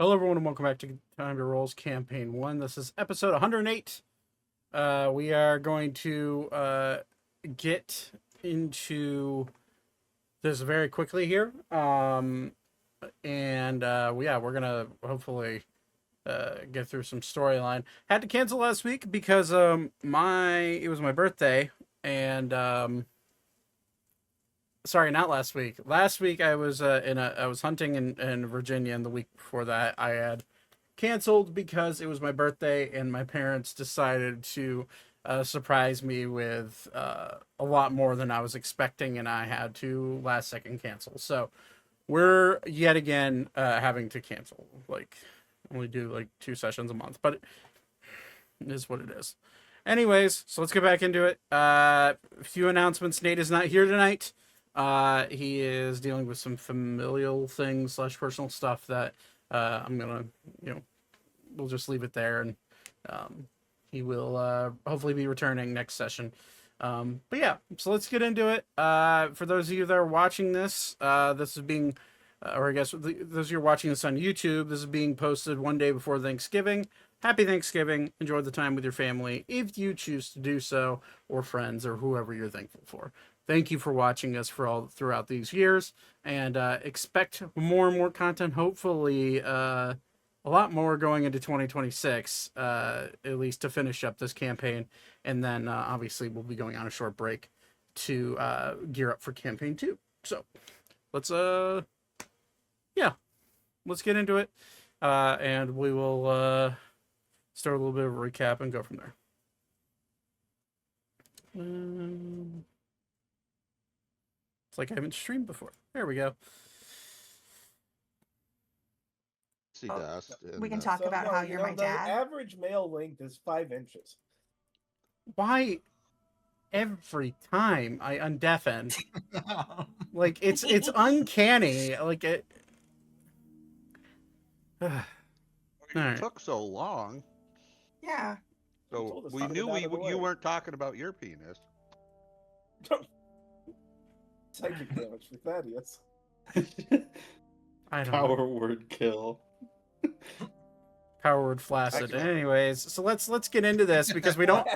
Hello, everyone, and welcome back to Time to Rolls Campaign 1. This is episode 108. We are going to get into this very quickly here. We're going to hopefully get through some storyline. Had to cancel last week because it was my birthday, and sorry, not last week. Last week I was I was hunting in Virginia, and the week before that I had canceled because it was my birthday, and my parents decided to surprise me with a lot more than I was expecting, and I had to last second cancel. So we're yet again having to cancel. Like, only do like 2 sessions a month, but it is what it is. Anyways, so let's get back into it. A few announcements. Nate is not here tonight. He is dealing with some familial things / personal stuff that I'm gonna, we'll just leave it there, and he will hopefully be returning next session. But yeah, so let's get into it. For those of you that are watching this, this is being, or I guess those of you are watching this on YouTube, this is being posted one day before Thanksgiving. Happy Thanksgiving. Enjoy the time with your family if you choose to do so, or friends, or whoever you're thankful for. Thank you for watching us throughout these years, and expect more and more content. Hopefully, a lot more going into 2026, at least to finish up this campaign, and then obviously we'll be going on a short break to gear up for campaign 2. So let's let's get into it, and we will start a little bit of a recap and go from there. It's like I haven't streamed before. There we go. We can talk about how you're my dad. The average male length is 5 inches. Why every time I undeafen? Like, it's uncanny. Like, it. It took so long. Yeah. So we knew you weren't talking about your penis. Psychic damage for Thaddeus. I don't Power know. word kill. Power word flaccid. Anyways, so let's get into this because we don't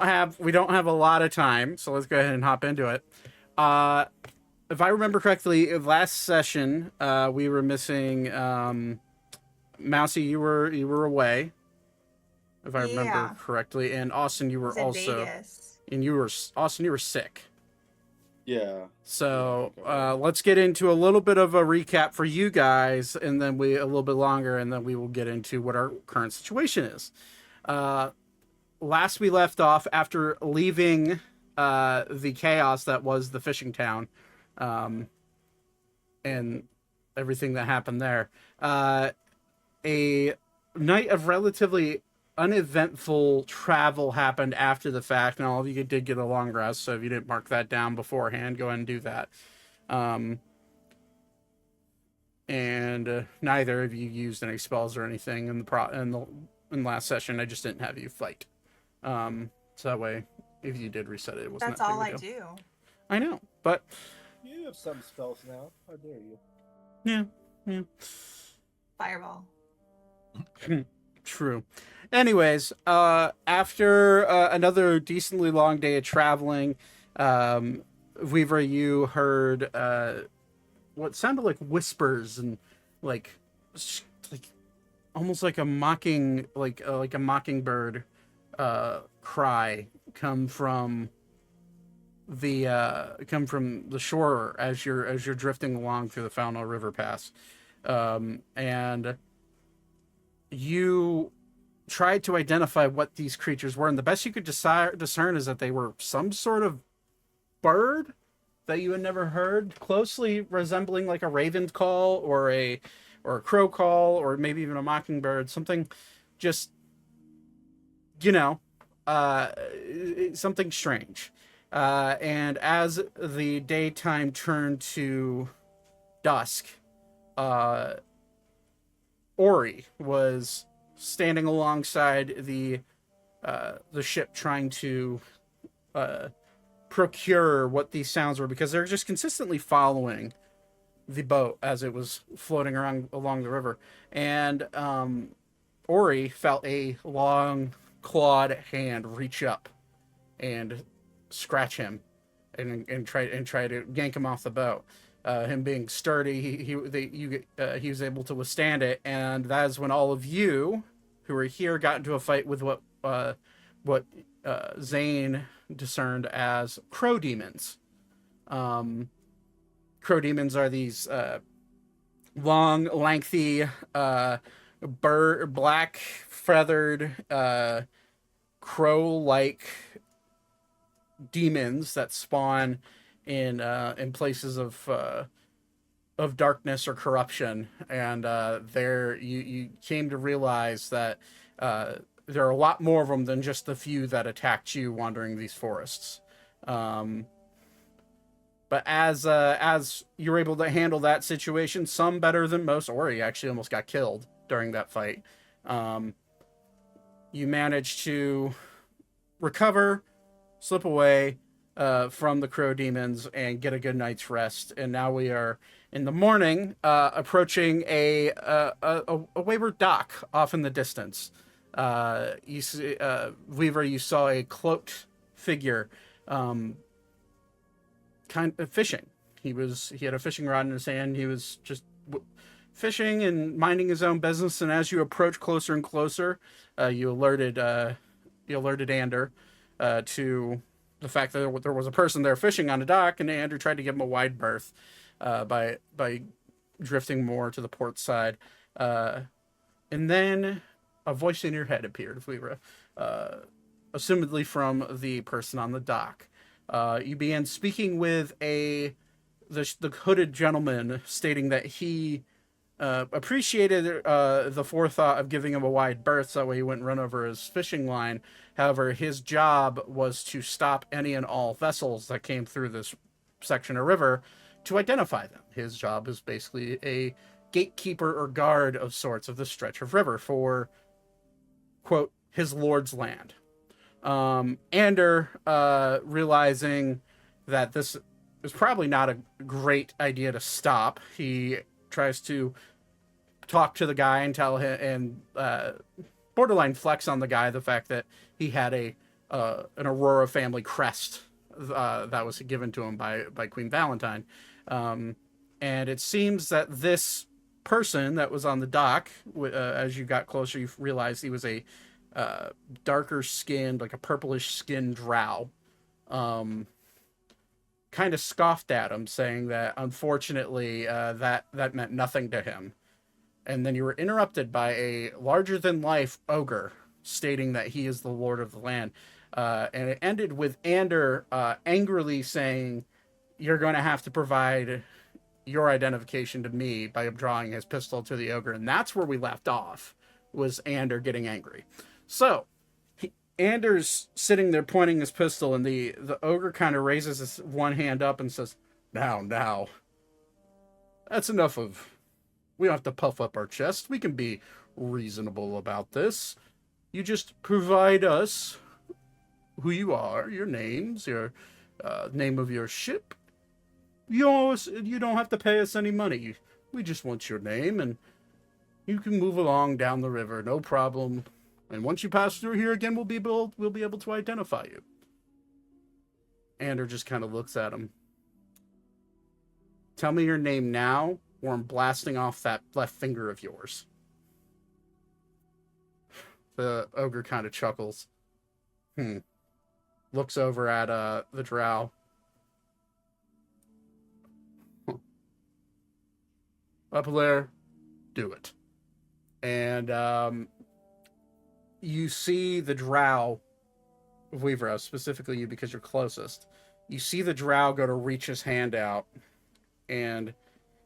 have a lot of time. So let's go ahead and hop into it. If I remember correctly, last session we were missing Mousy. You were away, if I remember correctly, and Austin, you were also Vegas. and you were sick. Yeah. So let's get into a little bit of a recap for you guys, and then a little bit longer, and then we will get into what our current situation is. Last we left off, after leaving the chaos that was the fishing town, and everything that happened there, a night of relatively uneventful travel happened after the fact, and all of you did get a long rest, so if you didn't mark that down beforehand, go ahead and do that. And neither of you used any spells or anything in the last session. I just didn't have you fight, so that way if you did reset it, wasn't That's that all big I a deal. do. I know, but You have some spells now. How dare you? yeah. Fireball. True. Anyways, after another decently long day of traveling, Weaver, you heard what sounded like whispers and like almost like a mocking, like a mockingbird cry come from the shore as you're drifting along through the Falneu River Pass, and you tried to identify what these creatures were, and the best you could discern is that they were some sort of bird that you had never heard, closely resembling like a raven's call or a crow call, or maybe even a mockingbird, something just, something strange. And as the daytime turned to dusk, Ori was standing alongside the ship, trying to procure what these sounds were, because they're just consistently following the boat as it was floating around along the river. And Ori felt a long clawed hand reach up and scratch him and try to yank him off the boat. Him being sturdy, he was able to withstand it, and that is when all of you who were here got into a fight with what Zane discerned as crow demons. Crow demons are these long, lengthy, black feathered, crow-like demons that spawn in places of darkness or corruption, and there you came to realize that there are a lot more of them than just the few that attacked you wandering these forests. But as you were able to handle that situation, some better than most, Ori actually almost got killed during that fight. You managed to recover, slip away from the crow demons, and get a good night's rest. And now we are in the morning, approaching a wayward dock off in the distance. You see, Weaver, you saw a cloaked figure, kind of fishing. He had a fishing rod in his hand. He was just fishing and minding his own business. And as you approach closer and closer, you alerted Ander to the fact that there was a person there fishing on a dock, and Andrew tried to give him a wide berth by drifting more to the port side. And then a voice in your head appeared, Weaver, assumedly from the person on the dock. You began speaking with the hooded gentleman, stating that he appreciated the forethought of giving him a wide berth so that way he wouldn't run over his fishing line. However, his job was to stop any and all vessels that came through this section of river to identify them. His job is basically a gatekeeper or guard of sorts of the stretch of river for, quote, his lord's land. Ander, realizing that this is probably not a great idea to stop, he tries to talk to the guy and tell him, and borderline flex on the guy the fact that he had an Aurora family crest that was given to him by Queen Valentine. And it seems that this person that was on the dock, as you got closer, you realized he was a darker skinned, like a purplish skinned drow. Kind of scoffed at him, saying that unfortunately that meant nothing to him. And then you were interrupted by a larger than life ogre stating that he is the lord of the land. And it ended with Ander angrily saying, "You're going to have to provide your identification to me," by drawing his pistol to the ogre. And that's where we left off, was Ander getting angry. So Ander's sitting there pointing his pistol, and the ogre kind of raises his one hand up and says, Now, that's enough of... We don't have to puff up our chest. We can be reasonable about this. You just provide us who you are, your names, your name of your ship. You don't have to pay us any money. We just want your name, and you can move along down the river, no problem. And once you pass through here again, we'll be able to identify you. Ander just kind of looks at him. Tell me your name now, or I'm blasting off that left finger of yours. The ogre kind of chuckles. Looks over at the drow. Up there, do it. And you see the drow, Weaver, specifically you because you're closest. You see the drow go to reach his hand out, and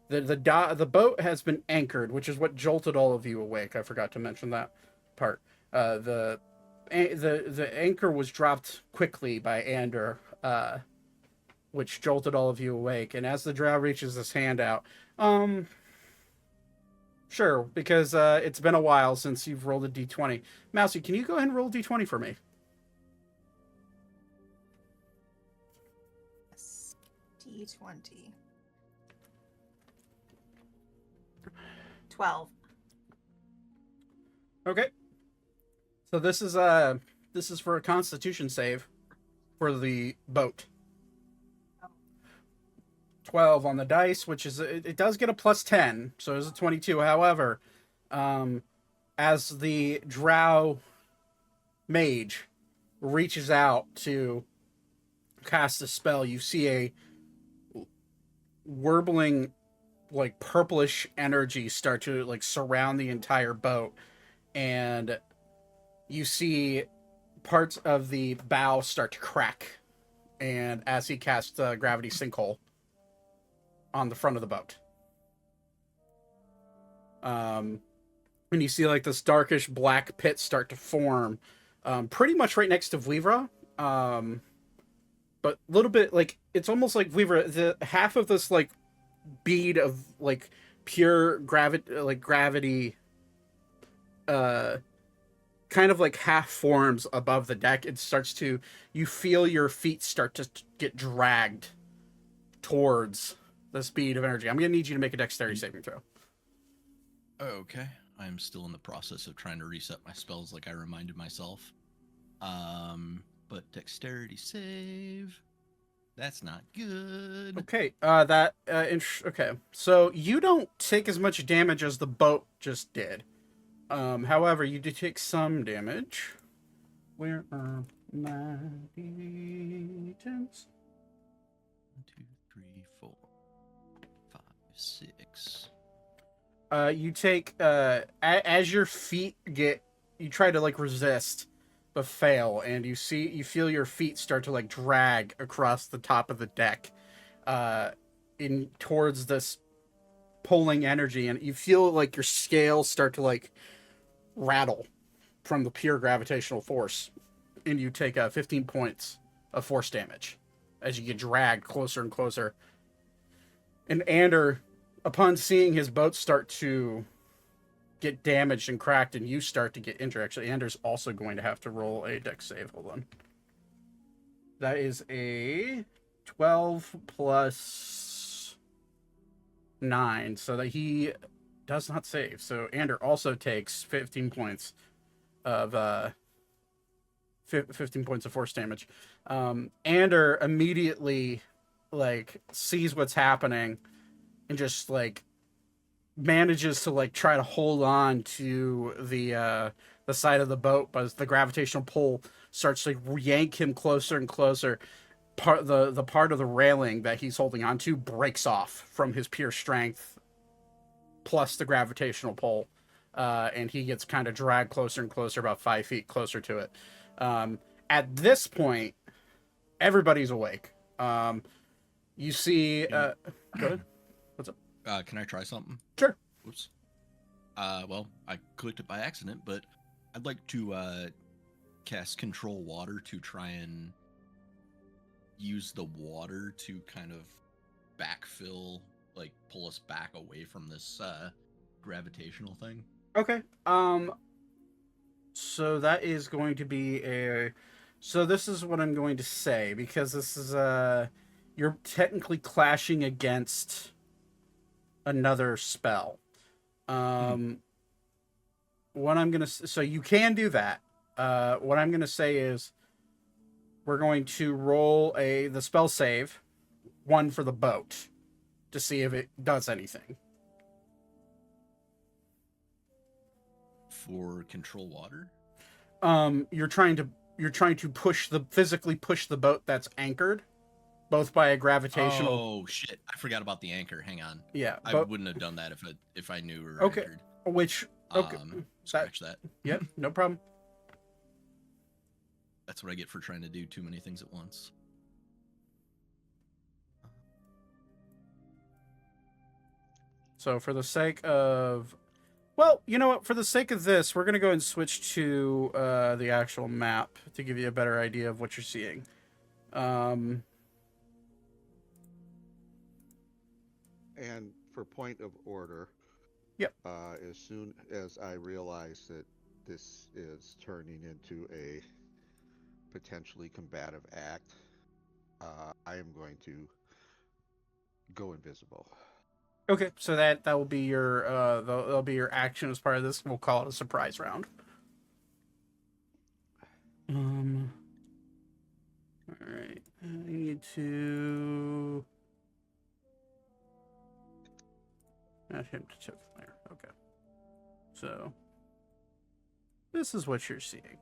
the boat has been anchored, which is what jolted all of you awake. I forgot to mention that part. The anchor was dropped quickly by Ander, which jolted all of you awake. And as the drow reaches his hand out, sure, because it's been a while since you've rolled a d20. Mousy, can you go ahead and roll a d20 for me? Yes. D20. 12. Okay. So this is for a Constitution save for the boat. 12 on the dice, which is it does get a plus 10, so it's a 22. However, as the drow mage reaches out to cast a spell, you see a warbling, like, purplish energy start to, like, surround the entire boat, and you see parts of the bow start to crack, and as he casts gravity sinkhole on the front of the boat. And you see, like, this darkish black pit start to form, pretty much right next to Vivra. But a little bit, like, it's almost like Vivra, the half of this, like, bead of, like, pure gravity, kind of like half forms above the deck. It starts to, you feel your feet start to get dragged towards the speed of energy. I'm going to need you to make a dexterity saving throw. Okay. I'm still in the process of trying to reset my spells like I reminded myself. But dexterity save. That's not good. Okay, okay. So you don't take as much damage as the boat just did. However, you do take some damage. Where are my d10s? 1, 2, 3, 4, 5, 6. You take as your feet you try to, like, resist but fail, and you feel your feet start to, like, drag across the top of the deck in towards this pulling energy, and you feel like your scales start to, like, rattle from the pure gravitational force, and you take 15 points of force damage as you get dragged closer and closer. And Ander, upon seeing his boat start to get damaged and cracked, and you start to get injured, actually, Ander's also going to have to roll a dex save. Hold on. That is a 12 plus 9, so that he does not save. So Ander also takes 15 points of 15 points of force damage. Ander immediately, like, sees what's happening and just, like, manages to, like, try to hold on to the side of the boat, but as the gravitational pull starts to yank him closer and closer, the part of the railing that he's holding on to breaks off from his pure strength plus the gravitational pull, and he gets kind of dragged closer and closer, about 5 feet closer to it. At this point, everybody's awake. You see, go ahead. What's up? Can I try something? Sure. Oops. Well, I clicked it by accident, but I'd like to cast Control Water to try and use the water to kind of backfill, like, pull us back away from this gravitational thing. Okay. So that is going to be so this is what I'm going to say, because this is you're technically clashing against another spell. What I'm gonna, so you can do that. What I'm gonna say is we're going to roll the spell save, 1 for the boat, to see if it does anything. For Control Water? You're trying to physically push the boat that's anchored, both by a gravitational. Oh shit! I forgot about the anchor. Hang on. Yeah, I wouldn't have done that if I knew we were okay. anchored. Which okay, scratch that. Yep, no problem. That's what I get for trying to do too many things at once. So for the sake of, well, you know what? For the sake of this, we're gonna go and switch to the actual map to give you a better idea of what you're seeing. And for point of order, yep. As soon as I realize that this is turning into a potentially combative act, I am going to go invisible. Okay, so that will be your that'll be your action as part of this. We'll call it a surprise round. All right. I need to add him to token there. Okay. So this is what you're seeing.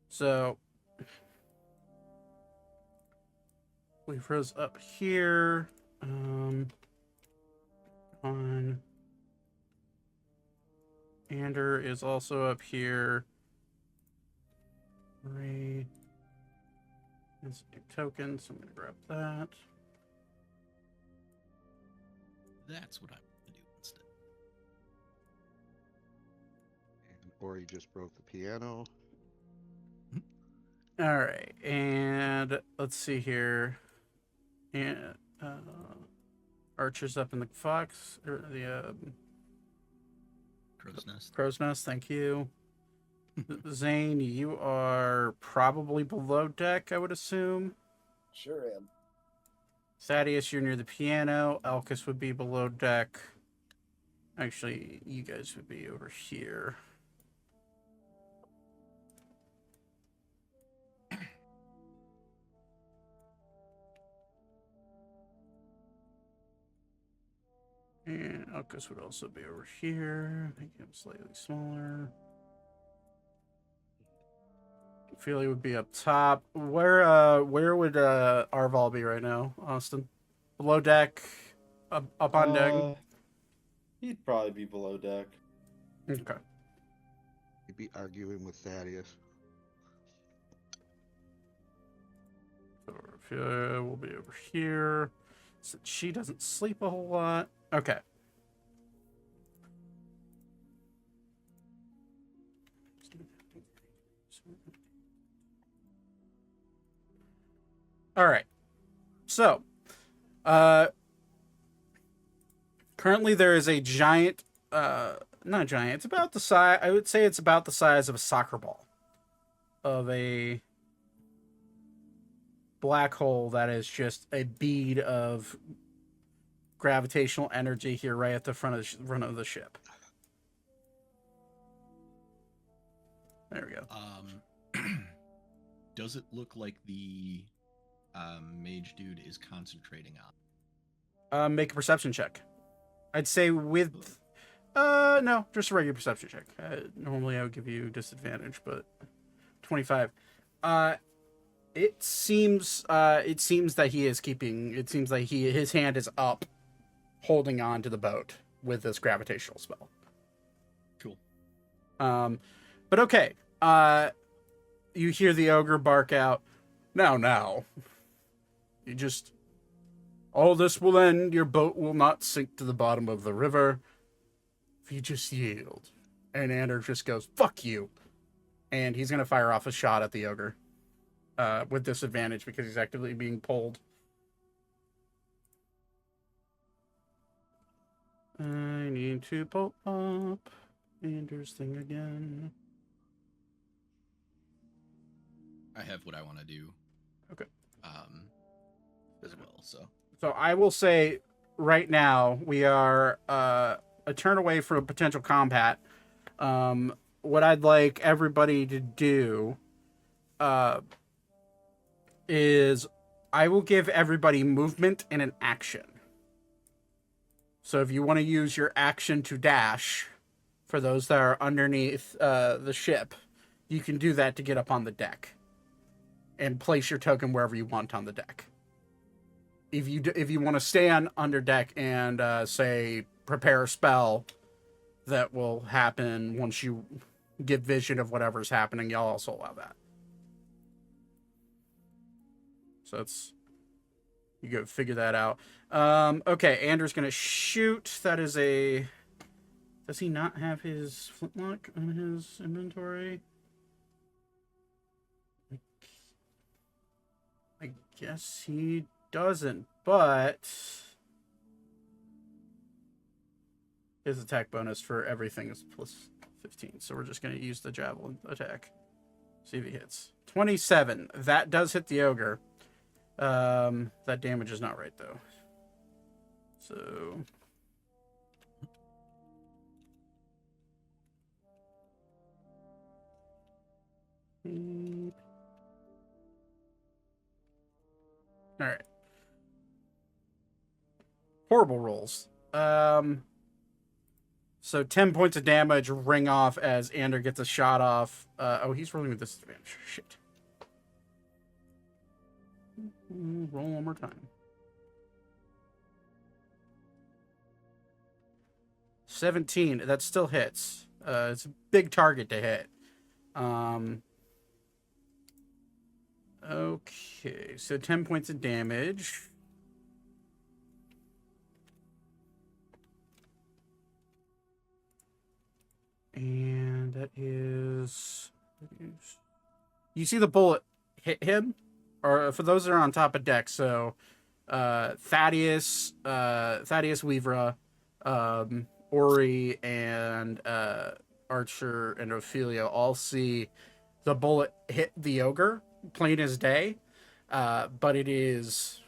So we froze up here. On Ander is also up here. Ray is a token, so I'm gonna grab that. That's what I'm going to do instead. And Ori just broke the piano. All right, and let's see here. And Archer's up in the fox or the Crow's Nest. crow's nest. Thank you. Zane, you are probably below deck, I would assume. Sure am. Thaddeus, you're near the piano. Alchemist would be below deck. Actually, you guys would be over here. And Alchemist would also be over here. Make him slightly smaller. Feely would be up top. Where would Arval be right now, Austin? Below deck, up on deck. He'd probably be below deck. Okay. He'd be arguing with Thaddeus. So Feely will be over here. So she doesn't sleep a whole lot. Okay. All right. So, currently there is a giant, not giant, it's about the size, I would say it's about the size of a soccer ball, of a black hole that is just a bead of gravitational energy here right at the front of the ship. There we go. Does it look like the mage dude is concentrating on? Make a perception check. I'd say with no, just a regular perception check. Normally I would give you disadvantage, but 25. It seems that he is keeping. It seems like his hand is up, holding on to the boat with this gravitational spell. Cool. But okay. You hear the ogre bark out. Now. You just. All this will end. Your boat will not sink to the bottom of the river. If you just yield. And Ander just goes, fuck you. And he's going to fire off a shot at the ogre. With disadvantage because he's actively being pulled. I need to pull up Ander's thing again. I have what I want to do. Okay. As well, so. So I will say right now we are a turn away from a potential combat. What I'd like everybody to do is I will give everybody movement and an action. So if you want to use your action to dash for those that are underneath the ship, you can do that to get up on the deck and place your token wherever you want on the deck. If you want to stay on under deck and say prepare a spell that will happen once you get vision of whatever's happening, y'all also allow that. So it's you go figure that out. Okay, Andrew's gonna shoot. That is a. Does he not have his flintlock on his inventory? I guess he doesn't, but his attack bonus for everything is plus 15. So we're just going to use the javelin attack. See if he hits. 27. That does hit the ogre. That damage is not right, though. So. All right. Horrible rolls. So 10 points of damage ring off as Ander gets a shot off. Oh, he's rolling with disadvantage. Shit. Roll one more time. 17. That still hits. It's a big target to hit. Okay, so 10 points of damage. And that is... You see the bullet hit him? Or for those that are on top of deck, so Thaddeus Weavra, Ori, and Archer and Ophelia all see the bullet hit the ogre, plain as day. But it is...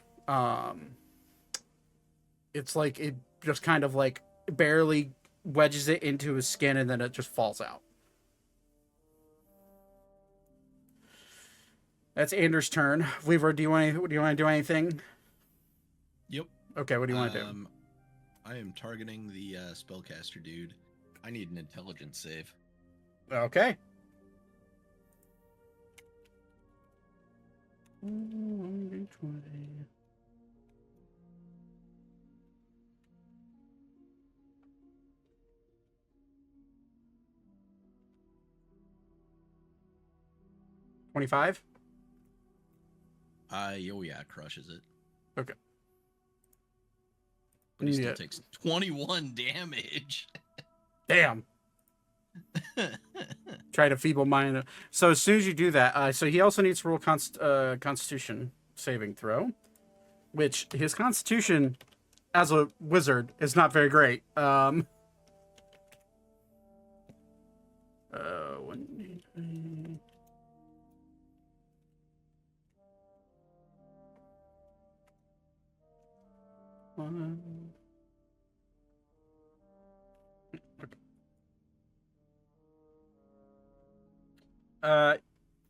it's like it just kind of like barely wedges it into his skin and then it just falls out. That's Anders' turn. Weaver, do you want to do anything? Yep. Okay, what do you want to do? I am targeting the spellcaster dude. I need an intelligence save. Okay. $25? Oh yeah, crushes it. Okay. But he still takes 21 damage. Damn. Try to feeble mind. So as soon as you do that, so he also needs to roll Constitution saving throw, which his Constitution as a wizard is not very great. One, 1.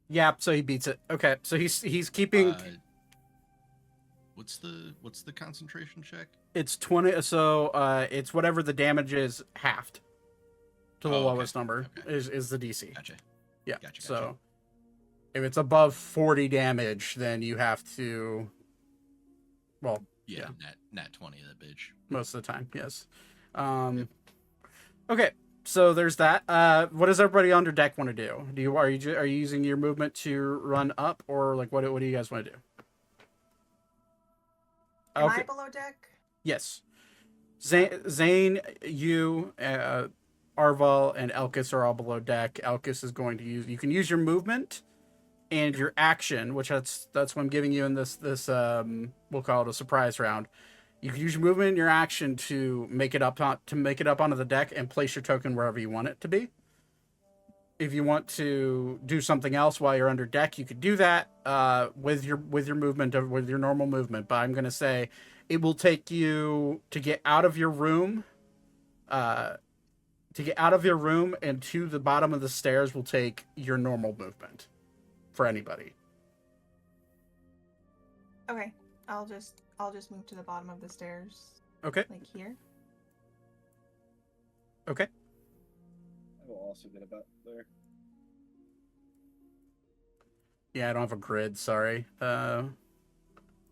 Yeah, so he beats it. Okay, so he's keeping. What's the concentration check? It's 20. So it's whatever the damage is halved to the lowest number is the DC. Gotcha. Yeah. Gotcha. So if it's above 40 damage, then you have to. Well. Yeah. Nat 20 of that bitch. Most of the time, yes. Okay. So there's that. What does everybody under deck want to do? Are you using your movement to run up, or like what do you guys want to do? Am I below deck? Yes. Zane, you, Arval, and Elkis are all below deck. Elkis is going to use. You can use your movement and your action, which that's what I'm giving you in this we'll call it a surprise round. You can use your movement and your action to make it up onto the deck and place your token wherever you want it to be. If you want to do something else while you're under deck, you could do that with your movement or with your normal movement. But I'm going to say it will take you to get out of your room. To get out of your room and to the bottom of the stairs will take your normal movement for anybody. Okay, I'll just move to the bottom of the stairs. Okay. Like here. Okay. I will also get about there. Yeah, I don't have a grid. Sorry. I'll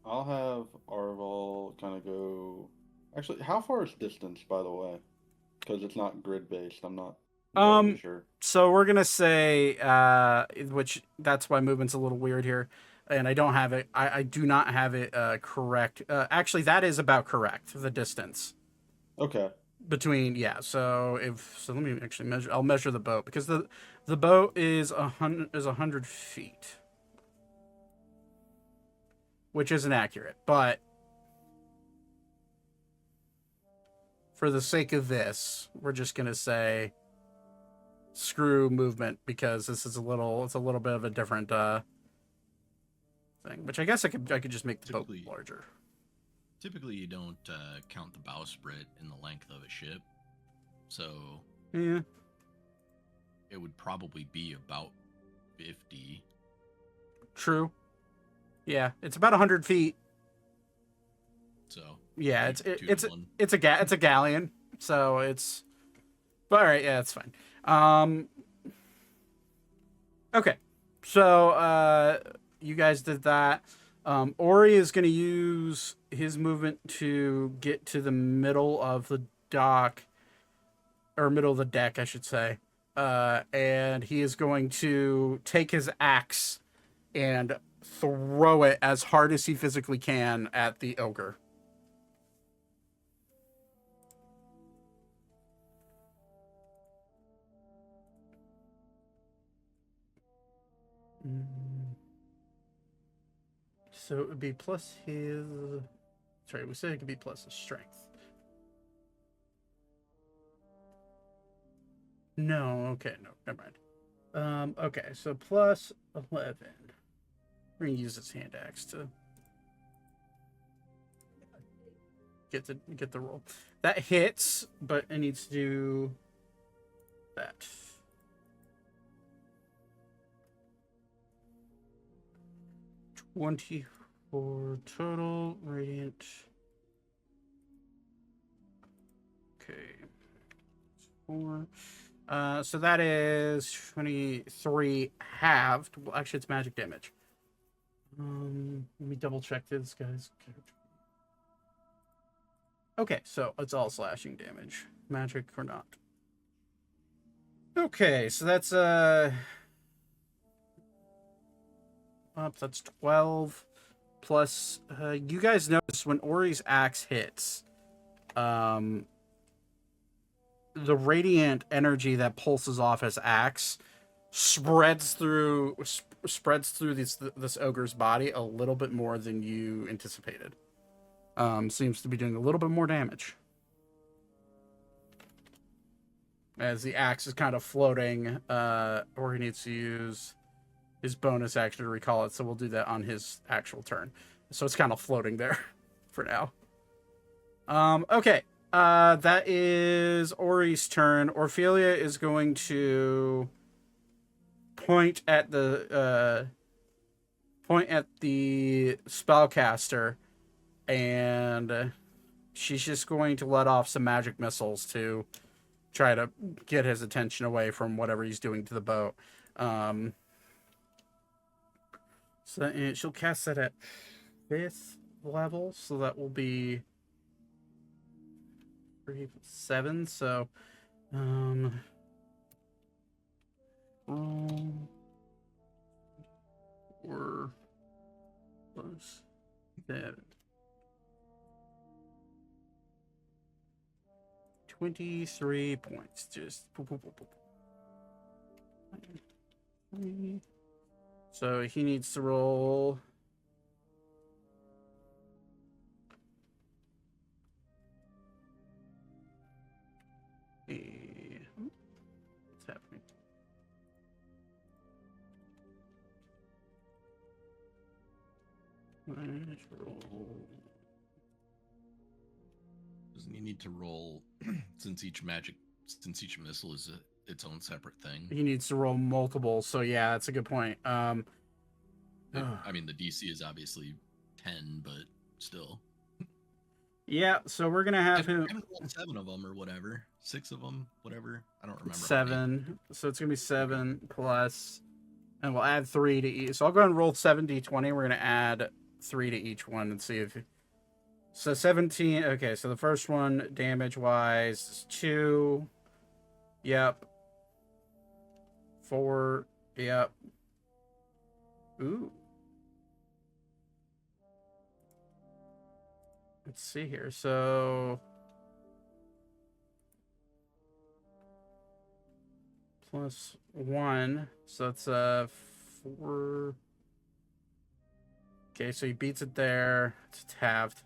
have Arval kind of go. Actually, how far is distance, by the way? Because it's not grid based. I'm not entirely sure. So we're gonna say, which that's why movement's a little weird here, and I don't have it. I do not have it correct. Actually, that is about correct. The distance. Okay. Between so let me actually measure. I'll measure the boat because the boat is 100 feet, which isn't accurate, but for the sake of this, we're just gonna say screw movement because this is a little bit of a different thing. Which I guess I could just make the boat larger. typically you don't count the bowsprit in the length of a ship, so Yeah. it would probably be about 50. True. Yeah, it's about 100 feet. So Yeah, two to it's one. it's a galleon, so it's. But all right, yeah, it's fine. Okay, so you guys did that. Ori is going to use his movement to get to the middle of the dock, or middle of the deck, I should say. And he is going to take his axe and throw it as hard as he physically can at the ogre. So it would be plus his. Sorry, we said it could be plus his strength. No, okay, no, never mind. Okay, so plus 11. We're gonna use his hand axe to get the roll. That hits, but it needs to do that. $24 total radiant. Okay. 4. So that is 23 halved. Well, actually, it's magic damage. Let me double check this, guys. Okay, so it's all slashing damage, magic or not. Okay, so that's that's 12 plus. You guys notice when Ori's axe hits, the radiant energy that pulses off his axe spreads through this ogre's body a little bit more than you anticipated. Seems to be doing a little bit more damage as the axe is kind of floating. Or he needs to use his bonus action to recall it, so we'll do that on his actual turn. So it's kind of floating there for now. Okay. That is Ori's turn. Orphelia is going to point at the spellcaster, and she's just going to let off some magic missiles to try to get his attention away from whatever he's doing to the boat. So she'll cast that at 5th level, so that will be 7. So, or plus 7. 23 points. Just. So he needs to roll. What's happening? Doesn't he need to roll since each missile is its own separate thing? He needs to roll multiple. So yeah, that's a good point. I mean, the DC is obviously 10, but still. Yeah, so we're gonna have him. I haven't rolled 7 of them or whatever, 6 of them, whatever. I don't remember. 7. So it's gonna be 7 plus, and we'll add 3 to each. So I'll go ahead and roll 7d20. We're gonna add 3 to each one and see if. So 17. Okay, so the first one, damage wise, is 2. Yep. 4. Yep. Ooh. Let's see here. So plus 1. So that's 4. Okay, so he beats it there. It's halved.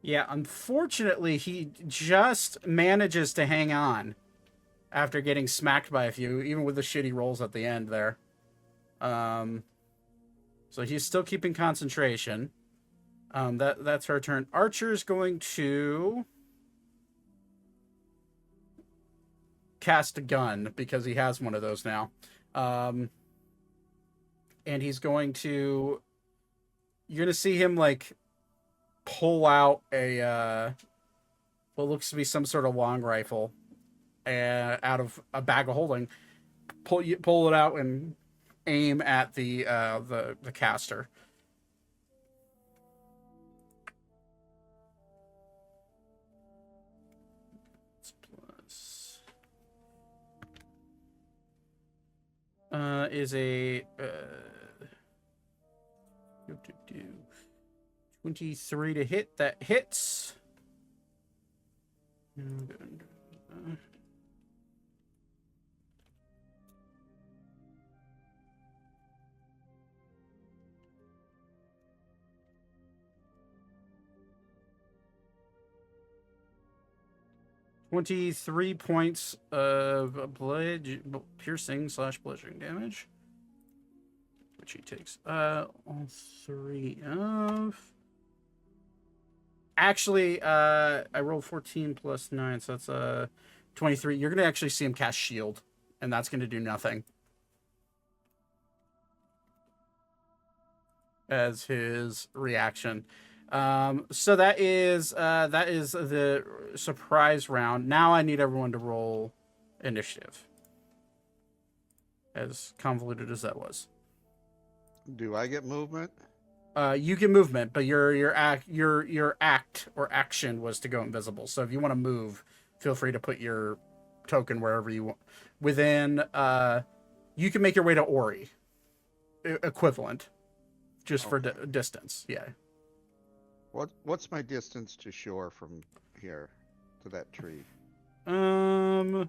Yeah, unfortunately, he just manages to hang on after getting smacked by a few, even with the shitty rolls at the end there. So he's still keeping concentration. That's her turn. Archer's going to cast a gun because he has one of those now. And he's going to, you're going to see him like pull out a what looks to be some sort of long rifle out of a bag of holding. Pull it out and aim at the caster. Plus is a 23 to hit. That hits. 23 points of piercing / bludgeoning damage, which he takes all 3 of. Actually, I rolled 14 plus 9, so that's 23. You're gonna actually see him cast shield, and that's gonna do nothing as his reaction. So that is the surprise round. Now I need everyone to roll initiative. As convoluted as that was. Do I get movement? You can movement, but your act or action was to go invisible. So if you want to move, feel free to put your token wherever you want. Within, you can make your way to Ori, equivalent, just for distance. Yeah. What's my distance to shore from here to that tree? To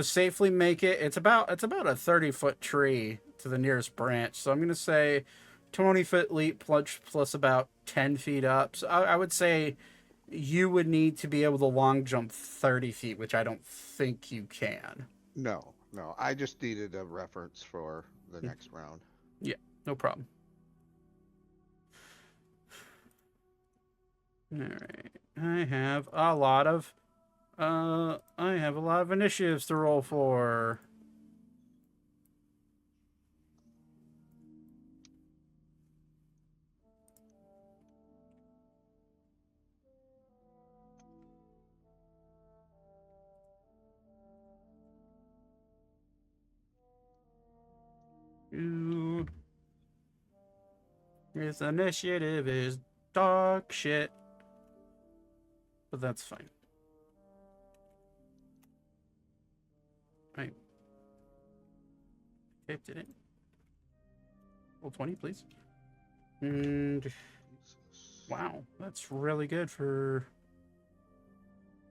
safely make it, it's about a 30-foot tree to the nearest branch. So I'm gonna say 20-foot leap plus about 10 feet up. So I would say you would need to be able to long jump 30 feet, which I don't think you can. No. I just needed a reference for the next round. Yeah, no problem. All right, I have a lot of initiatives to roll for. This initiative is dog shit. But that's fine. Right. Okay, did it? Roll 20, please. And wow, that's really good for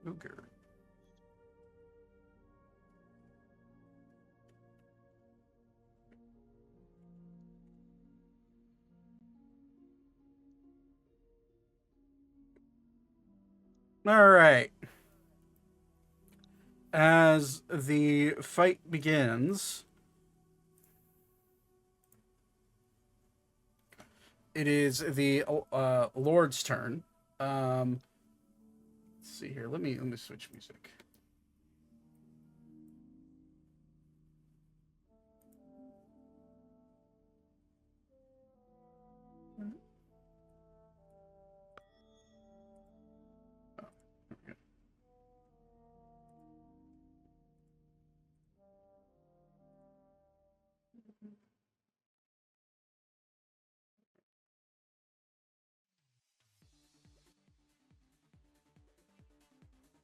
Ogre. All right. As the fight begins, it is the Lord's turn. Let's see here. Let me switch music.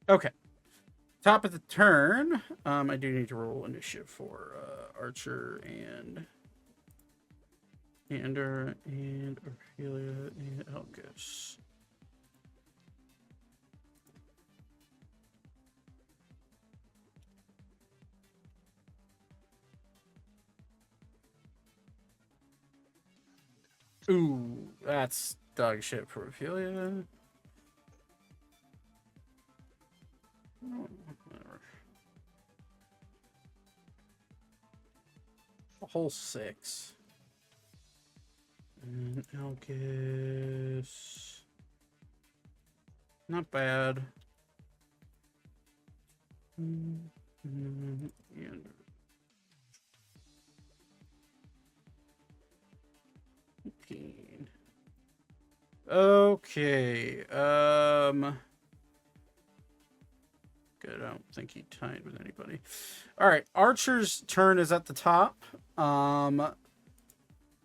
Okay. Top of the turn. I do need to roll initiative for Archer and Ander and Ophelia and Alchemist. Ooh, that's dog shit for Ophelia. Whatever. A whole 6. Alchemist. Not bad. And okay. Good. I don't think he tied with anybody. All right. Archer's turn is at the top.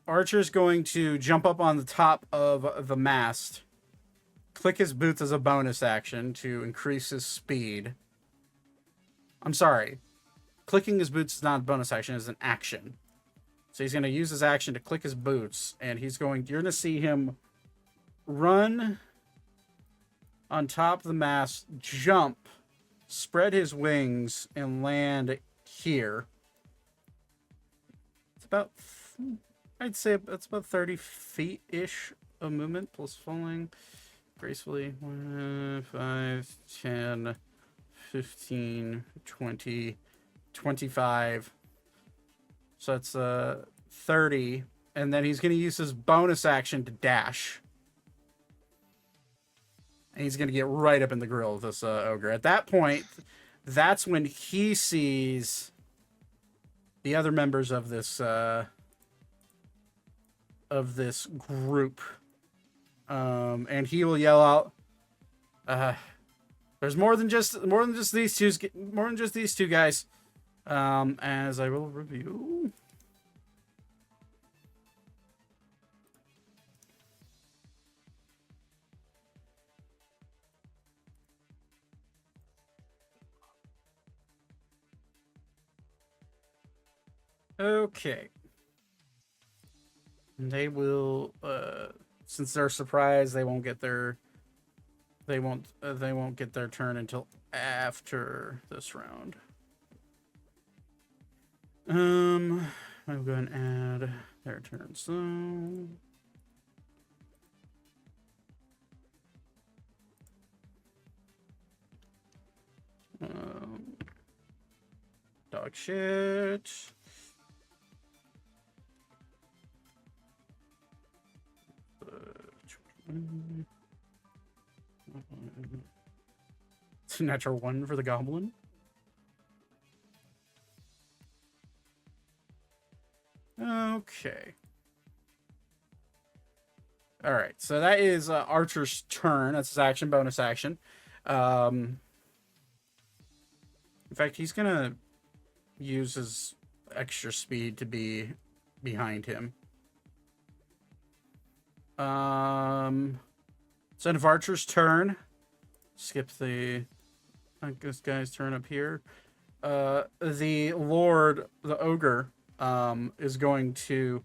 Archer's going to jump up on the top of the mast. Click his boots as a bonus action to increase his speed. I'm sorry. Clicking his boots is not a bonus action, it's an action. So he's going to use his action to click his boots, and you're going to see him run on top of the mast, jump, spread his wings, and land here. It's about, I'd say it's about 30 feet-ish of movement, plus falling gracefully. 5, 10, 15, 20, 25. So that's 30. And then he's going to use his bonus action to dash. And he's going to get right up in the grill of this ogre. At that point, that's when he sees the other members of this group. And he will yell out, there's more than just these two guys. As I will review. Okay. They will since they're surprised, they won't get their turn until after this round. I'm going to add their turn. So dog shit. It's a natural 1 for the goblin. Okay. All right. So that is Archer's turn. That's his action, bonus action. In fact, he's going to use his extra speed to be behind him. So end of Archer's turn. Skip this guy's turn up here. The Lord, the ogre, is going to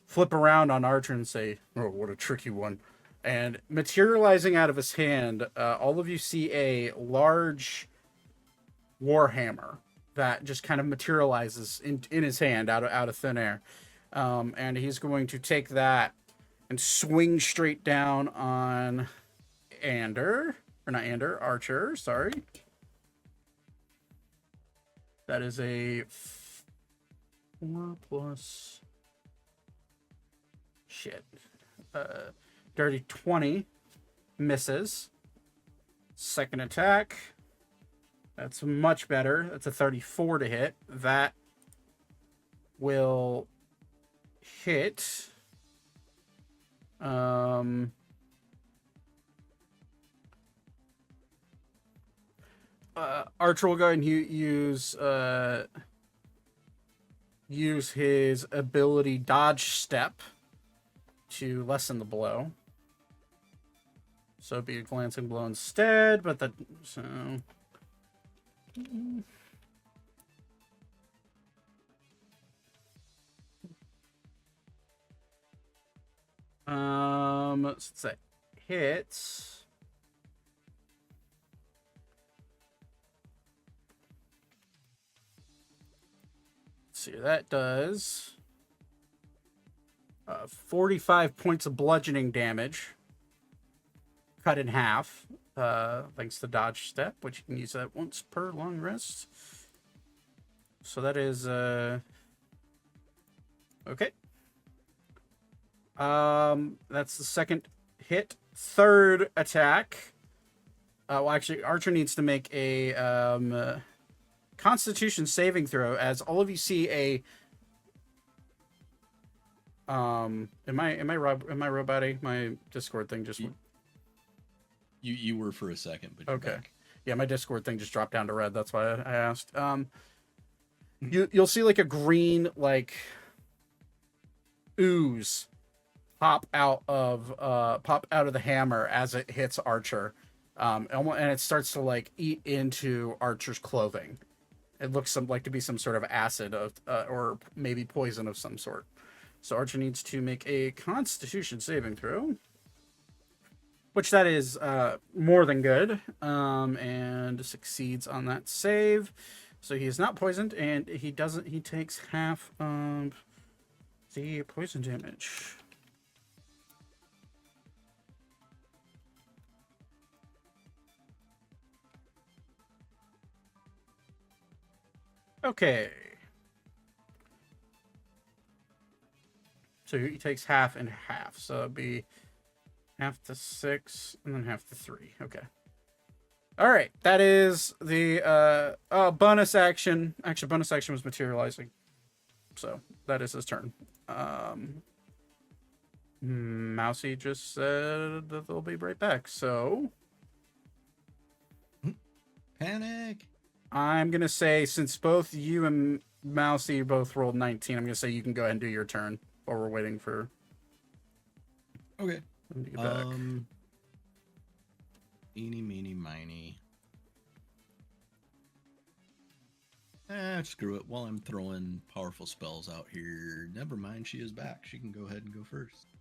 flip around on Archer and say, "Oh, what a tricky one!" And materializing out of his hand, all of you see a large warhammer that just kind of materializes in his hand out of thin air, and he's going to take that and swing straight down on Archer, sorry. That is a 4 plus shit. Dirty 20 misses. Second attack. That's much better. That's a 34 to hit. That will hit. Archer will go and use his ability dodge step to lessen the blow. So it'd be a glancing blow instead, but let's say hits. See, that does 45 points of bludgeoning damage, cut in half, thanks to dodge step, which you can use that once per long rest. So that is okay. That's the second hit. Third attack. Well, actually, Archer needs to make a Constitution saving throw, as all of you see a. Am I roboty? My Discord thing just. You were for a second, but you're Okay. back. Yeah, my Discord thing just dropped down to red. That's why I asked. You'll see like a green like ooze pop out of the hammer as it hits Archer, and it starts to like eat into Archer's clothing. It looks like to be some sort of acid of or maybe poison of some sort. So Archer needs to make a Constitution saving throw, which that is more than good, and succeeds on that save. So he is not poisoned, and he takes half of the poison damage. Okay. So he takes half and half. So it'd be half to 6 and then half to 3. Okay. All right. That is the bonus action. Actually, bonus action was materializing. So that is his turn. Mousy just said that they'll be right back. So Panic. I'm going to say, since both you and Mousy both rolled 19, I'm going to say you can go ahead and do your turn while we're waiting for Okay. them to get back. Eeny, meeny, miny. Screw it. While I'm throwing powerful spells out here, never mind. She is back. She can go ahead and go first.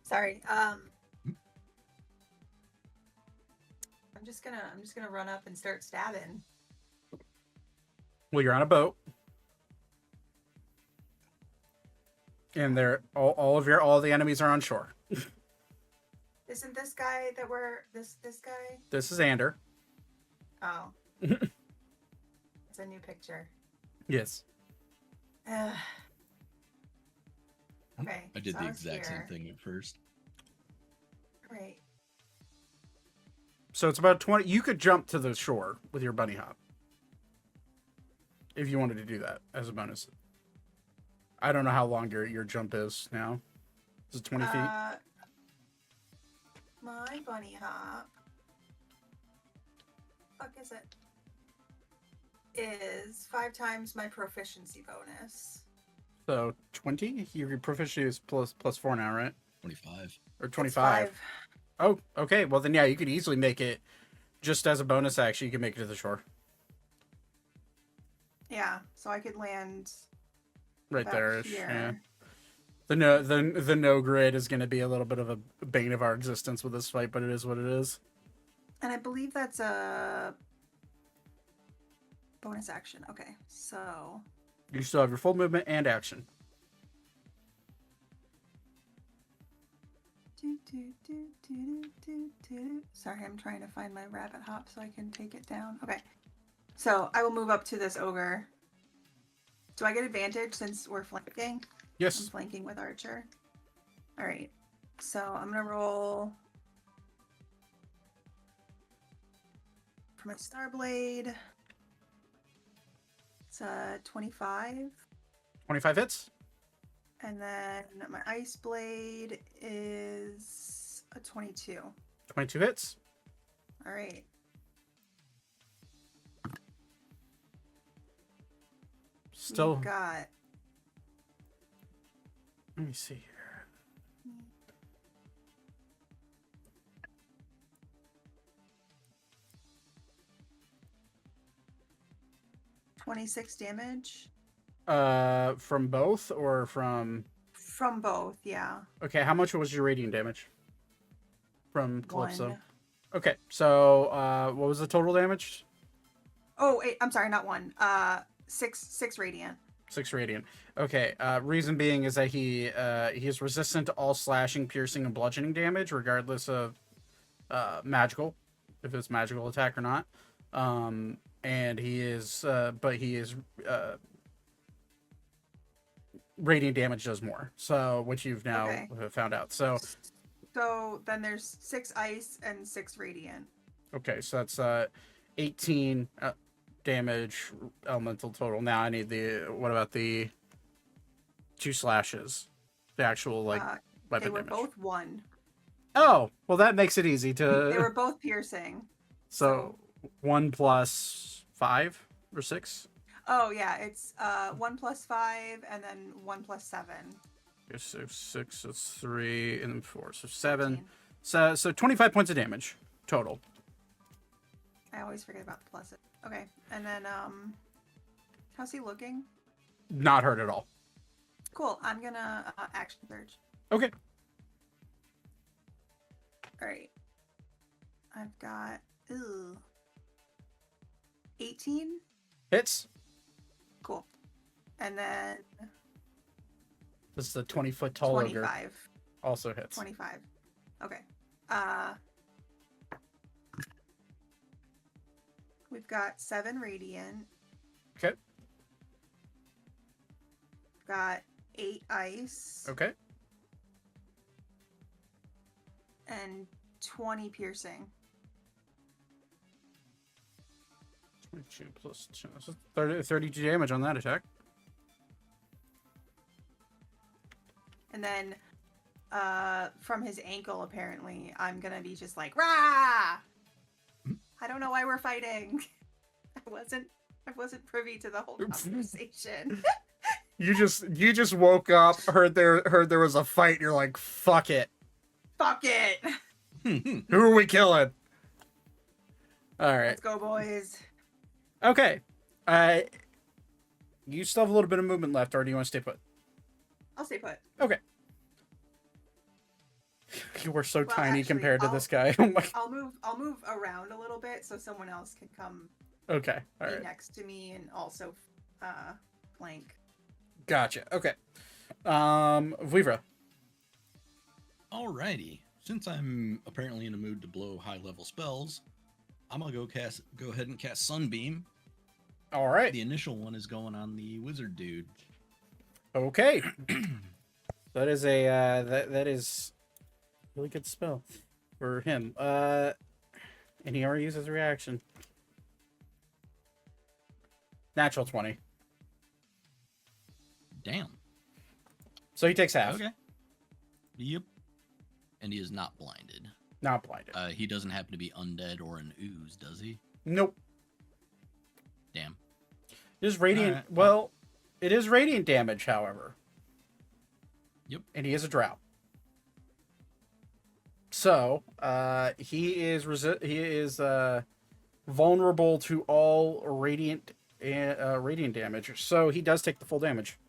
Sorry. I'm just gonna run up and start stabbing. Well, you're on a boat, and they're all the enemies are on shore. Isn't this guy that we're this guy? This is Ander. Oh. It's a new picture. Yes. Okay. I did so the was exact same here. thing at first. Right. So it's about 20. You could jump to the shore with your bunny hop if you wanted to do that as a bonus. I don't know how long your jump is now. Is it 20 feet? My bunny hop. Fuck is it? Is 5 times my proficiency bonus. So 20. Your proficiency is plus 4 now, right? 25. Or It's 25. 5. Oh, okay. Well, then, yeah, you could easily make it just as a bonus action. You can make it to the shore. Yeah, so I could land Right about there. here. Yeah. The no grid is going to be a little bit of a bane of our existence with this fight, but it is what it is. And I believe that's a bonus action. Okay, so You still have your full movement and action. Sorry, I'm trying to find my rabbit hop so I can take it down. Okay, so I will move up to this ogre. Do I get advantage since we're flanking? I'm Yes. flanking with Archer. All right, so I'm gonna roll for my Starblade. It's a 25. 25 hits. And then my Ice Blade is a 22. 22 hits. All right. Still. We've got Let me see here. 26 damage From both or from? from both. Yeah. Okay, how much was your radiant damage from Calypso? 1. Okay, so what was the total damage? Oh, I'm sorry, not 1. 6 radiant. 6 radiant. Okay. Reason being is that he is resistant to all slashing, piercing, and bludgeoning damage, regardless of magical, if it's magical attack or not. And he is, but he is radiant damage does more. So, which you've now Okay. found out. So, So then there's 6 ice and 6 radiant. okay, so that's 18 damage elemental total. Now I need what about the 2 slashes? The actual like weapon They were damage. both 1. Oh, well that makes it easy They to. were both piercing. So 1 plus 5 or 6. Oh yeah, it's 1 plus 5 and then 1 plus 7. Okay, so 6 is 3 and then 4, so 7. 14. So 25 points of damage total. I always forget about the pluses. Okay, and then how's he looking? Not hurt at all. Cool. I'm gonna action surge. Okay. All right. I've got 18. Hits. Cool. And then This is the 20-foot tall ogre. 25. Also hits. 25. Okay. We've got 7 radiant. Okay. We've got 8 ice. Okay. And 20 piercing. 22 plus 2. So 32 damage on that attack. And then from his ankle, apparently, I'm gonna be just like, rah! I don't know why we're fighting. I wasn't privy to the whole conversation. You just woke up, heard there was a fight, and you're like, fuck it. Fuck it! Who are we killing? All right. Let's go, boys. Okay. You still have a little bit of movement left, or do you want to stay put? I'll stay put. Okay. You were so Well, tiny actually, compared to this guy. Oh my. I'll move around a little bit so someone else can come Okay. All be right. next to me and also flank. Gotcha. Okay. Vivra. Alrighty. Since I'm apparently in a mood to blow high-level spells, I'm gonna go ahead and cast Sunbeam. All right. The initial one is going on the wizard dude. Okay. That is a that is a really good spell for him. And he already uses a reaction. Natural 20. Damn. So he takes half. Okay. Yep. And he is not blinded. Not blinded. He doesn't happen to be undead or an ooze, does he? Nope. Damn. It is radiant. Alright. Well, it is radiant damage, however. Yep. And he is a drought. So, he is vulnerable to all radiant damage. So he does take the full damage.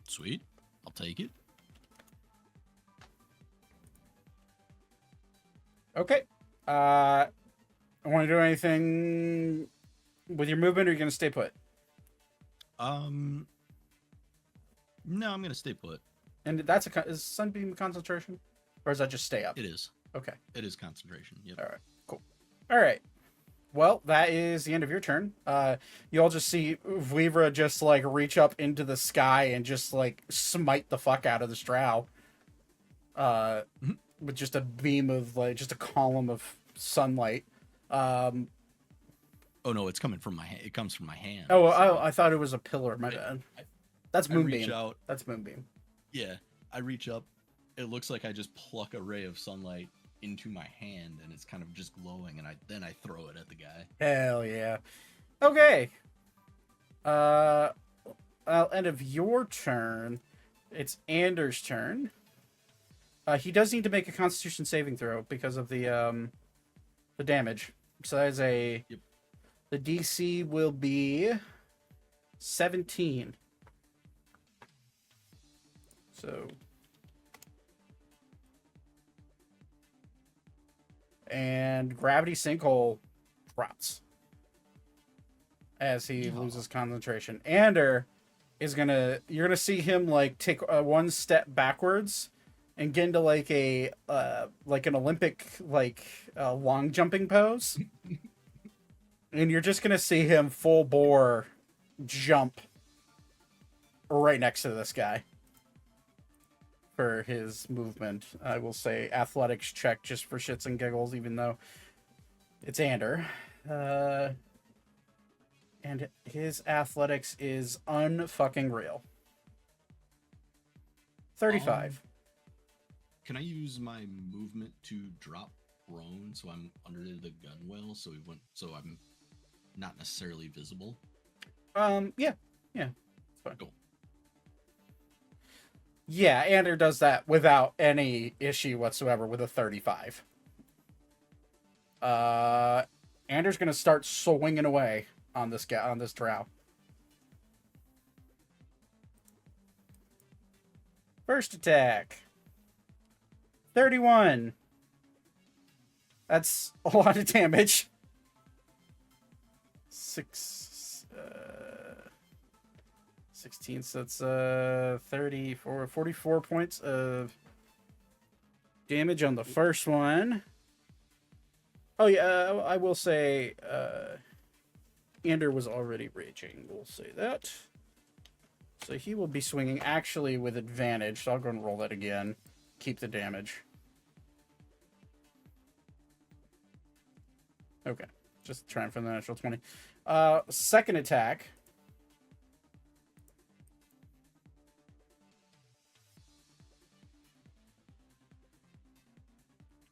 Sweet. I'll take it. Okay. I want to do anything with your movement, or are you going to stay put? No, I'm gonna stay put. And that's is Sunbeam concentration, or does that just stay up? It is. Okay. It is concentration. Yep. All right. Cool. All right. Well, that is the end of your turn. You all just see Vivra just like reach up into the sky and just like smite the fuck out of this drow. With just a beam of like just a column of sunlight. Oh no, it's coming from my hand. It comes from my hand. Oh, so I thought it was a pillar. My bad. That's I reach moonbeam. out. That's moonbeam. Yeah, I reach up. It looks like I just pluck a ray of sunlight into my hand, and it's kind of just glowing, and then I throw it at the guy. Hell yeah. Okay. End of your turn. It's Anders' turn. He does need to make a Constitution saving throw because of the damage. So that is a. Yep. The DC will be 17. So. And gravity sinkhole drops as he loses concentration. Ander is you're gonna see him like take one step backwards and get into like a like an Olympic long jumping pose, and you're just gonna see him full bore jump right next to this guy for his movement. I will say athletics check just for shits and giggles, even though it's Ander. And his athletics is unfucking real. 35. Can I use my movement to drop prone so I'm under the gunwale so I'm not necessarily visible? Yeah. It's fine. Cool. Yeah, Ander does that without any issue whatsoever with a 35. Ander's gonna start swinging away on this guy, on this drow. First attack. 31. That's a lot of damage. 16, so that's 44 points of damage on the first one. Oh yeah, I will say Ander was already raging. We'll say that. So he will be swinging actually with advantage. So I'll go and roll that again. Keep the damage. Okay. Just trying for the natural 20. Second attack.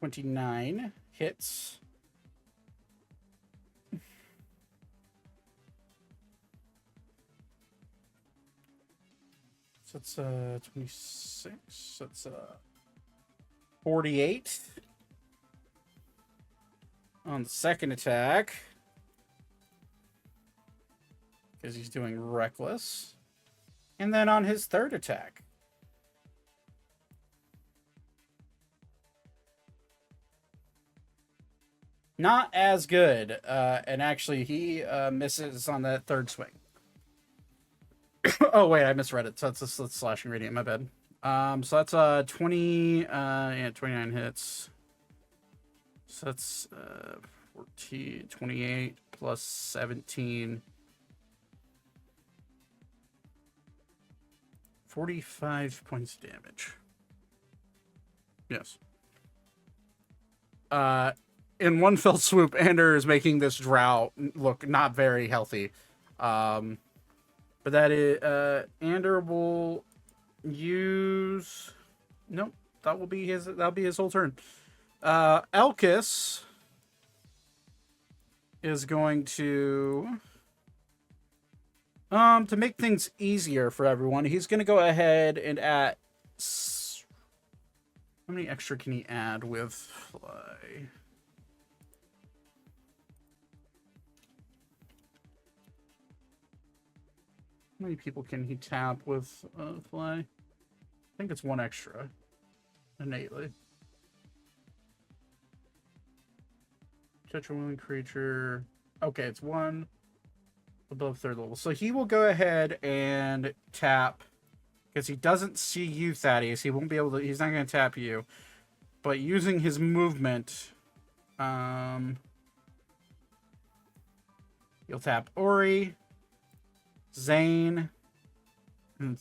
$29 hits. So it's 26. That's 48 on the second attack because he's doing reckless, and then on his third attack. Not as good, and actually he misses on that third swing. Oh wait, I misread it. So that's a slashing radiant. My bad. So that's 29 hits. So that's 14, 28 plus 17. 45 points of damage. Yes. In one fell swoop, Ander is making this drow look not very healthy. But that is, Ander will use, nope, that'll be his whole turn. Alchemist is going to make things easier for everyone, he's going to go ahead and add, how many extra can he add with fly? How many people can he tap with fly? I think it's one extra, innately. Touch a willing creature. Okay, it's one above third level. So he will go ahead and tap, because he doesn't see you, Thaddeus. He won't be able to, he's not going to tap you. But using his movement, he'll tap Ori, Zane, and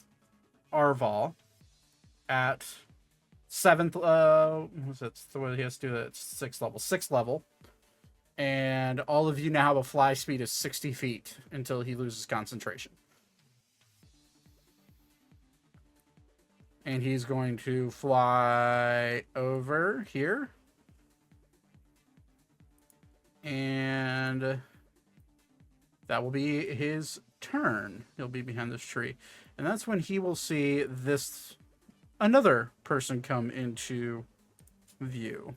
Arval at 7th, what's that? He has to do that at 6th level. And all of you now have a fly speed of 60 feet until he loses concentration. And he's going to fly over here. And that will be his turn. He'll be behind this tree. And that's when he will see this another person come into view.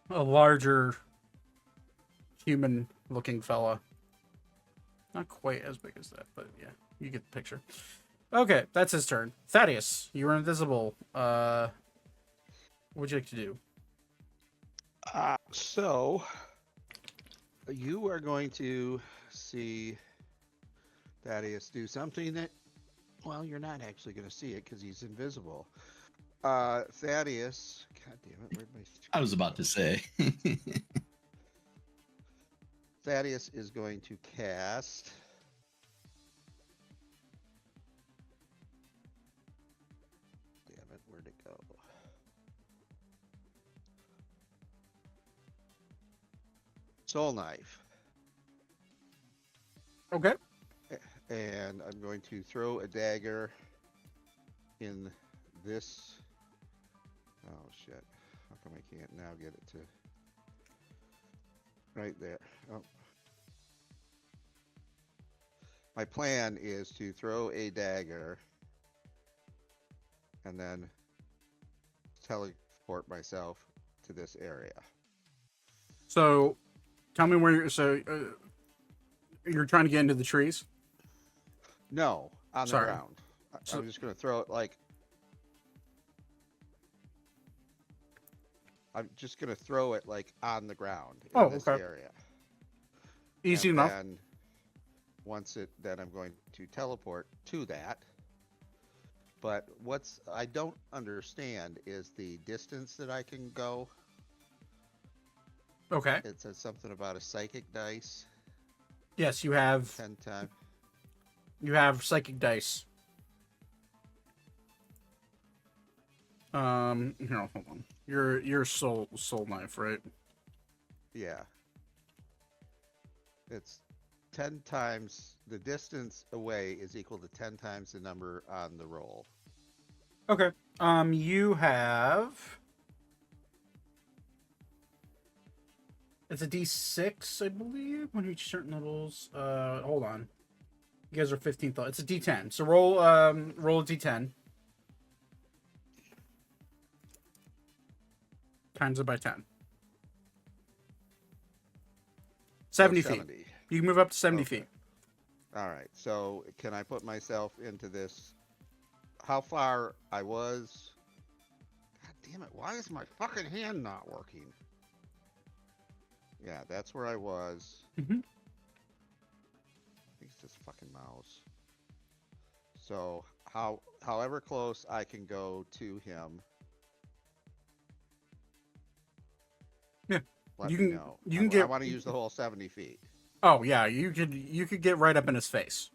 A larger human looking fella. Not quite as big as that, but yeah, you get the picture. Okay, that's his turn. Thaddeus, you were invisible. What would you like to do? So you are going to see Thaddeus do something that, well, you're not actually going to see it because he's invisible. Thaddeus. God damn it! Where'd my I was about to say. Thaddeus is going to cast. Damn it! Where'd it go? Soul Knife. Okay. And I'm going to throw a dagger in this. Oh shit! How come I can't now get it to right there? Oh. My plan is to throw a dagger and then teleport myself to this area. So, tell me where you're trying to get into the trees. No, on the Sorry. ground. So- I'm just going to throw it like. I'm just going to throw it like on the ground in this okay. area. Easy And enough. Then then I'm going to teleport to that. But I don't understand is the distance that I can go. Okay. It says something about a psychic dice. Yes, you have 10 times. psychic dice. Here, hold on. Your soul knife, right? Yeah. It's 10 times the distance away is equal to 10 times the number on the roll. Okay. You have. It's a D6, I believe, when you reach certain levels. Hold on. You guys are 15th level. It's a D10. So roll a D10. Times it by 10. 70 feet. 70. You can move up to 70 Okay. feet. All right. So can I put myself into this? How far I was? God damn it. Why is my fucking hand not working? Yeah, that's where I was. Mhm. I think it's this fucking mouse. So however close I can go to him. Yeah. Let You me can- know. you can get- I want to use the whole 70 feet. Oh yeah, you could get right up in his face.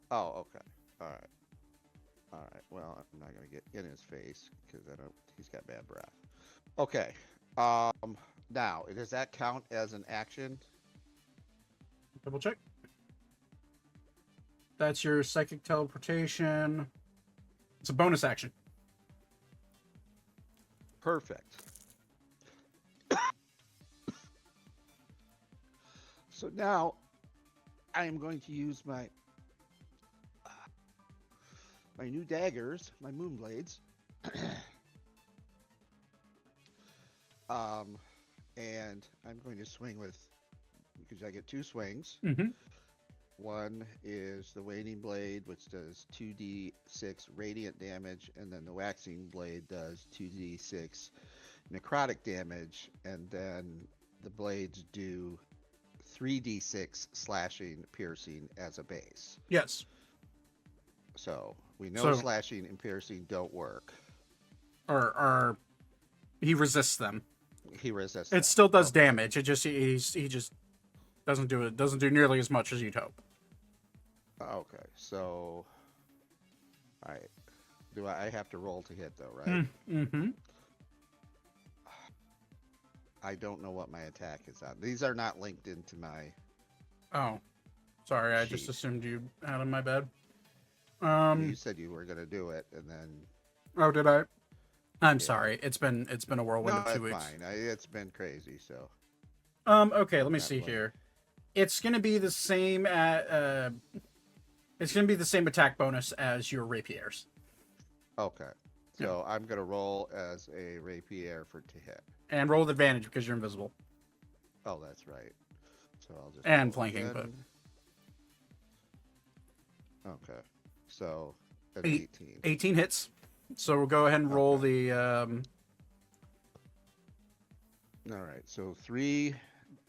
Oh, okay. All right. All right. Well, I'm not gonna get in his face because he's got bad breath. Okay. Now, does that count as an action? Double check. That's your psychic teleportation. It's a bonus action. Perfect. So now, I am going to use my new daggers, my moon blades. And I'm going to swing because I get 2 swings. Mm-hmm. One is the waning blade, which does 2d6 radiant damage, and then the waxing blade does 2d6 necrotic damage, and then the blades do 3d6 slashing, piercing as a base. Yes. So we know So- slashing and piercing don't work. Or he resists them. He resists. It them. still does Okay. damage. It just he just doesn't do nearly as much as you'd hope. Okay, so I have to roll to hit though, right? Mm-hmm. I don't know what my attack is on. These are not linked into my. Oh, sorry. I just Sheet. assumed you had in my bed. You said you were gonna do it, and then. Oh, did I? I'm Yeah. sorry. It's been a whirlwind No, of 2 that's weeks. fine. It's been crazy. So. Okay. Let me That see one. here. It's gonna be the same at. It's gonna be the same attack bonus as your rapiers, Okay. So I'm gonna roll as a rapier to hit. and roll with advantage because you're invisible. Oh, that's right. So I'll just. And roll flanking, again. Okay. So. An Eight. 18. 18 hits. So we'll go ahead and roll the. All right. So 3.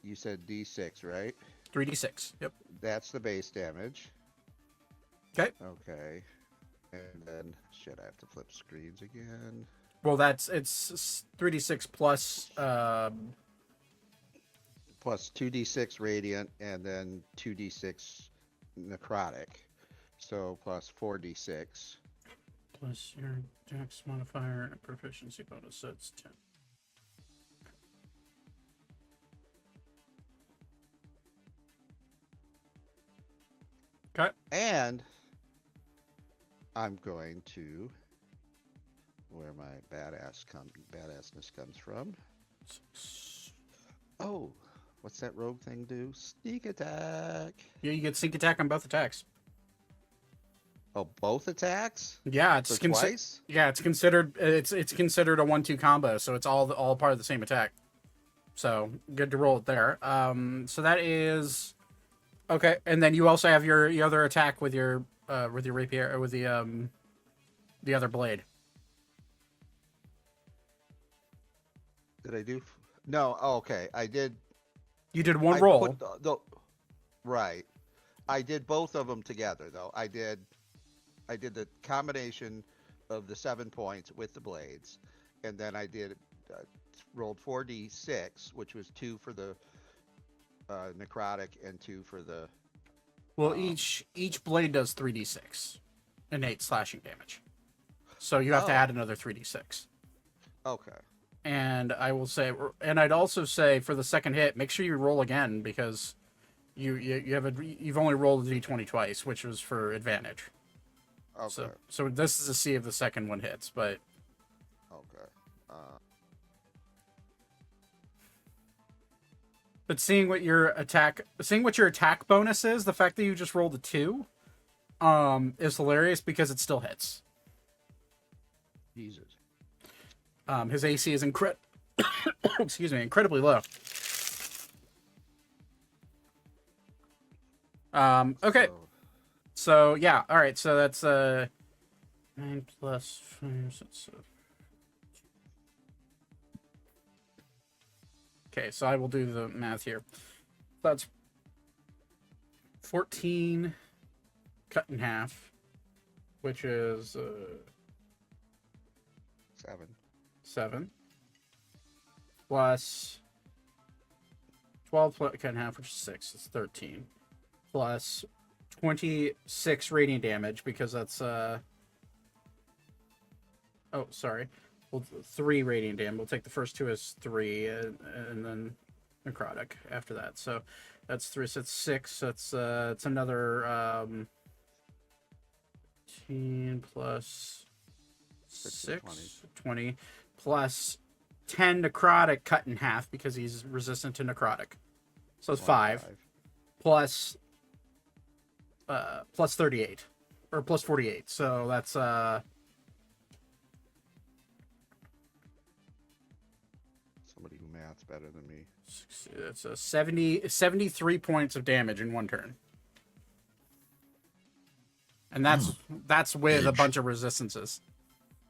You said D6, right? 3d6. Yep. That's the base damage. Okay. Okay. And then, shit, I have to flip screens again. Well, it's 3d6 plus. Plus 2d6 radiant and then 2d6 necrotic. So plus 4d6. Plus your dex modifier and proficiency bonus, so it's 10. Okay. And I'm going to where my badassness comes from. Oh, what's that rogue thing do? Sneak attack. Yeah, you get sneak attack on both attacks. Oh, both attacks? Yeah, it's So twice? Yeah, it's considered a 1-2 combo, so it's all part of the same attack. So good to roll it there. So that is okay, and then you also have your other attack with your rapier or with the other blade. Did I do? No. Oh, okay, I did. You did one I roll. put right. I did both of them together, though. I did the combination of the 7 points with the blades, and then I did rolled 4d6, which was 2 for the necrotic and 2 for the. Well, each blade does 3d6 innate slashing damage, so you have to add another 3d6. Okay. And I will say, and I'd also say for the second hit, make sure you roll again because you've only rolled a d20 twice, which was for advantage. Okay. So this is to see if the second one hits, but Okay. but seeing what your attack bonus is, the fact that you just rolled a 2, is hilarious because it still hits. Jesus. His AC is incredibly low. Okay. So yeah, all right. So that's 9 plus 5. Okay, so I will do the math here. That's 14 cut in half, which is 7 plus 12 cut in half, which is 6. It's 13 plus 26 radiant damage because that's 3 radiant damage. We'll take the first 2 as 3 and then necrotic after that. So that's 3. So it's 6. That's it's another 10 plus 6, 20 plus 10 necrotic cut in half because he's resistant to necrotic. So it's 5 plus 38 or plus 48. So that's somebody who maths better than me. It's a 73 points of damage in one turn. And that's with a bunch of resistances.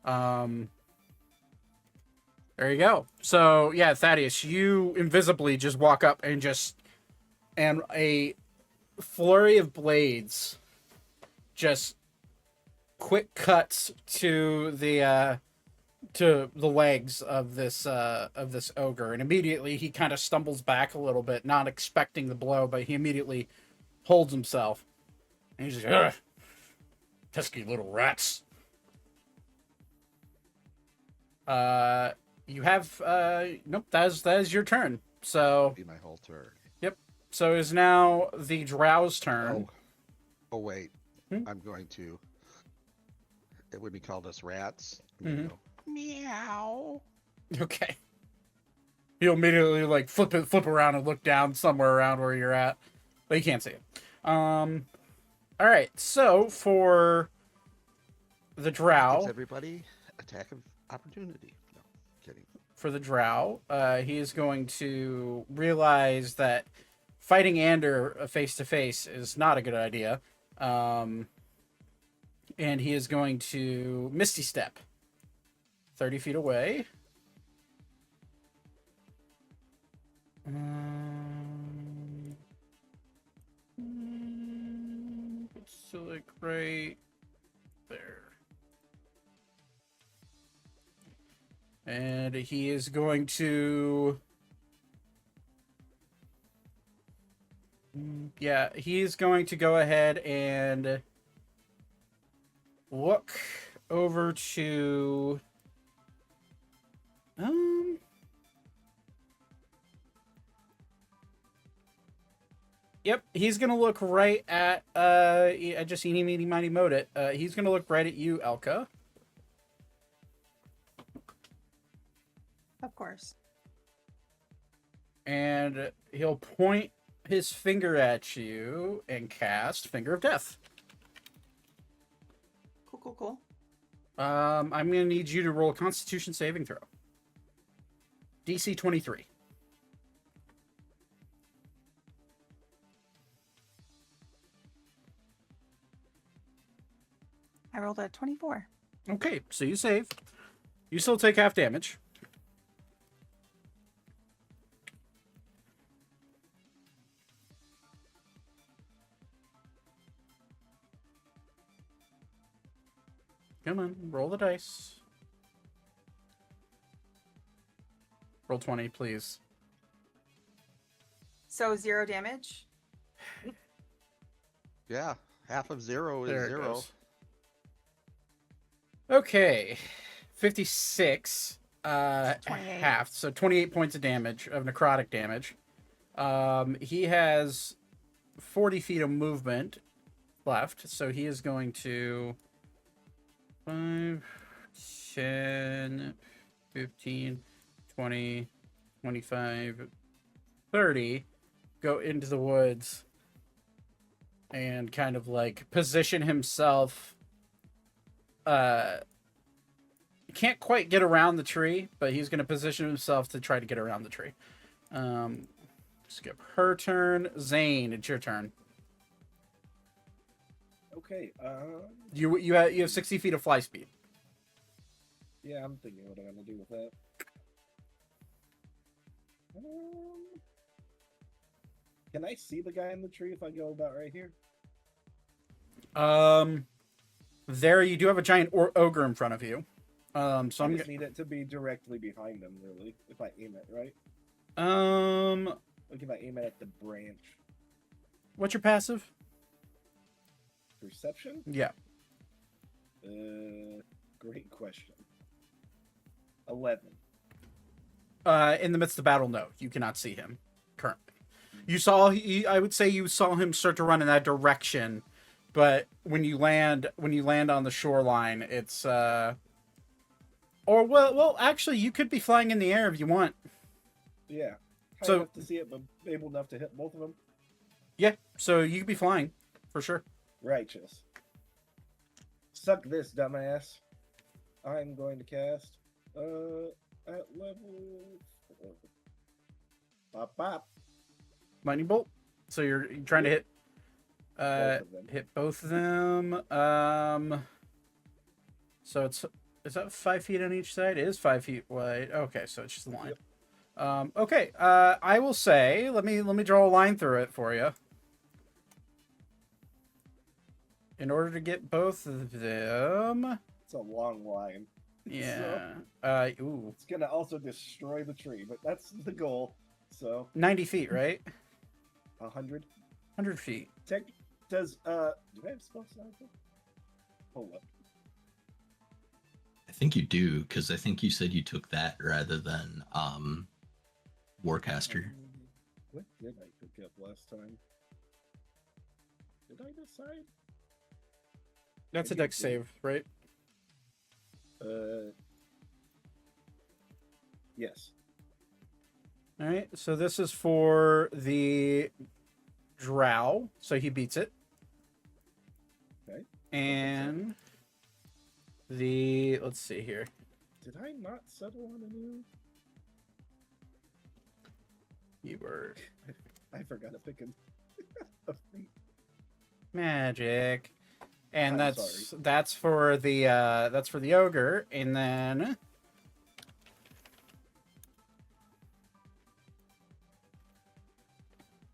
There you go. So yeah, Thaddeus, you invisibly just walk up and a flurry of blades just quick cuts to the legs of this ogre, and immediately he kind of stumbles back a little bit, not expecting the blow, but he immediately holds himself. And he's just like, pesky little rats. You have nope, that is your turn. So Be my whole turn. Yep. So it is now the Drow's turn. Oh wait. Hmm? I'm going to. It would be called us rats. Mhm. Go, meow. Okay. He'll immediately like flip around and look down somewhere around where you're at, but you can't see it. All right. So for the Drow, Gives everybody attack of opportunity. No, kidding. for the Drow, he is going to realize that fighting Ander face to face is not a good idea, and he is going to Misty Step 30 feet away. It's like right there. And he is going to... Yeah, he's going to go ahead and look over to... Yep, he's gonna look right at I just eeny meeny miny mowed it. He's gonna look right at you, Elka. Of course. And he'll point his finger at you and cast Finger of Death. Cool, cool, cool. I'm gonna need you to roll a Constitution saving throw. DC 23. I rolled a 24. Okay, so you save. You still take half damage. Come on, roll the dice. Roll 20, please. So 0 damage. Yeah, half of 0 is There it 0. goes. Okay, 56. 28. Half, so 28 points of damage, of necrotic damage. He has 40 feet of movement left, so he is going to 5, 10, 15, 20, 25, 30 go into the woods and kind of like position himself. Can't quite get around the tree, but he's going to position himself to try to get around the tree. Skip her turn. Zane, it's your turn. Okay. You have 60 feet of fly speed. Yeah, I'm thinking what I'm gonna do with that. Can I see the guy in the tree if I go about right here? There you do have a giant ogre in front of you. So I I'm just need it to be directly behind him, really. If I aim it, right? Like if I aim it at the branch. What's your passive? Perception? Yeah. Great question. 11. In the midst of battle, no, you cannot see him currently. You saw, I would say you saw him start to run in that direction, but when you land on the shoreline, it's or well, actually, you could be flying in the air if you want. Yeah. High So- enough to see it, but able enough to hit both of them. Yeah, so you could be flying for sure. Righteous. Suck this, dumbass. I'm going to cast at level 4. Bop bop. Lightning bolt. So you're trying to hit Both of them. hit both of them. So is that 5 feet on each side? It is 5 feet wide. Okay, so it's just a line. Yep. Okay. I will say, let me draw a line through it for you. In order to get both of them, It's a long line. yeah. Ooh, It's gonna also destroy the tree, but that's the goal. So 90 feet, right? 100. 100 feet. Tech does do I have spell sniper? Hold up. I think you do, because I think you said you took that rather than Warcaster. What did I pick up last time? Did I decide? That's a Maybe dex it's- save, right? Yes. All right. So this is for the drow, so he beats it. Okay. And the let's see here. Did I not settle on a new? You were I forgot to pick a feat. magic. And I'm that's for the ogre, and then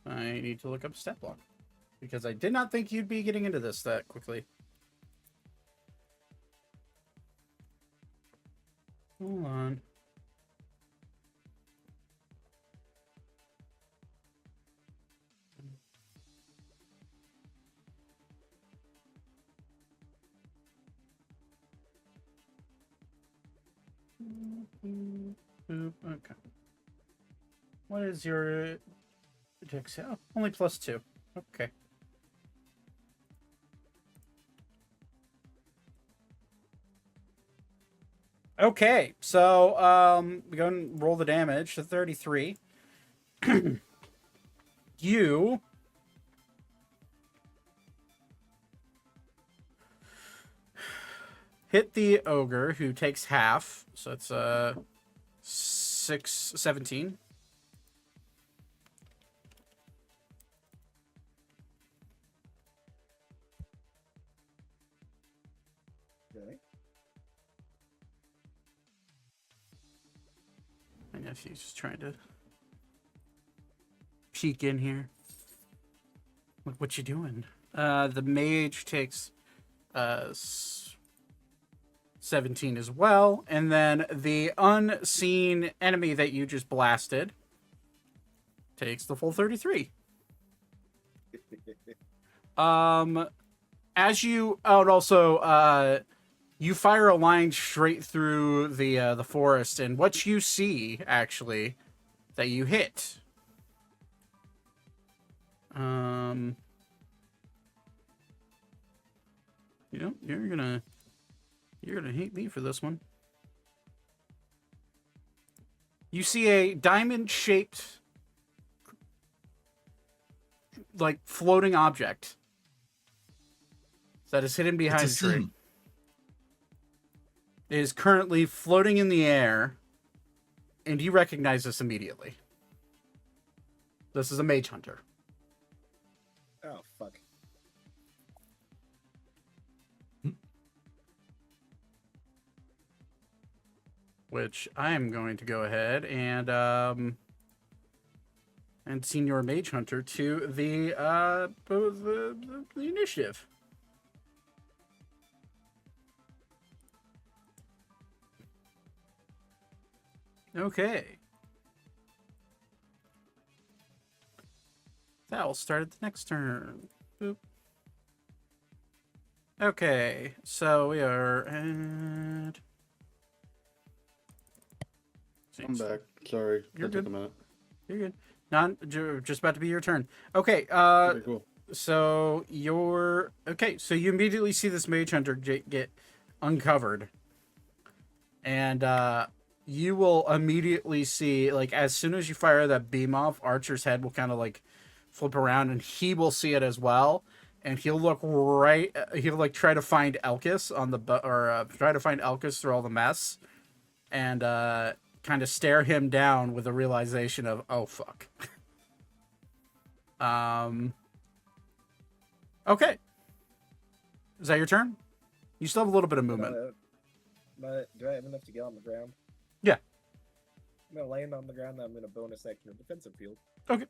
I need to look up stat block because I did not think you'd be getting into this that quickly. Hold on. Okay. What is your dex? Oh, only +2. Okay. Okay, so we go and roll the damage to 33. You hit the ogre, who takes half, so it's 17. Okay. My nephew's just trying to peek in here. What you doing? The mage takes 17 as well, and then the unseen enemy that you just blasted takes the full 33. As you and also you fire a line straight through the forest, and what you see actually that you hit. You know, you're gonna hate me for this one. You see a diamond-shaped, like, floating object that is hidden behind a It's a tree. sim. It is currently floating in the air, and you recognize this immediately. This is a mage hunter. Oh, fuck. Which I am going to go ahead and senior mage hunter to the initiative. Okay. That will start at the next turn. Boop. Okay, so we are at... I'm back. Sorry, You're that took good. a minute. You're good. Just about to be your turn. Okay, Okay, cool. so you're... Okay, so you immediately see this mage hunter get uncovered. And, you will immediately see, like, as soon as you fire that beam off, Archer's head will kind of, like, flip around, and he will see it as well. And he'll look right... He'll, like, try to find Elkis on the... try to find Elkis through all the mess. And, kind of stare him down with a realization of, oh, fuck. Okay. Is that your turn? You still have a little bit of movement. But do I have enough to get on the ground? Yeah. I'm gonna land on the ground, then I'm gonna bonus action a defensive field. Okay.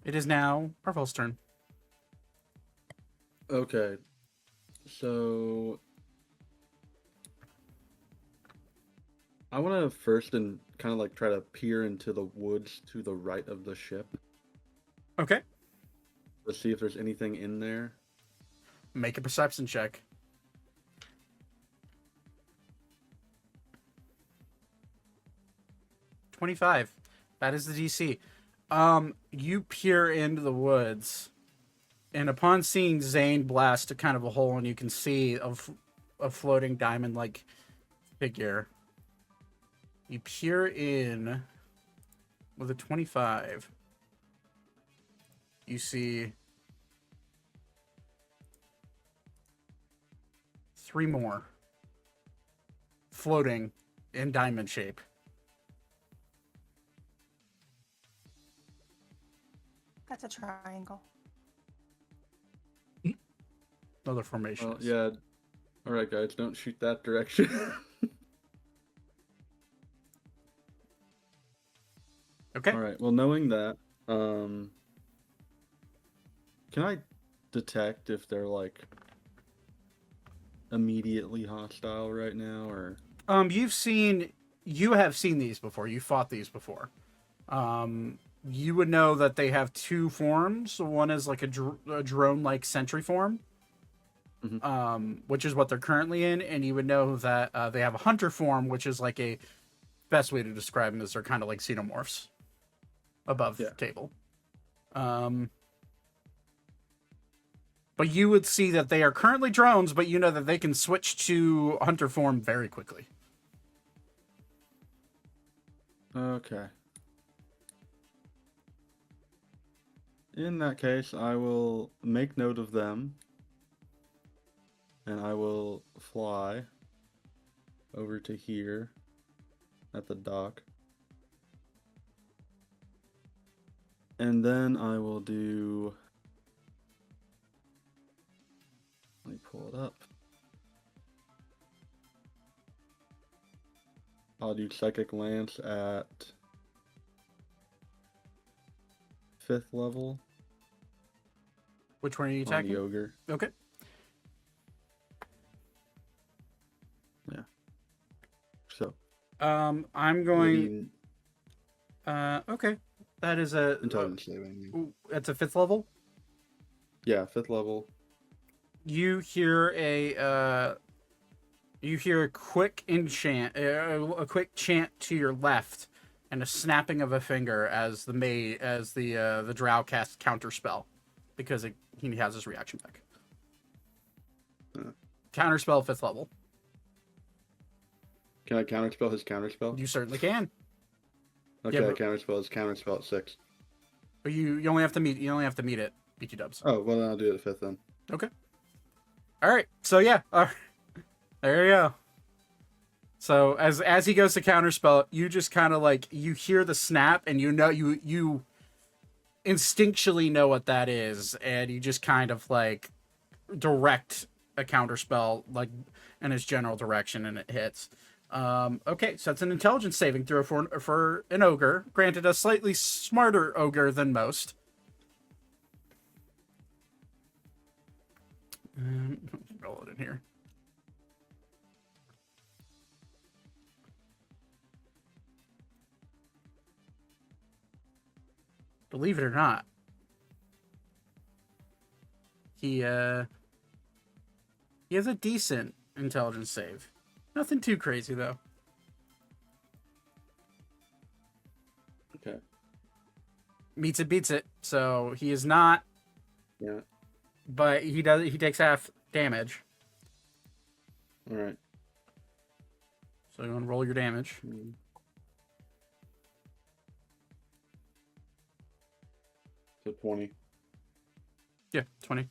It is now Arvel's turn. Okay. So I want to first and kind of like try to peer into the woods to the right of the ship. Okay. Let's see if there's anything in there. Make a perception check. 25. That is the DC. You peer into the woods, and upon seeing Zane blast a kind of a hole, and you can see a floating diamond-like figure. You peer in with a 25. You see 3 more floating in diamond shape. That's a triangle. Other formations. Well, yeah. All right, guys, don't shoot that direction. Okay. All right. Well, knowing that, can I detect if they're like immediately hostile right now, or? You have seen these before. You fought these before. You would know that they have 2 forms. One is like a drone-like sentry form, which is what they're currently in, and you would know that they have a hunter form, which is like a best way to describe them is they're kind of like xenomorphs above table. But you would see that they are currently drones, but you know that they can switch to hunter form very quickly. Okay. In that case, I will make note of them. And I will fly over to here at the dock. And then I will do... Let me pull it up. I'll do Psychic Lance at 5th level. Which one are you On attacking? the ogre. Okay. Yeah. So. I'm going. Okay. That is a Intelligence saving. That's a 5th level. Yeah, 5th level. You hear a quick enchant, a quick chant to your left, and a snapping of a finger as the drow casts counterspell, because he has his reaction back. Counterspell 5th level. Can I counterspell his counterspell? You certainly can. Okay, Yeah, but- counterspell his counterspell at 6. But you only have to meet it. BT dubs. Oh, well then I'll do it at 5th then. Okay. All right. So yeah. There you go. So as he goes to counterspell, you just kind of like you hear the snap, and you know you instinctually know what that is, and you just kind of like direct a counterspell like in its general direction, and it hits. Okay, so that's an intelligence saving throw for an ogre. Granted, a slightly smarter ogre than most. Roll it in here. Believe it or not, he has a decent intelligence save. Nothing too crazy though. Okay. Meets it, beats it. So he is not. Yeah. But he takes half damage. All right. So you want to roll your damage. So 20. Yeah, 20.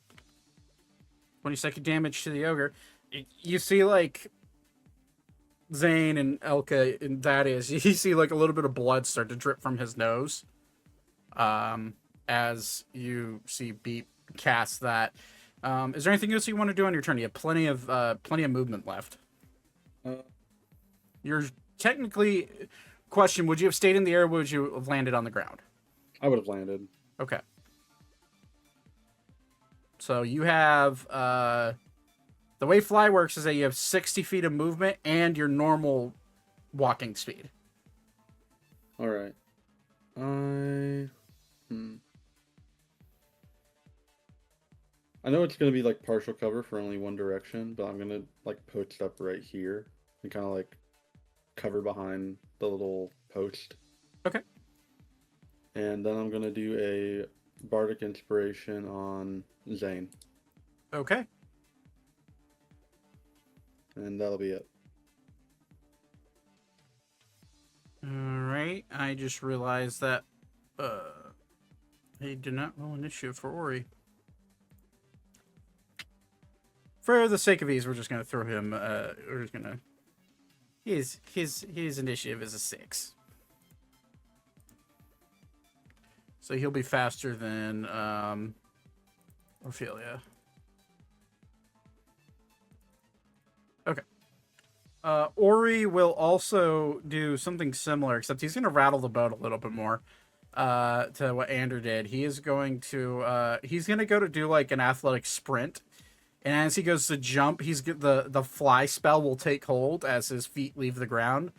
20 second damage to the ogre. You see like Zane and Elka, and that is, you see like a little bit of blood start to drip from his nose. As you see Beep cast that. Is there anything else you want to do on your turn? You have plenty of movement left. You're technically, question, would you have stayed in the air, or would you have landed on the ground? I would have landed. Okay. So you have, the way fly works is that you have 60 feet of movement and your normal walking speed. All right. I know it's going to be like partial cover for only one direction, but I'm going to like post up right here and kind of like cover behind the little post. Okay. And then I'm going to do a Bardic Inspiration on Zane. Okay. And that'll be it. Alright, I just realized that he did not roll initiative for Ori. For the sake of ease, we're just gonna throw him we're just gonna his initiative is a 6. So he'll be faster than Ophelia. Okay. Ori will also do something similar, except he's going to rattle the boat a little bit more to what Ander did. He is going to go to do like an athletic sprint, and as he goes to jump, the fly spell will take hold as his feet leave the ground,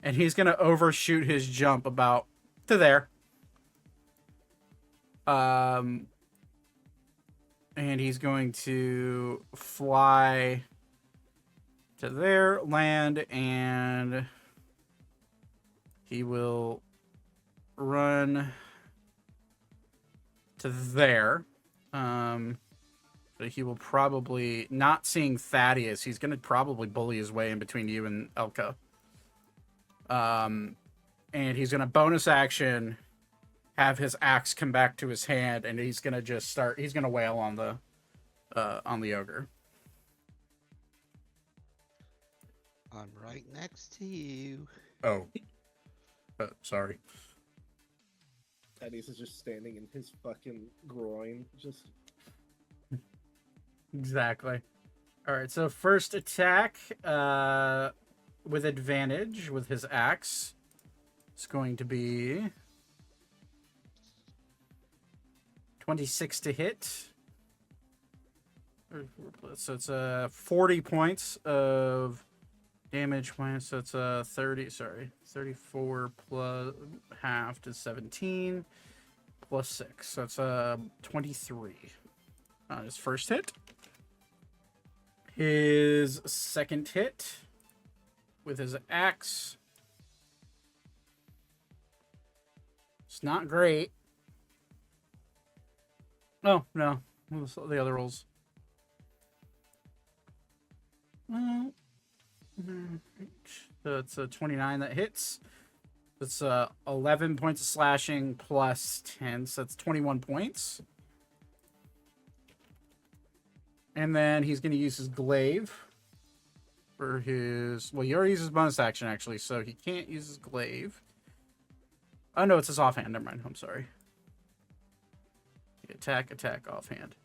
and he's going to overshoot his jump about to there. And and he's going to fly to there, land, and he will run to there. So he will probably, not seeing Thaddeus, he's going to probably bully his way in between you and Elka. And he's going to bonus action, have his axe come back to his hand, and he's going to just start, he's going to wail on the ogre. I'm right next to you. Oh. Sorry. Thaddeus is just standing in his fucking groin, just... Exactly. All right, so first attack with advantage with his axe. It's going to be 26 to hit. So it's 40 points of damage. So it's 34 plus half to 17 plus 6. So it's 23 on his first hit. His second hit with his axe. It's not great. Oh, no. The other rolls. So it's a 29 that hits. It's 11 points of slashing plus 10. So that's 21 points. And then he's going to use his glaive for his... Well, he already uses bonus action, actually, so he can't use his glaive. Oh, no, it's his offhand. Never mind. I'm sorry. Attack, offhand.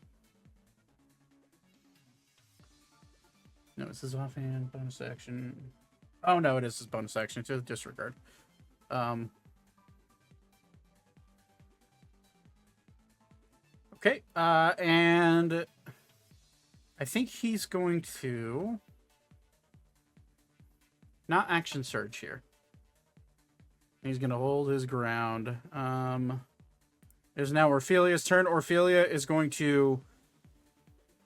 No, it's his offhand, bonus action. Oh, no, it is his bonus action. It's a disregard. Okay, and... I think he's going to not action surge here. He's going to hold his ground. It is now Orphelia's turn. Orphelia is going to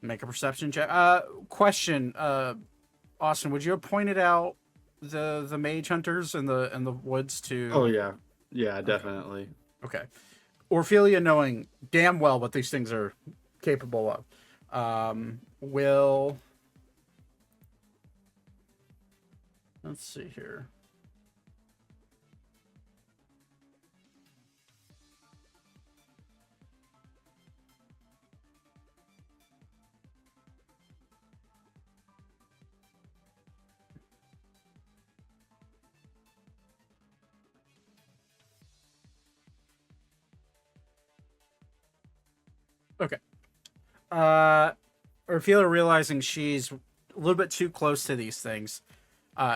make a perception check. Question, Austin, would you have pointed out the mage hunters in the woods to? Oh yeah, definitely. Okay. Orphelia, knowing damn well what these things are capable of. Let's see here. Okay. Orphelia, realizing she's a little bit too close to these things,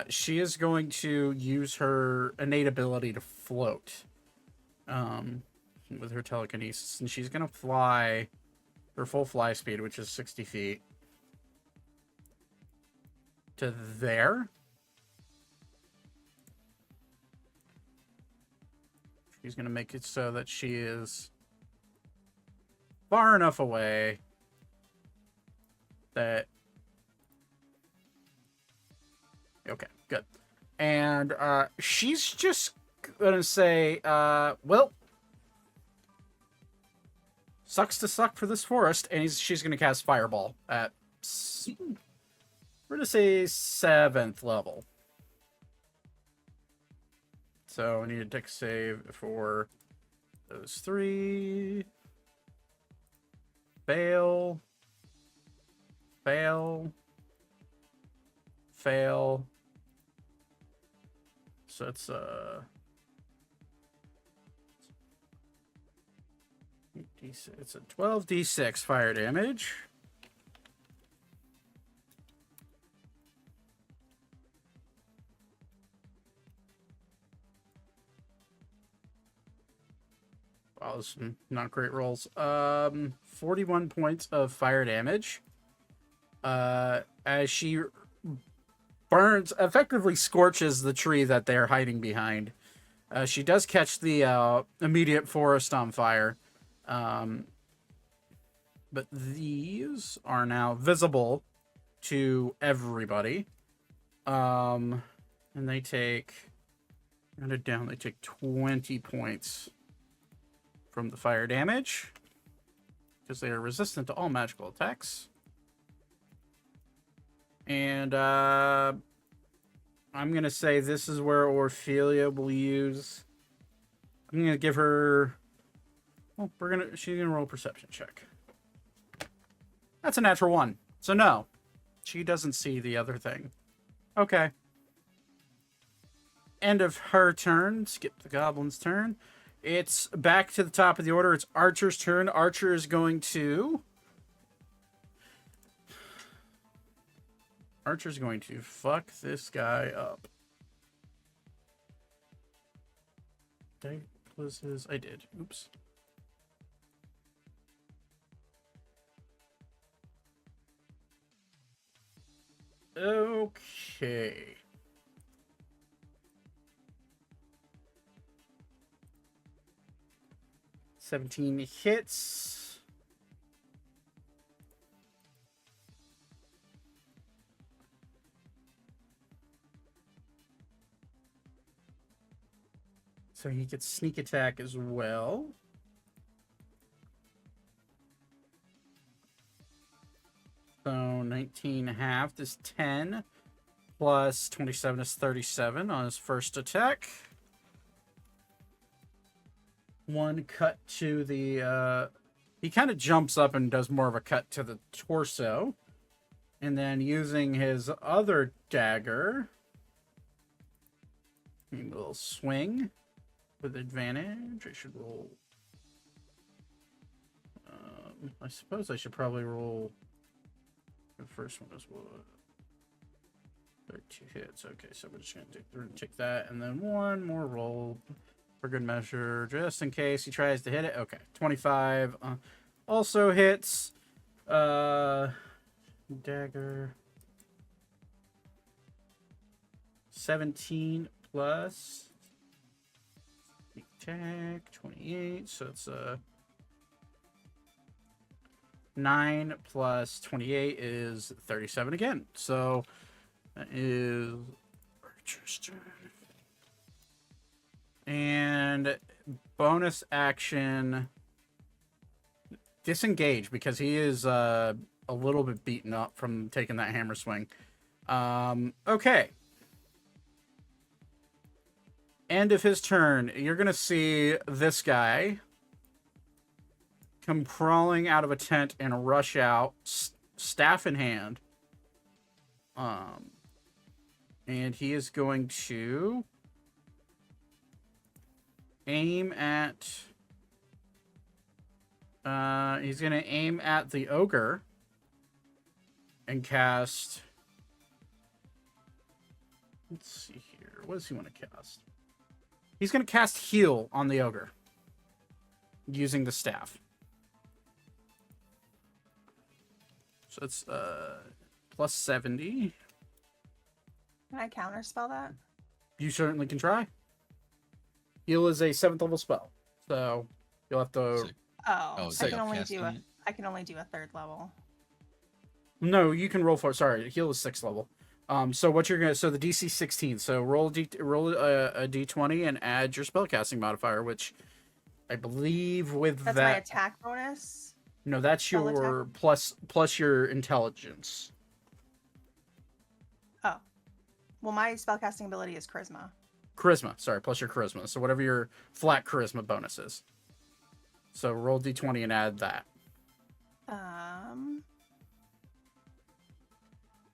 she is going to use her innate ability to float with her telekinesis. And she's going to fly her full fly speed, which is 60 feet, to there. She's going to make it so that she is far enough away that... Okay, good. And she's just gonna say, well, sucks to suck for this forest, and she's gonna cast Fireball at, we're gonna say 7th level. So I need to take a save for those 3. Fail. So it's it's a 12d6 fire damage. Wow, those are not great rolls. 41 points of fire damage. As she burns, effectively scorches the tree that they're hiding behind. She does catch the immediate forest on fire. but these are now visible to everybody. And they take, rounded down, they take 20 points from the fire damage because they are resistant to all magical attacks. And I'm gonna say this is where Ophelia will use. I'm gonna give her. Well, she's gonna roll a perception check. That's a natural 1. So no, she doesn't see the other thing. Okay. End of her turn. Skip the goblin's turn. It's back to the top of the order. It's Archer's turn. Archer is going to. Archer's going to fuck this guy up. Did I close his? I did. Oops. Okay. $17 hits. So he gets sneak attack as well. So 19 half is 10 plus 27 is 37 on his first attack. One cut to the he kind of jumps up and does more of a cut to the torso. And then using his other dagger, a little swing with advantage. I should roll. I suppose I should probably roll. The first one is what? 32 hits. Okay, so we're just gonna take that, and then one more roll for good measure, just in case he tries to hit it. Okay, 25 also hits. Dagger. 17 plus attack 28, so it's 9 plus 28 is 37 again. So that is Archer's turn. And bonus action disengage because he is a little bit beaten up from taking that hammer swing. Okay. End of his turn. You're going to see this guy come crawling out of a tent and rush out, staff in hand. And he is going to aim at... he's going to aim at the ogre and cast... Let's see here. What does he want to cast? He's going to cast heal on the ogre using the staff. So it's plus 70. Can I counterspell that? You certainly can try. Heal is a 7th level spell, so you'll have to. Sick. Oh, so I can you'll only cast do it? I can only do a 3rd level. No, you can roll for it. Sorry, heal is 6th level. So what you're gonna the DC 16. So roll a d20 and add your spellcasting modifier, which I believe with That's my attack bonus. No, that's Spell your plus your intelligence. Oh, well, my spellcasting ability is charisma. Charisma, sorry, plus your charisma. So whatever your flat charisma bonus is. So roll d20 and add that.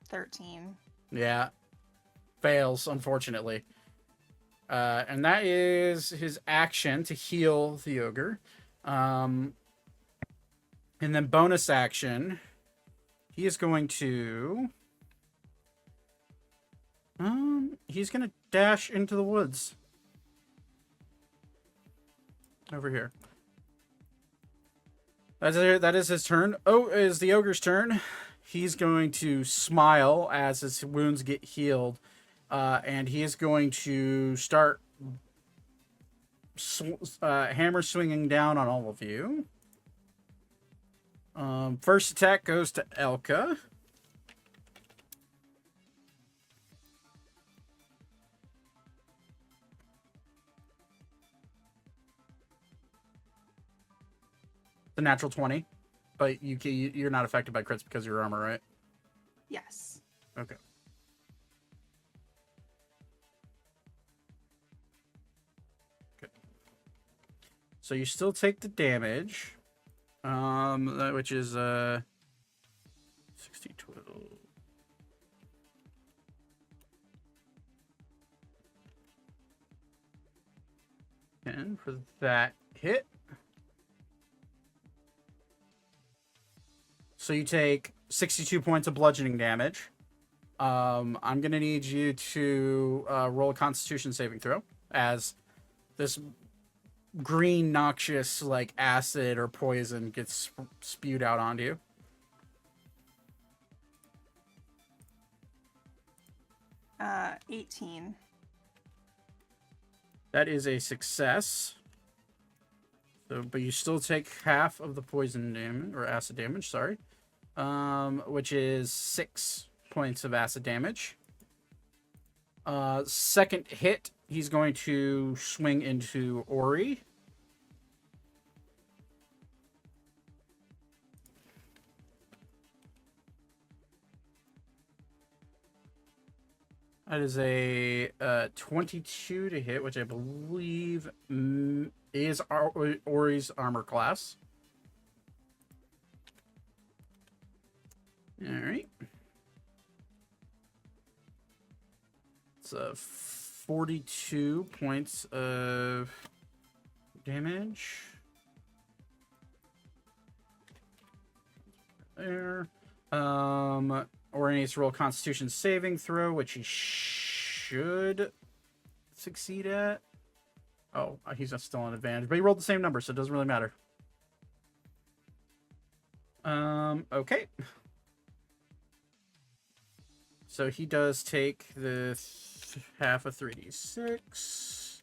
13. Yeah. Fails, unfortunately. And that is his action to heal the ogre. And then bonus action, he is going to... he's going to dash into the woods. Over here. That is his turn. Oh, is the ogre's turn. He's going to smile as his wounds get healed. And he is going to start hammer swinging down on all of you. First attack goes to Elka. The natural 20, but you're not affected by crits because of your armor, right? Yes. Okay. Good. So you still take the damage, which is 60 12. And for that hit. So you take 62 points of bludgeoning damage. I'm going to need you to roll a Constitution saving throw as this green, noxious, like acid or poison gets spewed out onto you. Uh, 18. That is a success. So, but you still take half of the poison damage or acid damage. Sorry. Which is 6 points of acid damage. Second hit, he's going to swing into Ori. That is a 22 to hit, which I believe is Ori's armor class. All right. It's 42 points of damage. There. Ori needs to roll Constitution saving throw, which he should succeed at. Oh, he's still on advantage, but he rolled the same number, so it doesn't really matter. Okay. So he does take the half of 3d6,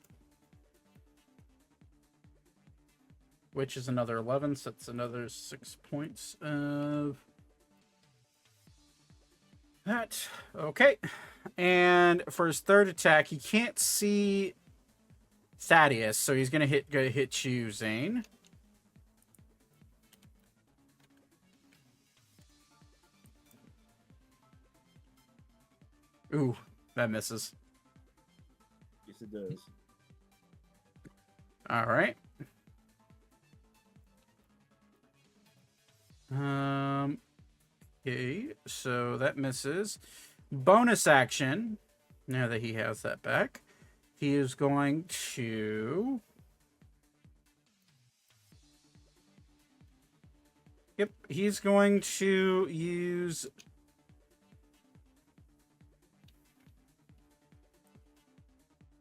which is another 11, so that's another 6 points of that. Okay. And for his third attack, he can't see Thaddeus, so he's gonna hit you, Zane. Ooh, that misses. Yes, it does. All right. Okay, so that misses. Bonus action. Now that he has that back, he is going to. Yep, he's going to use.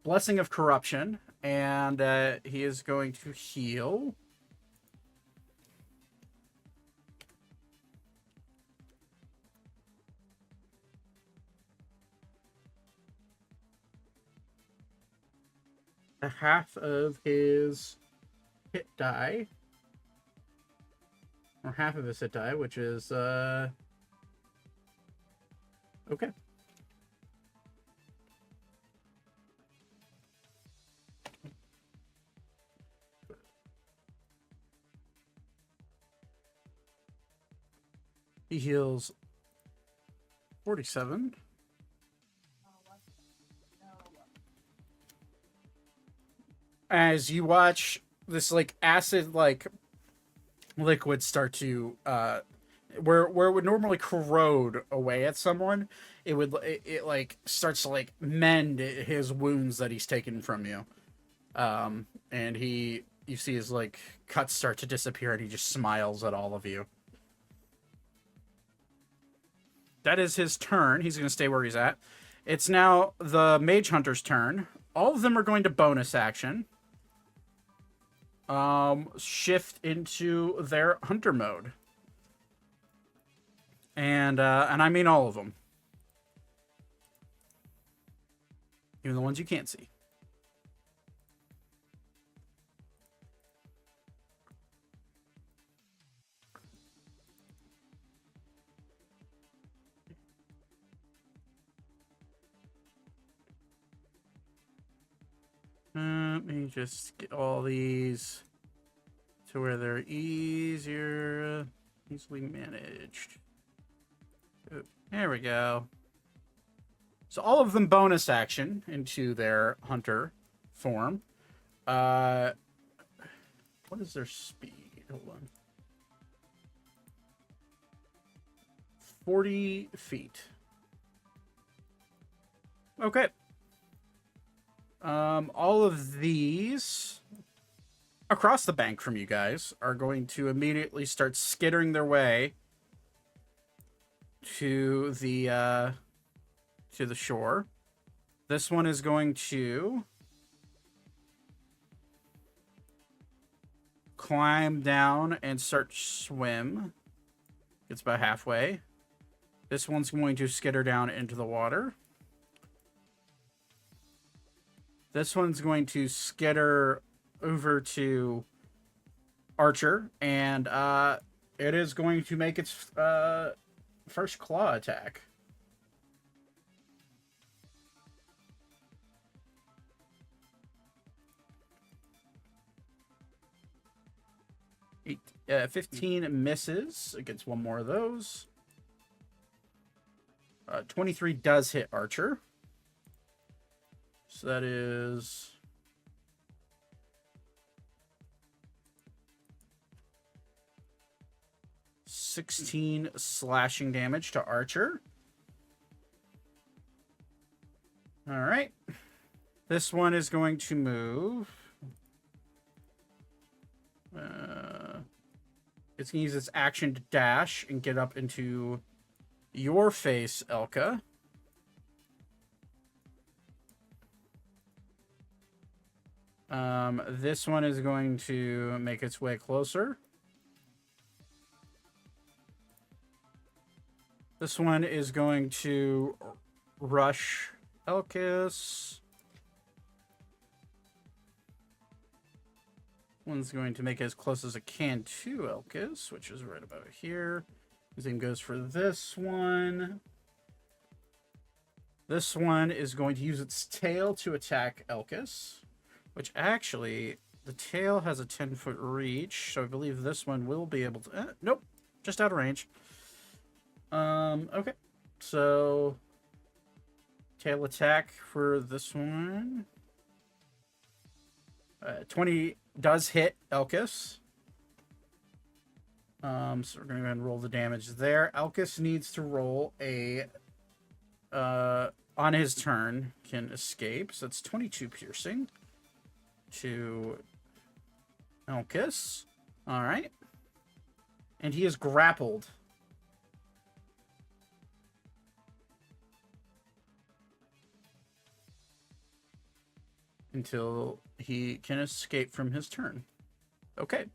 Blessing of Corruption, and he is going to heal. A half of his hit die. Or half of his hit die, which is, okay. He heals 47. As you watch this like acid like liquid start to where it would normally corrode away at someone, it like starts to like mend his wounds that he's taken from you. And you see his like cuts start to disappear and he just smiles at all of you. That is his turn. He's going to stay where he's at. It's now the Mage Hunter's turn. All of them are going to bonus action. Shift into their hunter mode. And I mean all of them. Even the ones you can't see. Let me just get all these to where they're easily managed. Oh, there we go. So all of them bonus action into their hunter form. What is their speed? Hold on. 40 feet. Okay. All of these across the bank from you guys are going to immediately start skittering their way to the shore. This one is going to climb down and start to swim. It's about halfway. This one's going to skitter down into the water. This one's going to skitter over to Archer, and it is going to make its first claw attack. Eight, 15 misses. It gets one more of those. 23 does hit Archer. So that is 16 slashing damage to Archer. All right. This one is going to move. It's going to use its action to dash and get up into your face, Elka. This one is going to make its way closer. This one is going to rush Elkis. One's going to make it as close as it can to Elkis, which is right about here. The same goes for this one. This one is going to use its tail to attack Elkis, which actually, the tail has a 10-foot reach, so I believe this one will be able to... nope, just out of range. Okay, so tail attack for this one. 20 does hit Elkis. So we're going to go ahead and roll the damage there. Elkis needs to roll a... on his turn, can escape. So that's 22 piercing to Elkis. All right. And he is grappled. Until he can escape from his turn. Okay.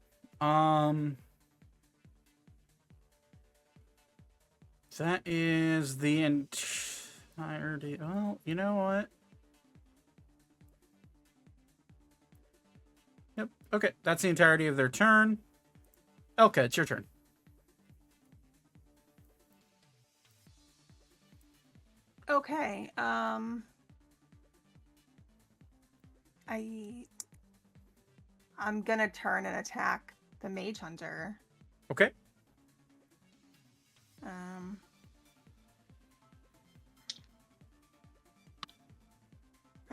That is the entirety. Oh, you know what? Yep. Okay, that's the entirety of their turn. Elka, it's your turn. Okay. I'm gonna turn and attack the mage hunter. Okay. All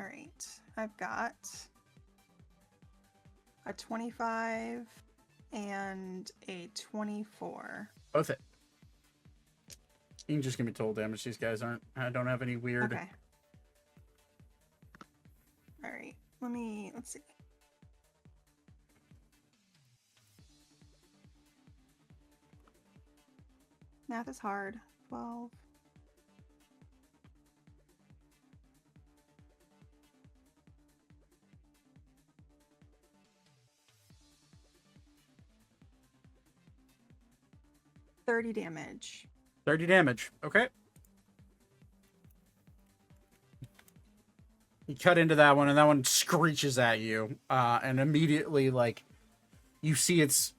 right. I've got a 25 and a 24. Both hit. You can just give me total damage. These guys aren't... I don't have any weird... Okay. All right. Let's see. Math is hard. 12. $30 damage. 30 damage. Okay. You cut into that one, and that one screeches at you. And immediately, like, you see its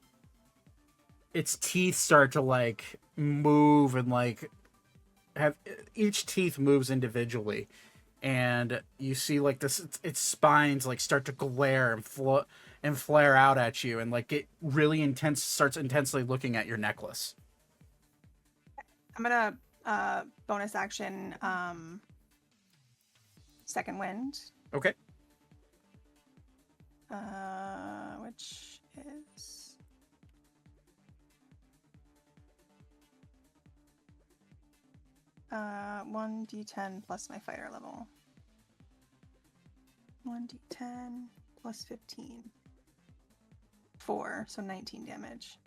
teeth start to, like, move and, like, have... Each teeth moves individually. and you see like this its spines like start to glare and flare out at you, and like it really starts intensely looking at your necklace. I'm gonna bonus action second wind. Okay. Which is 1d10 plus my fighter level. 1d10 plus 15. 4, so 19 damage.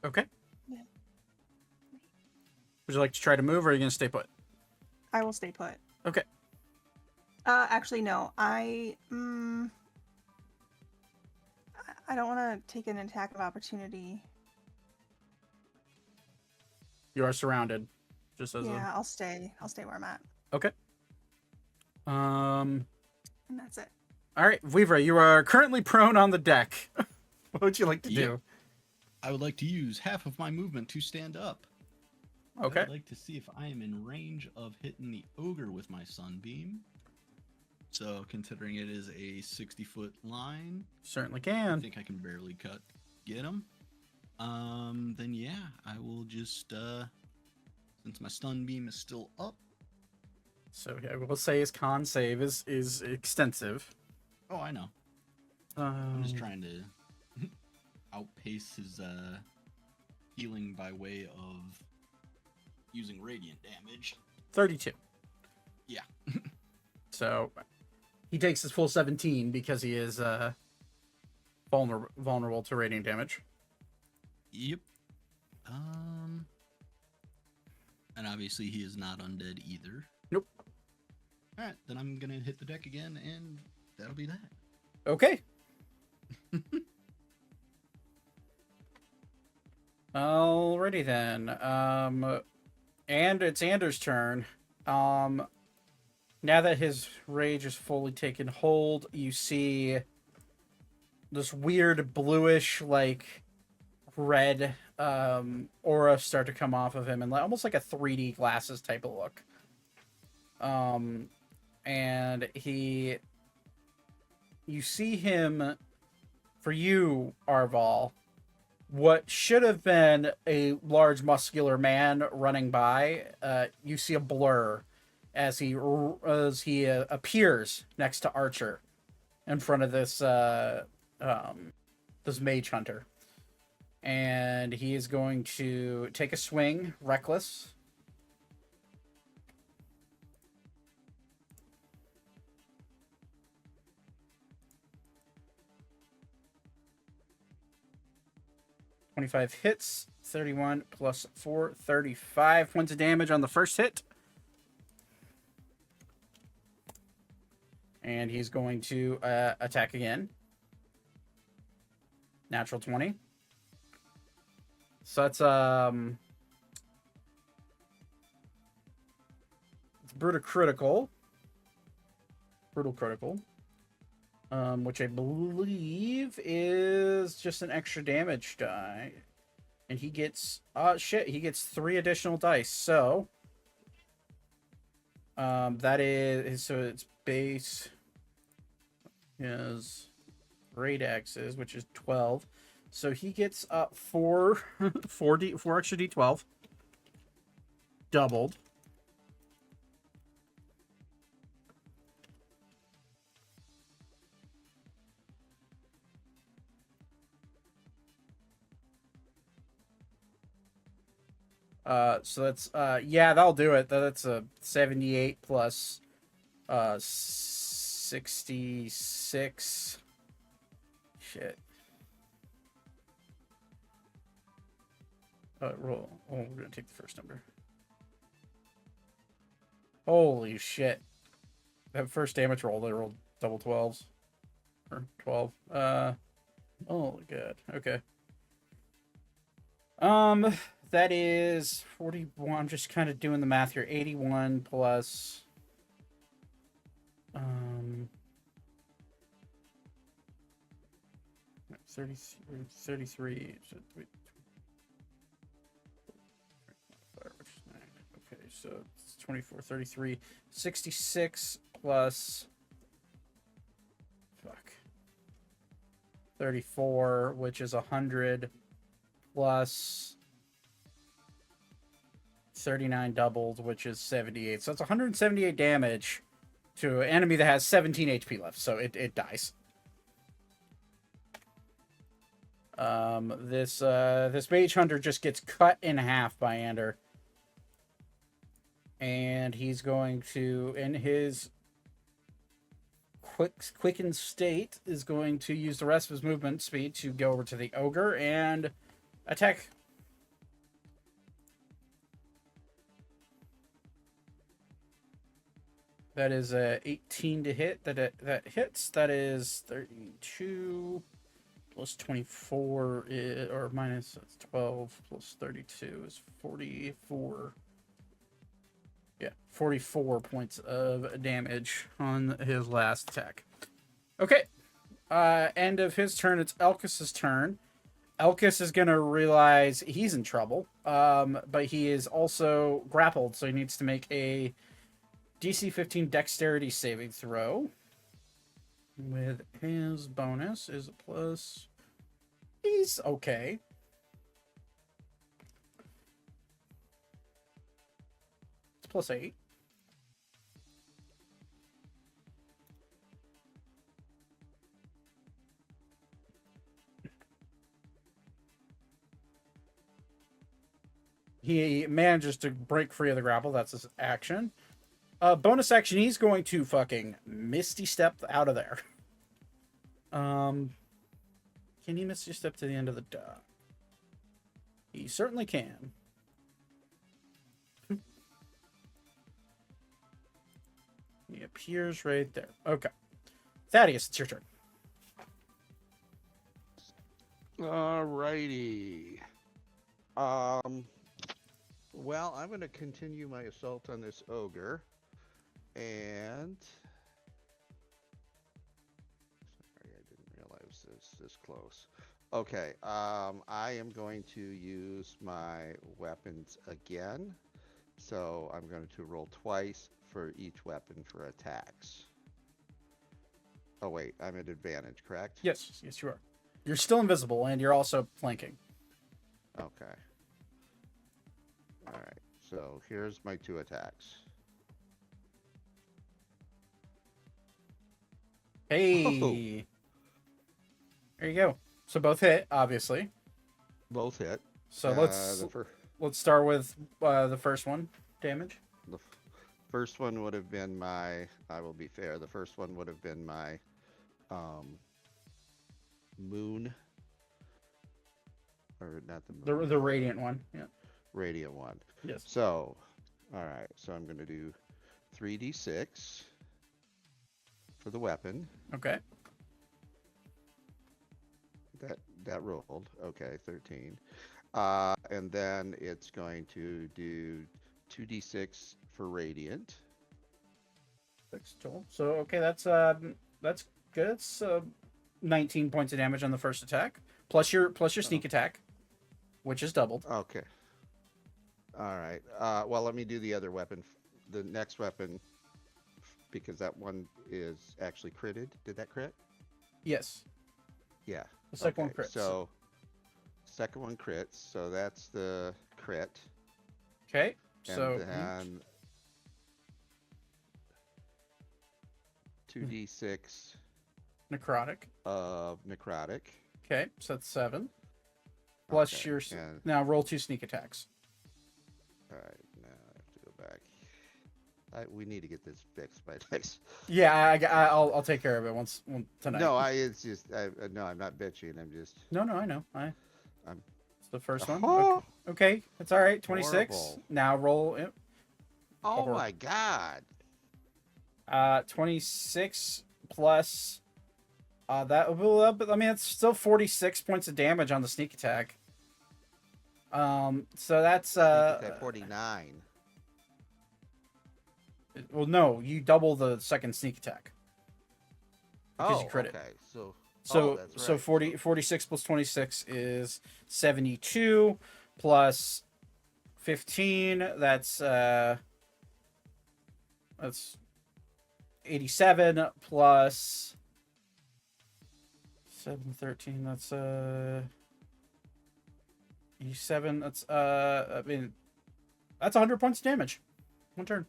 Okay. Yeah. Would you like to try to move, or are you gonna stay put? I will stay put. Okay. Actually, no. I don't want to take an attack of opportunity. You are surrounded. Just as Yeah, I'll stay. I'll stay where I'm at. Okay. And that's it. All right, Weaver, you are currently prone on the deck. What would you like to do? I would like to use half of my movement to stand up. Okay. I'd like to see if I am in range of hitting the ogre with my sunbeam. So, considering it is a 60-foot line, Certainly I can. think I can barely get him. Then yeah, I will just since my stun beam is still up. So yeah, we'll say his con save is extensive. Oh, I know. I'm just trying to outpace his healing by way of using radiant damage. 32. Yeah. So he takes his full 17 because he is vulnerable to radiant damage. Yep. And obviously he is not undead either. Nope. Alright, then I'm gonna hit the deck again, and that'll be that. Okay. Alrighty then. And it's Anders' turn. Now that his rage is fully taken hold, you see this weird bluish, like, red aura start to come off of him, and almost like a 3D glasses type of look. And you see him, for you, Arval, what should have been a large muscular man running by, you see a blur as he appears next to Archer in front of this this mage hunter. And he is going to take a swing, reckless. $25 hits, 31 plus 4, 35 points of damage on the first hit. And he's going to attack again. Natural 20. So that's it's brutal critical. Brutal critical. Which I believe is just an extra damage die. And he gets he gets 3 additional dice. So that is, so its base is great axes, which is 12. So he gets 4 extra d12 doubled. So that's yeah, that'll do it. That's a 78 plus 66. Shit. Roll. Oh, we're gonna take the first number. Holy shit. That first damage roll, they rolled double 12s. Or 12. Oh god. Okay. That is 41. I'm just kind of doing the math here. 81 plus 33. So okay, so it's 24, 33, 66 plus 34, which is 100 plus 39 doubled, which is 78. So it's 178 damage to an enemy that has 17 HP left. So it dies. This mage hunter just gets cut in half by Ander. And he's going to, in his quickened state, is going to use the rest of his movement speed to go over to the ogre and attack. That is 18 to hit. That hits. That is 32 plus 24 or minus 12 plus 32 is 44. Yeah, 44 points of damage on his last attack. Okay. End of his turn. It's Elkis's turn. Elkis is going to realize he's in trouble. But he is also grappled, so he needs to make a DC 15 dexterity saving throw. With his bonus is a plus. He's okay. It's +8. He manages to break free of the grapple. That's his action. Bonus action, he's going to fucking Misty Step out of there. Can he Misty Step to the end of the dock? He certainly can. He appears right there. Okay. Thaddeus, it's your turn. Alrighty. Well, I'm going to continue my assault on this ogre. And sorry, I didn't realize this close. Okay, I am going to use my weapons again. So I'm going to roll twice for each weapon for attacks. Oh wait, I'm at advantage, correct? Yes, you are. You're still invisible, and you're also flanking. Okay. All right. So here's my 2 attacks. Hey. Oh. There you go. So both hit, obviously. Both hit. So let's start with the first one. Damage. The first one would have been my. I will be fair. The first one would have been my moon, or not the moon. The radiant one. Yeah. Radiant one. Yes. So, all right. So I'm going to do 3d6 for the weapon. Okay. That rolled. Okay, 13. And then it's going to do 2d6 for radiant. 6 total. So okay, that's good. It's 19 points of damage on the first attack, plus your sneak attack, which is doubled. Okay. All right. Well, let me do the other weapon. The next weapon, because that one is actually critted. Did that crit? Yes. Yeah. The second one crits. So, second one crits. So that's the crit. Okay. And So then 2d6 necrotic. of necrotic. Okay, so that's 7. Plus Okay, your and- now roll 2 sneak attacks. All right. Now I have to go back. We need to get this fixed by next. Yeah, I'll take care of it once tonight. No, it's just no, I'm not bitching. I'm just. No, I know. I'm- It's the first one. Oh! Okay, it's all right. 26. Horrible. Now roll it. Oh Or- my god. 26 plus that will up. I mean, it's still 46 points of damage on the sneak attack. So that's At 49. well, no, you double the second sneak attack. Because Oh, you crit it. okay. So. So that's so right. 46 plus 26 is 72 plus 15. That's that's 87 plus 713. That's 87. That's I mean, that's 100 points of damage. One turn.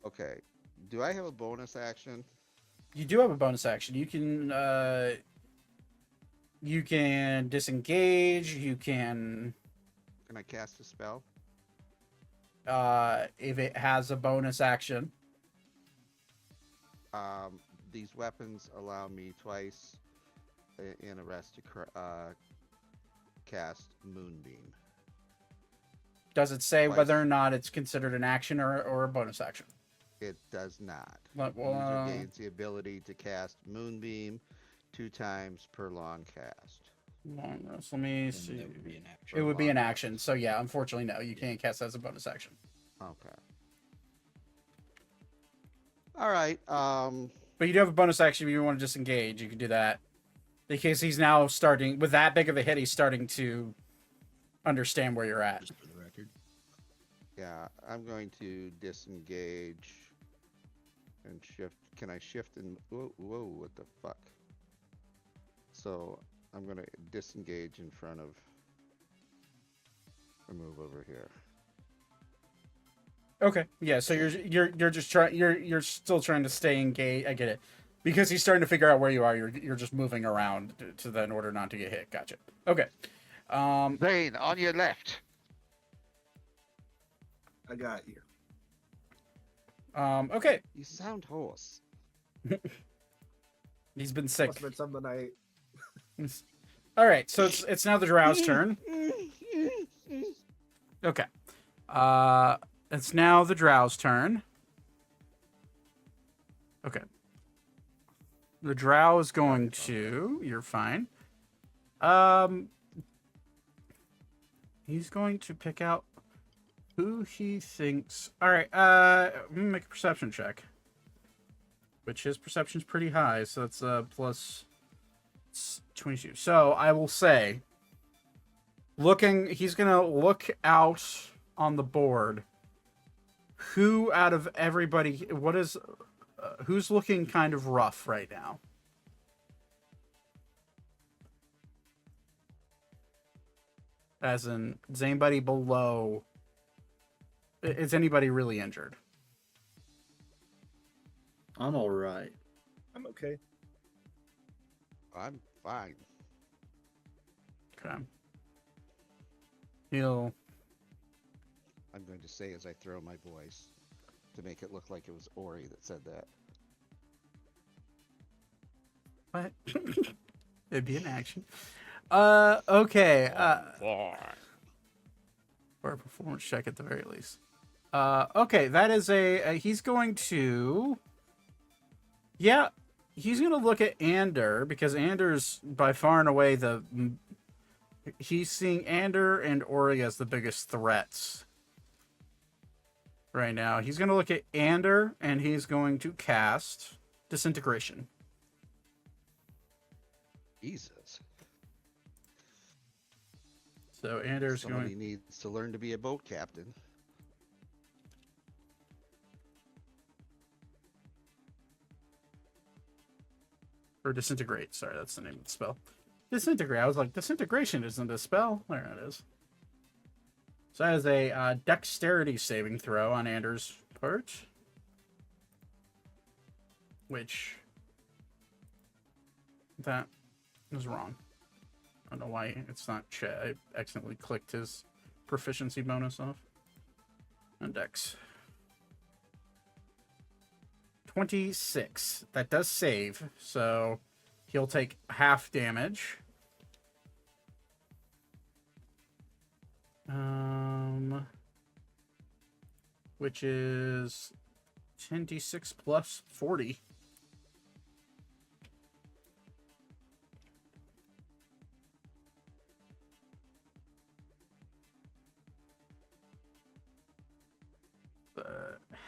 Okay. Do I have a bonus action? You do have a bonus action. You can disengage. You can Can I cast a spell? if it has a bonus action. These weapons allow me twice in a rest to cast Moonbeam. Does it say Twice. whether or not it's considered an action or a bonus action? It does not. Well, User gains the ability to cast Moonbeam 2 times per long cast. long rest. Let me And see. that would be an action. It would be an long action. So yeah, unfortunately, no, you can't cast that as a bonus action. Okay. All right. But you do have a bonus action if you want to disengage. You can do that. Because he's now starting, with that big of a hit, he's starting to understand where you're at. Just for the record. Yeah, I'm going to disengage and shift. Can I shift and whoa, what the fuck? So I'm gonna disengage in front of or move over here. Okay. Yeah, so you're just trying you're still trying to stay engaged. I get it. Because he's starting to figure out where you are, you're just moving around to that in order not to get hit. Gotcha. Okay. Zane, on your left. I got you. Okay. You sound hoarse. He's been sick. Must have been something I ate. All right, so it's now the Drow's turn. Okay. It's now the Drow's turn. Okay. The Drow is going to. You're fine. He's going to pick out who he thinks. All right. I'm gonna make a perception check, which his perception's pretty high, so that's plus 22. So I will say, he's gonna look out on the board. Who out of everybody? Who's looking kind of rough right now? As in, is anybody below? Is anybody really injured? I'm all right. I'm okay. I'm fine. Okay. I'm going to say as I throw my voice to make it look like it was Ori that said that. What? It'd be an action. Okay. Or a performance check at the very least. Okay, that is he's going to... Yeah, he's going to look at Ander, because Ander's by far and away he's seeing Ander and Ori as the biggest threats right now. He's going to look at Ander, and he's going to cast Disintegration. Jesus. So Ander's Somebody going... needs to learn to be a boat captain. Or Disintegrate. Sorry, that's the name of the spell. Disintegrate. I was like, Disintegration isn't a spell. There it is. So that is a Dexterity saving throw on Ander's part. Which... That is wrong. I don't know why it's not I accidentally clicked his proficiency bonus off. On Dex. 26. That does save, so he'll take half damage. Which is 10d6 plus 40.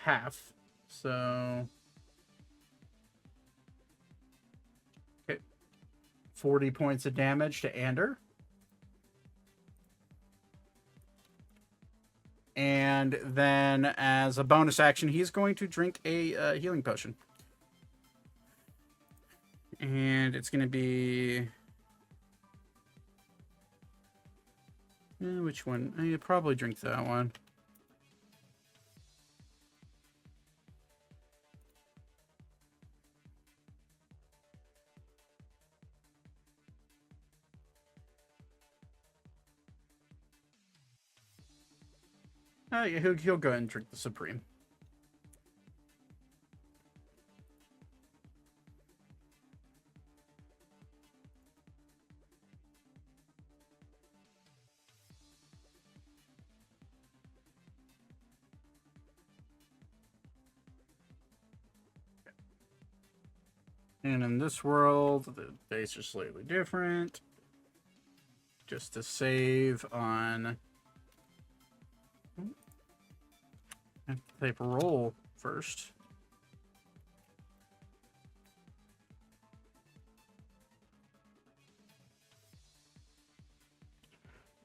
Half. So... Okay. 40 points of damage to Ander. And then, as a bonus action, he's going to drink a healing potion. And it's going to be... which one? I'd probably drink that one. Yeah, he'll go ahead and drink the Supreme. And in this world, the days are slightly different. Just to save on... I have to type roll first.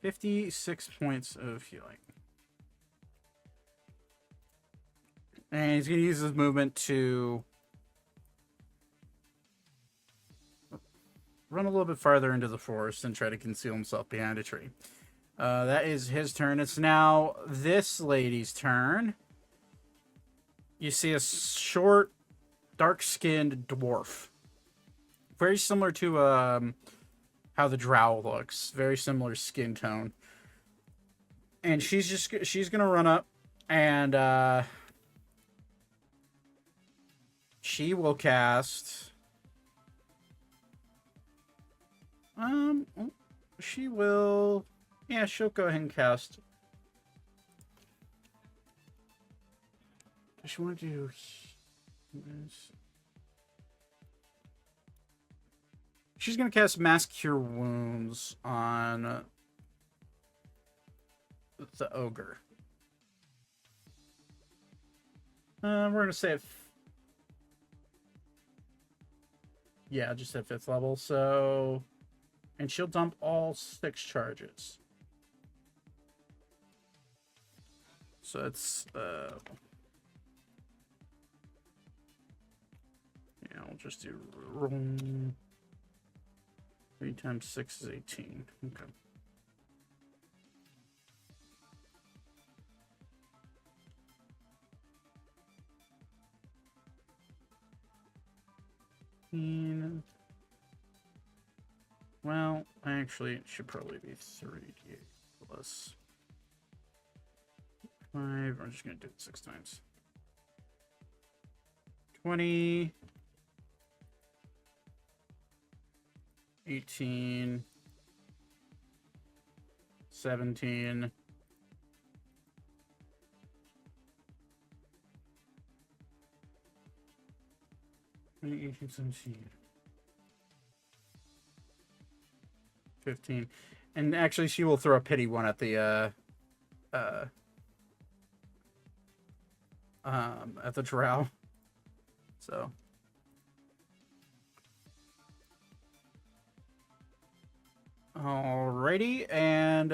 $56 points of healing. And he's going to use his movement to run a little bit farther into the forest and try to conceal himself behind a tree. That is his turn. It's now this lady's turn. You see a short, dark-skinned dwarf. Very similar to how the drow looks. Very similar skin tone. And she's going to run up and she will cast... she will... Yeah, she'll go ahead and cast... Does she want to do... She's going to cast Mass Cure Wounds on the ogre. We're going to say... Yeah, just at 5th level, so... And she'll dump all 6 charges. So it's... Yeah, we'll just do roll. 3 times 6 is 18. Okay. Well, actually, it should probably be 3d8 plus 5. I'm just going to do it 6 times. 20, 18, 17, 18, 17, 15. And actually, she will throw a pity one at the drow. So. Alrighty, and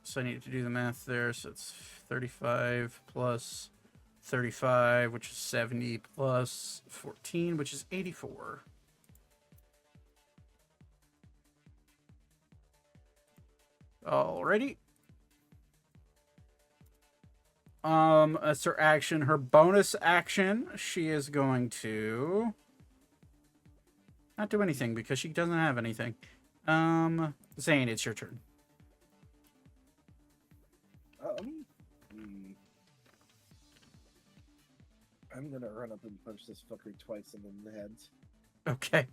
so I need to do the math there. So it's 35 plus 35, which is 70, plus 14, which is 84. Alrighty. That's her action. Her bonus action, she is going to not do anything because she doesn't have anything. Zane, it's your turn. I'm gonna run up and punch this fucker twice in the head. Okay.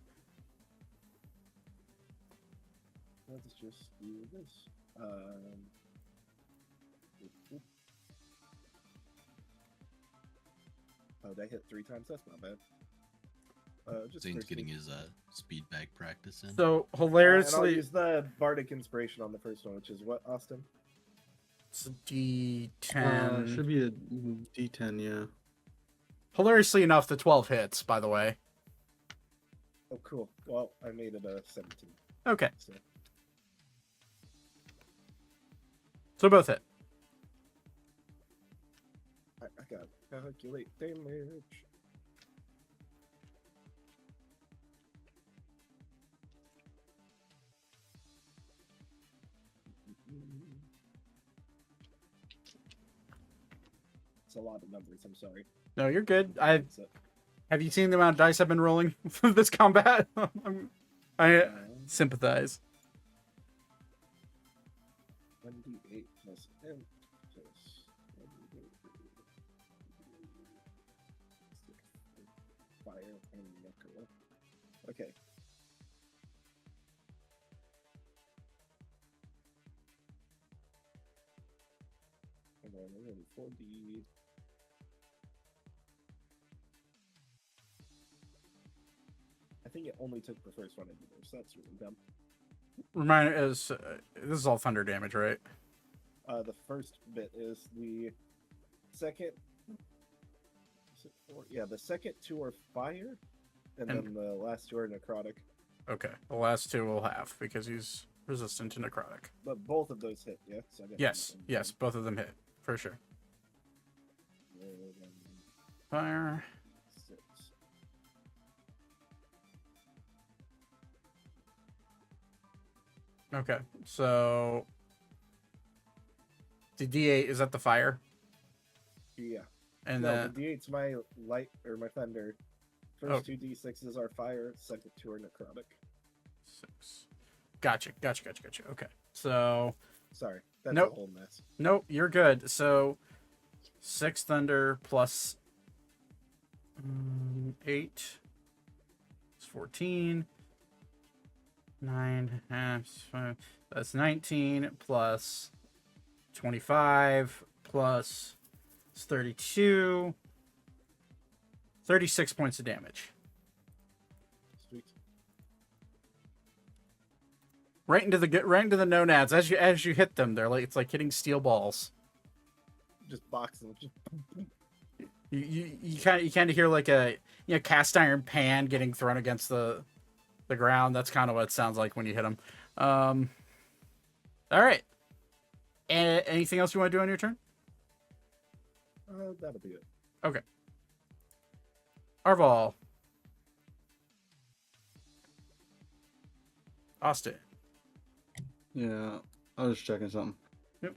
Let's just do this. Oh, did I hit 3 times? That's not bad. Just Zane's first getting hit. his speed bag practice in. So And I'll hilariously, use the Bardic Inspiration on the first one, which is what, Austin? it's a D10. Should be a D10, yeah. Hilariously enough, the 12 hits, by the way. Oh, cool. Well, I made it a 17. Okay, So. so both hit. Calculate damage. It's a lot of numbers. I'm sorry. No, you're good. So, Have you seen the amount of dice I've been rolling for this combat? I uh, sympathize. 1d8 plus M plus 1d8. Fire and necro. Okay. And then we're going 4d. I think it only took the first one into there, so that's really dumb. Reminder is this is all thunder damage, right? The first bit is the second. Is it four? Yeah, the second two are fire, and then the last two are necrotic. Okay, the last two will have because he's resistant to necrotic. But both of those hit, yeah. So I got Yes, yes, both of them hit for sure. Fire. 6. Okay, so the D8 is that the fire, Yeah. and No, then the D8's my light or my thunder. First two D6s are fire. Second two are necrotic. 6. Gotcha. Okay, so Sorry, that's Nope. a whole mess. nope, you're good. So 6 thunder plus 8 is 14. 9 halves. That's 19 plus 25 plus 32. 36 points of damage. Sweet. Right into the nonads as you hit them. They're like it's like hitting steel balls. Just box them. Just... You kind of hear like a cast iron pan getting thrown against the ground. That's kind of what it sounds like when you hit them. All right. Anything else you want to do on your turn? That'll be it. Okay. Arval. Austin. Yeah, I was checking something. Yep.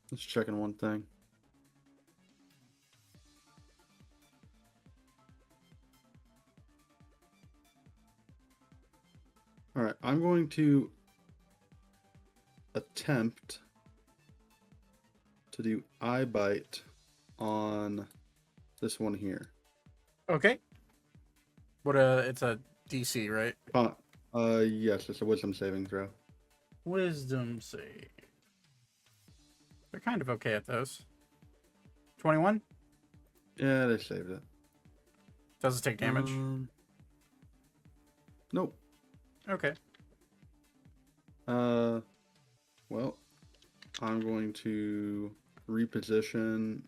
Just checking one thing. All right, I'm going to attempt to do eye bite on this one here. Okay. It's a DC, right? Yes, it's a wisdom saving throw. Wisdom save. They're kind of okay at those. 21? Yeah, they saved it. Does it take damage? Nope. Okay. Well, I'm going to reposition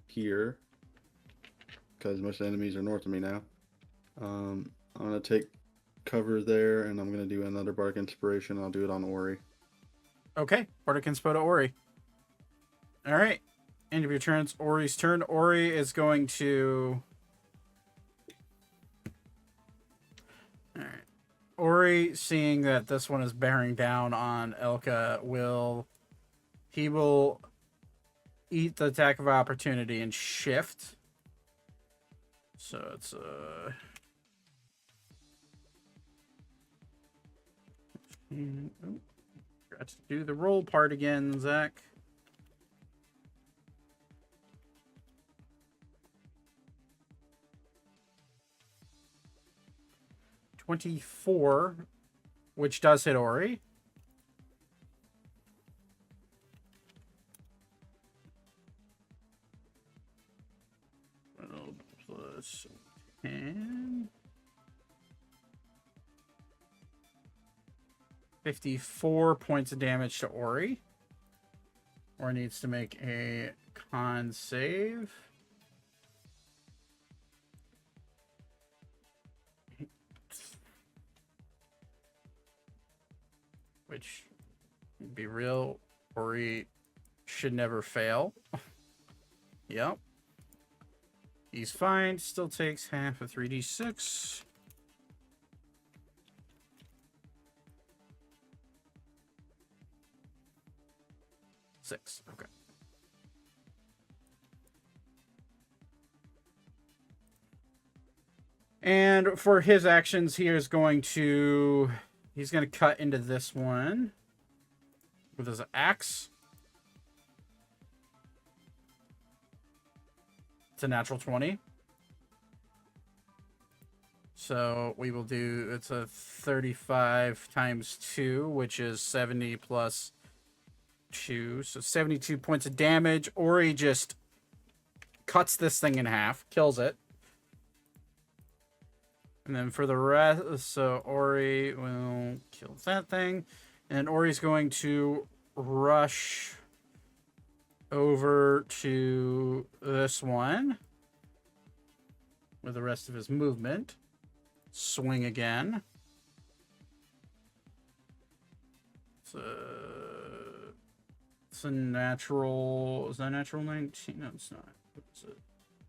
here because most enemies are north of me now. I'm going to take cover there, and I'm going to do another Bardic Inspiration. I'll do it on Ori. Okay. Bardic Inspo to Ori. All right. End of your turn. It's Ori's turn. Ori is going to... All right. Ori, seeing that this one is bearing down on Elka, will eat the attack of opportunity and shift. So it's forgot to do the roll part again, Zach. .24, which does hit Ori. Plus 10. 54 points of damage to Ori. Ori needs to make a con save. Which, to be real, Ori should never fail. Yep. He's fine. Still takes half of 3d6. Six. Okay. And for his actions, he's going to cut into this one with his axe. It's a natural 20. So we will do, it's a 35 times 2, which is 70 plus 2. So 72 points of damage. Ori just cuts this thing in half, kills it. And then for the rest, so Ori will kill that thing. And Ori's going to rush over to this one with the rest of his movement. Swing again. It's a natural... Is that a natural 19? No, it's not. What is it?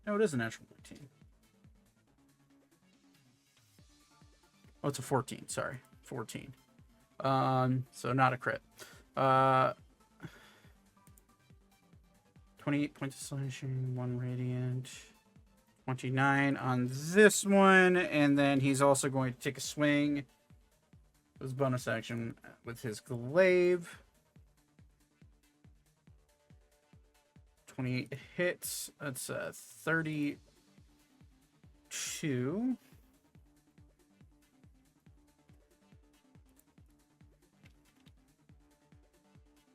No, it is a natural 19. Oh, it's a 14. Sorry. 14. So not a crit. 28 points of slashing, 1 radiant, 29 on this one, and then he's also going to take a swing. His bonus action with his glaive. 28 hits. That's 32.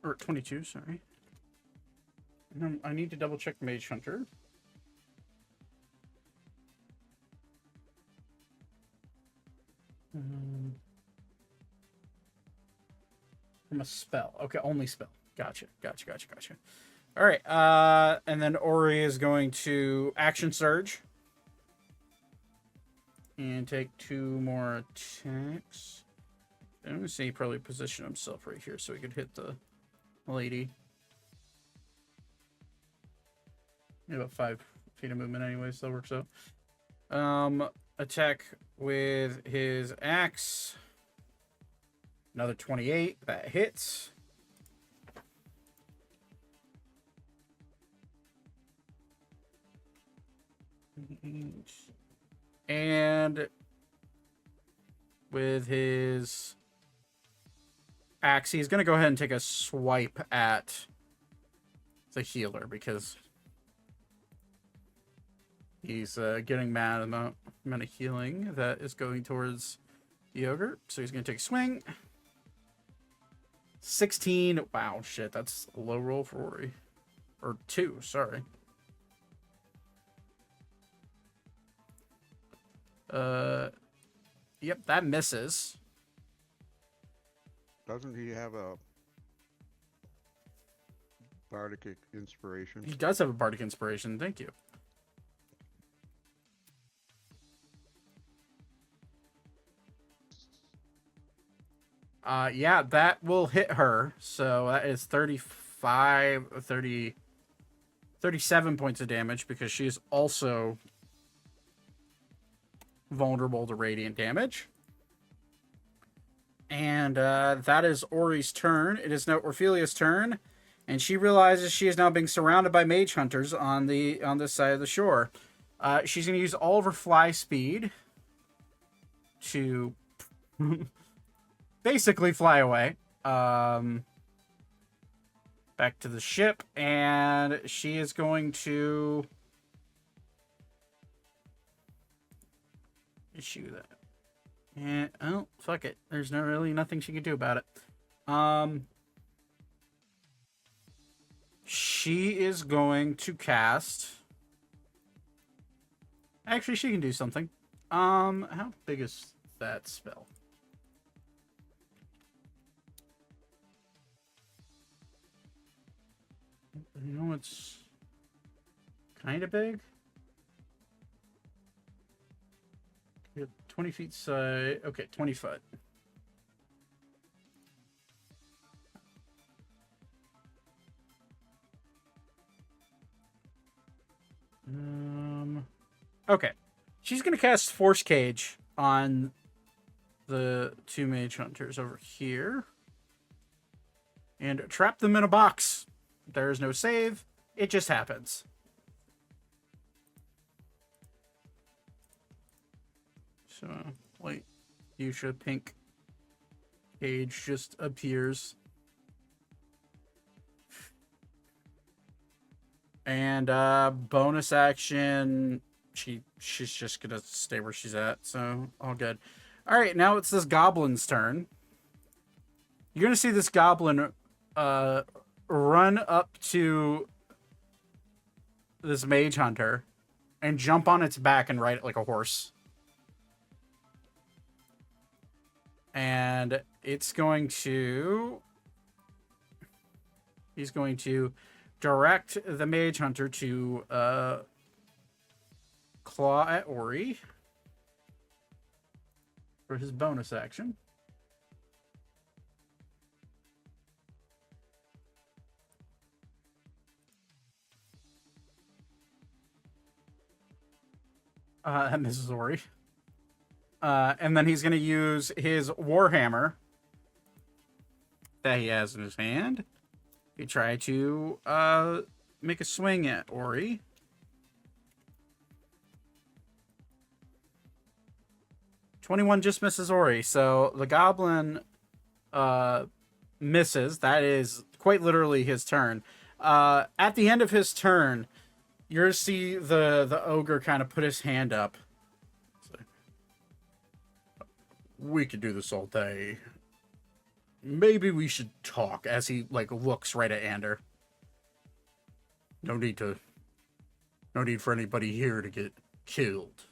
Or 22, sorry. I need to double check Mage Hunter. From a spell. Okay, only spell. Gotcha. All right. And then Ori is going to action surge and take 2 more attacks. I'm going to say he probably position himself right here so he could hit the lady. About 5 feet of movement anyway, so that works out. Attack with his axe. Another 28. That hits. And with his axe, he's going to go ahead and take a swipe at the healer because he's getting mad about the amount of healing that is going towards the ogre. So he's going to take a swing. 16. Wow, shit. That's a low roll for Ori. Or 2, sorry. Yep, that misses. Doesn't he have a bardic inspiration? He does have a bardic inspiration. Thank you. Yeah, that will hit her. So that is 37 points of damage because she's also vulnerable to radiant damage. And that is Ori's turn. It is now Orphelia's turn, and she realizes she is now being surrounded by mage hunters on this side of the shore. She's going to use all of her fly speed to basically fly away back to the ship, and she is going to issue that. And oh, fuck it. There's nothing she can do about it. She is going to cast. Actually, she can do something. How big is that spell? You know, it's kind of big. 20 feet side. Okay, 20 foot. Okay. She's gonna cast Force Cage on the two mage hunters over here. And trap them in a box. There is no save. It just happens. So, light fuchsia pink cage just appears. And bonus action, she's just gonna stay where she's at, so all good. All right, now it's this goblin's turn. You're gonna see this goblin run up to this mage hunter and jump on its back and ride it like a horse. And he's going to direct the mage hunter to claw at Ori for his bonus action. And this is Ori. And then he's going to use his Warhammer that he has in his hand. He tried to make a swing at Ori. $21 just misses Ori. So the goblin misses. That is quite literally his turn. At the end of his turn, you're going to see the ogre kind of put his hand up. We could do this all day. Maybe we should talk, as he looks right at Ander. No need for anybody here to get killed.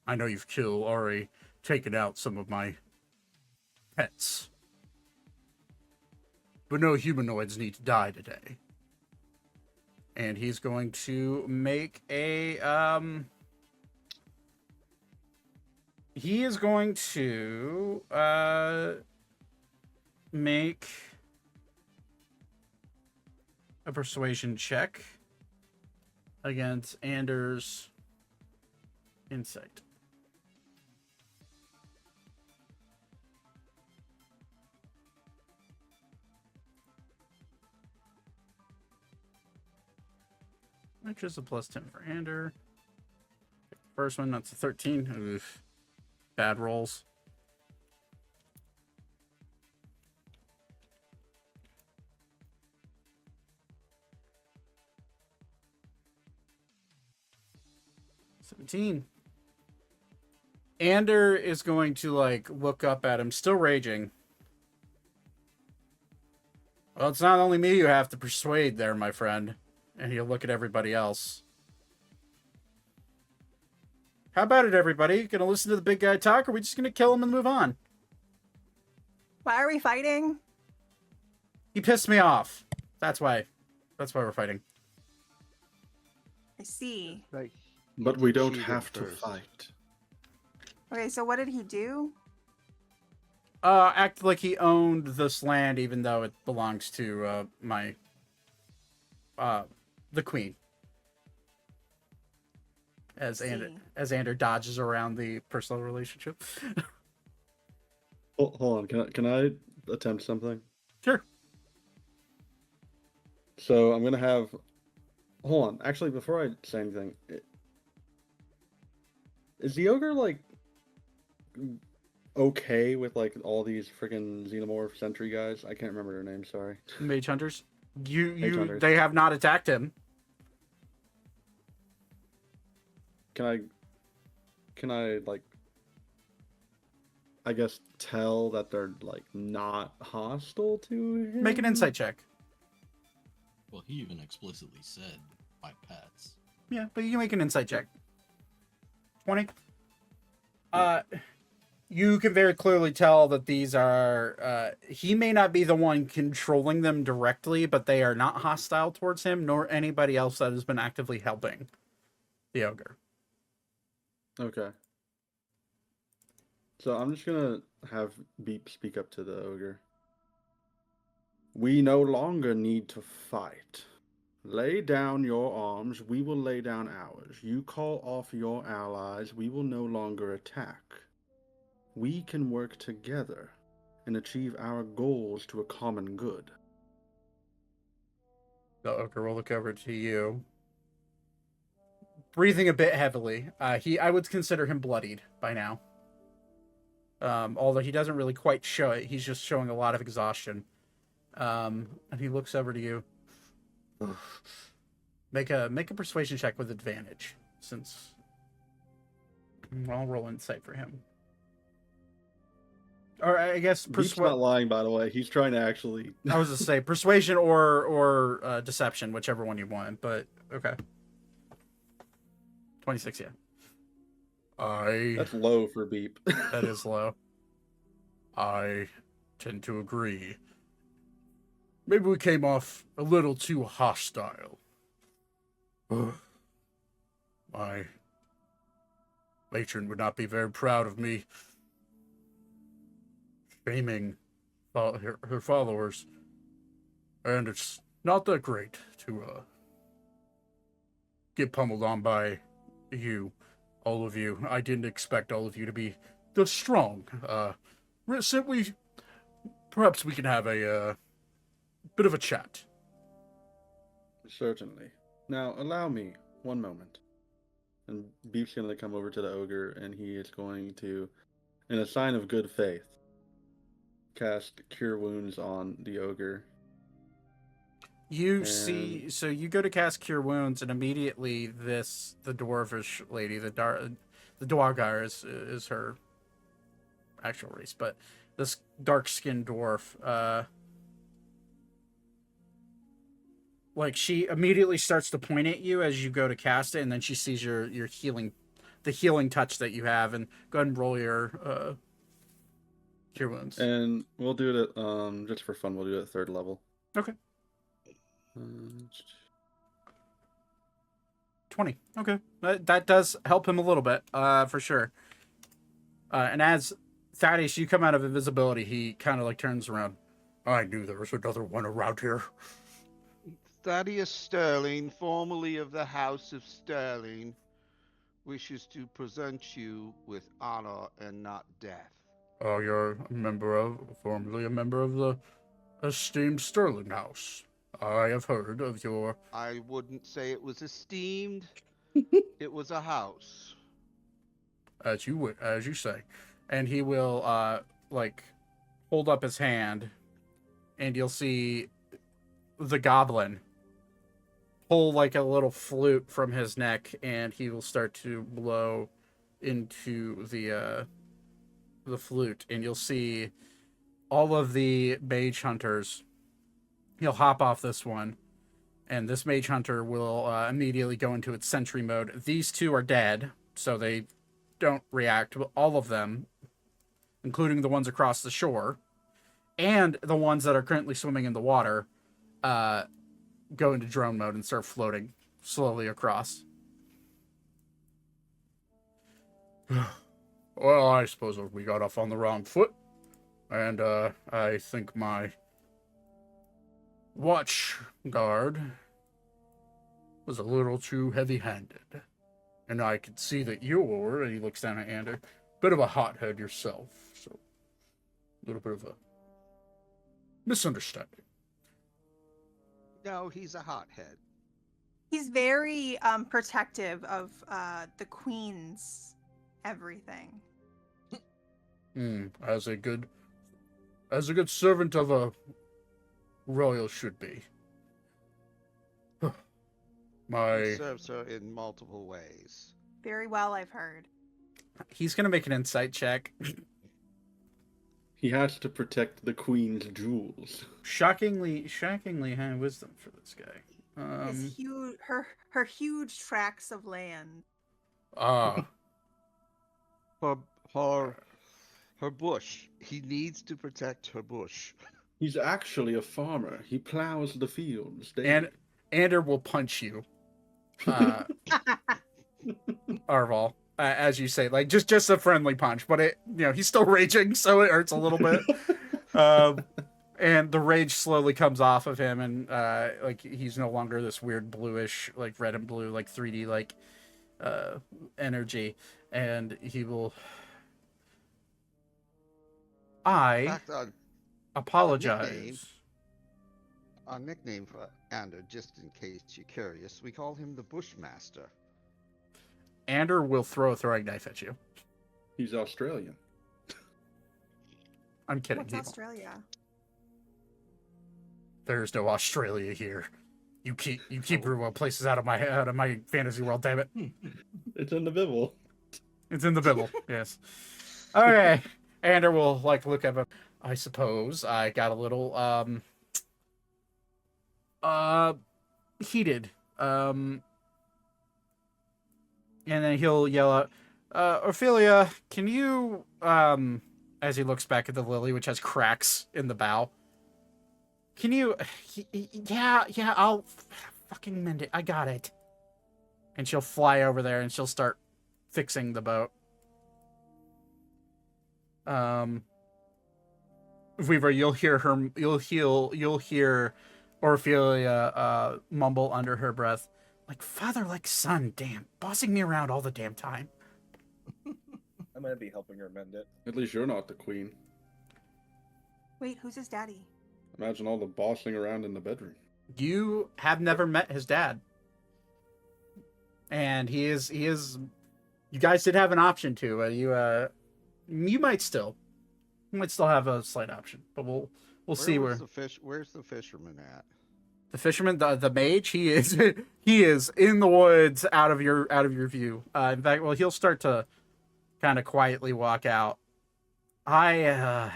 I know you've already taken out some of my pets. But no humanoids need to die today. And he's going to make a he is going to make a persuasion check against Anders' insight. Which is a +10 for Ander. First one, that's a 13. Oof. Bad rolls. Ander is going to look up at him, still raging. Well, it's not only me you have to persuade there, my friend. And he'll look at everybody else. How about it, everybody? Gonna listen to the big guy talk, or are we just gonna kill him and move on? Why are we fighting? He pissed me off. That's why we're fighting. I see. Right. But we don't Cheated have to first. fight. Okay, so what did he do? Act like he owned this land, even though it belongs to the queen. As Ander dodges around the personal relationship. Hold on, can I attempt something? Sure. So I'm gonna have. Hold on. Actually, before I say anything, is the ogre okay with all these freaking xenomorph sentry guys? I can't remember their names. Sorry. Mage hunters. Mage hunters. They have not attacked him. Can I I guess tell that they're not hostile to him? Make an insight check. Well, he even explicitly said my pets. Yeah, but you can make an insight check. 20. You can very clearly tell that these are. He may not be the one controlling them directly, but they are not hostile towards him, nor anybody else that has been actively helping the ogre. Okay. So I'm just gonna have Beep speak up to the ogre. We no longer need to fight. Lay down your arms, we will lay down ours. You call off your allies, we will no longer attack. We can work together and achieve our goals to a common good. The ogre will look over to you, breathing a bit heavily. I would consider him bloodied by now. Although he doesn't really quite show it, he's just showing a lot of exhaustion. And he looks over to you. Make a persuasion check with advantage, since I'll roll insight for him. Or I guess Beep's not lying, by the way. He's trying to actually. I was to say persuasion or deception, whichever one you want. But okay, 26. Yeah. That's low for Beep. That is low. I tend to agree. Maybe we came off a little too hostile. My matron would not be very proud of me shaming her followers, and it's not that great to get pummeled on by you, all of you. I didn't expect all of you to be this strong. Perhaps we can have a bit of a chat. Certainly. Now, allow me one moment. And Beep's going to come over to the ogre, and he is going to, in a sign of good faith, cast Cure Wounds on the ogre. You see, so you go to cast Cure Wounds, and immediately the dwarvish lady, the Dwargar is her actual race, but this dark-skinned dwarf, like, she immediately starts to point at you as you go to cast it, and then she sees your healing, the healing touch that you have, and go ahead and roll your Cure Wounds. And we'll do it at, just for fun, we'll do it at 3rd level. Okay. 20. Okay. That does help him a little bit, for sure. And as Thaddeus, you come out of invisibility, he kind of like turns around. I knew there was another one around here. Thaddeus Sterling, formerly of the House of Sterling, wishes to present you with honor and not death. Oh, you're formerly a member of the esteemed Sterling House. I have heard of your... I wouldn't say it was esteemed. It was a house. As you say. And he will, hold up his hand, and you'll see the goblin pull, like, a little flute from his neck, and he will start to blow into the flute, and you'll see all of the mage hunters. He'll hop off this one, and this mage hunter will immediately go into its sentry mode. These two are dead, so they don't react. All of them, including the ones across the shore, and the ones that are currently swimming in the water, go into drone mode and start floating slowly across. Well, I suppose we got off on the wrong foot, and I think my watch guard was a little too heavy-handed. And I could see that you're, and he looks down at Ander, bit of a hothead yourself, so a little bit of a misunderstanding. No, he's a hothead. He's very protective of the queen's everything. As a good servant of a royal should be. He serves her in multiple ways. Very well, I've heard. He's gonna make an insight check. He has to protect the queen's jewels. Shockingly high wisdom for this guy. His her huge tracts of land. Her Her bush. He needs to protect her bush. He's actually a farmer. He plows the fields. And Ander will punch you, Arval, as you say, like just a friendly punch, but he's still raging, so it hurts a little bit. And the rage slowly comes off of him, and like he's no longer this weird bluish, like red and blue, like 3D like energy, and he will. In I fact, apologize. our nickname for Ander, just in case you're curious, we call him the Bushmaster. Ander will throw a throwing knife at you. He's Australian. I'm kidding. What's People. Australia? There's no Australia here. You keep your places out of my fantasy world. Damn it! It's in the Bible. It's in the Bible. Yes. Okay. Ander will like look at him. I suppose I got a little heated. And then he'll yell out, Ophelia, can you as he looks back at the lily, which has cracks in the bow. Can you yeah, I'll fucking mend it. I got it. And she'll fly over there and she'll start fixing the boat. Weaver, you'll hear Orphelia mumble under her breath, like father, like son, damn, bossing me around all the damn time. I'm gonna be helping her mend it. At least you're not the queen. Wait, who's his daddy? Imagine all the bossing around in the bedroom. You have never met his dad. And he is you guys did have an option to. You might still have a slight option, but we'll see where Where's the fisherman at? the fisherman, the mage, he is in the woods out of your view. In fact, well, he'll start to kind of quietly walk out. I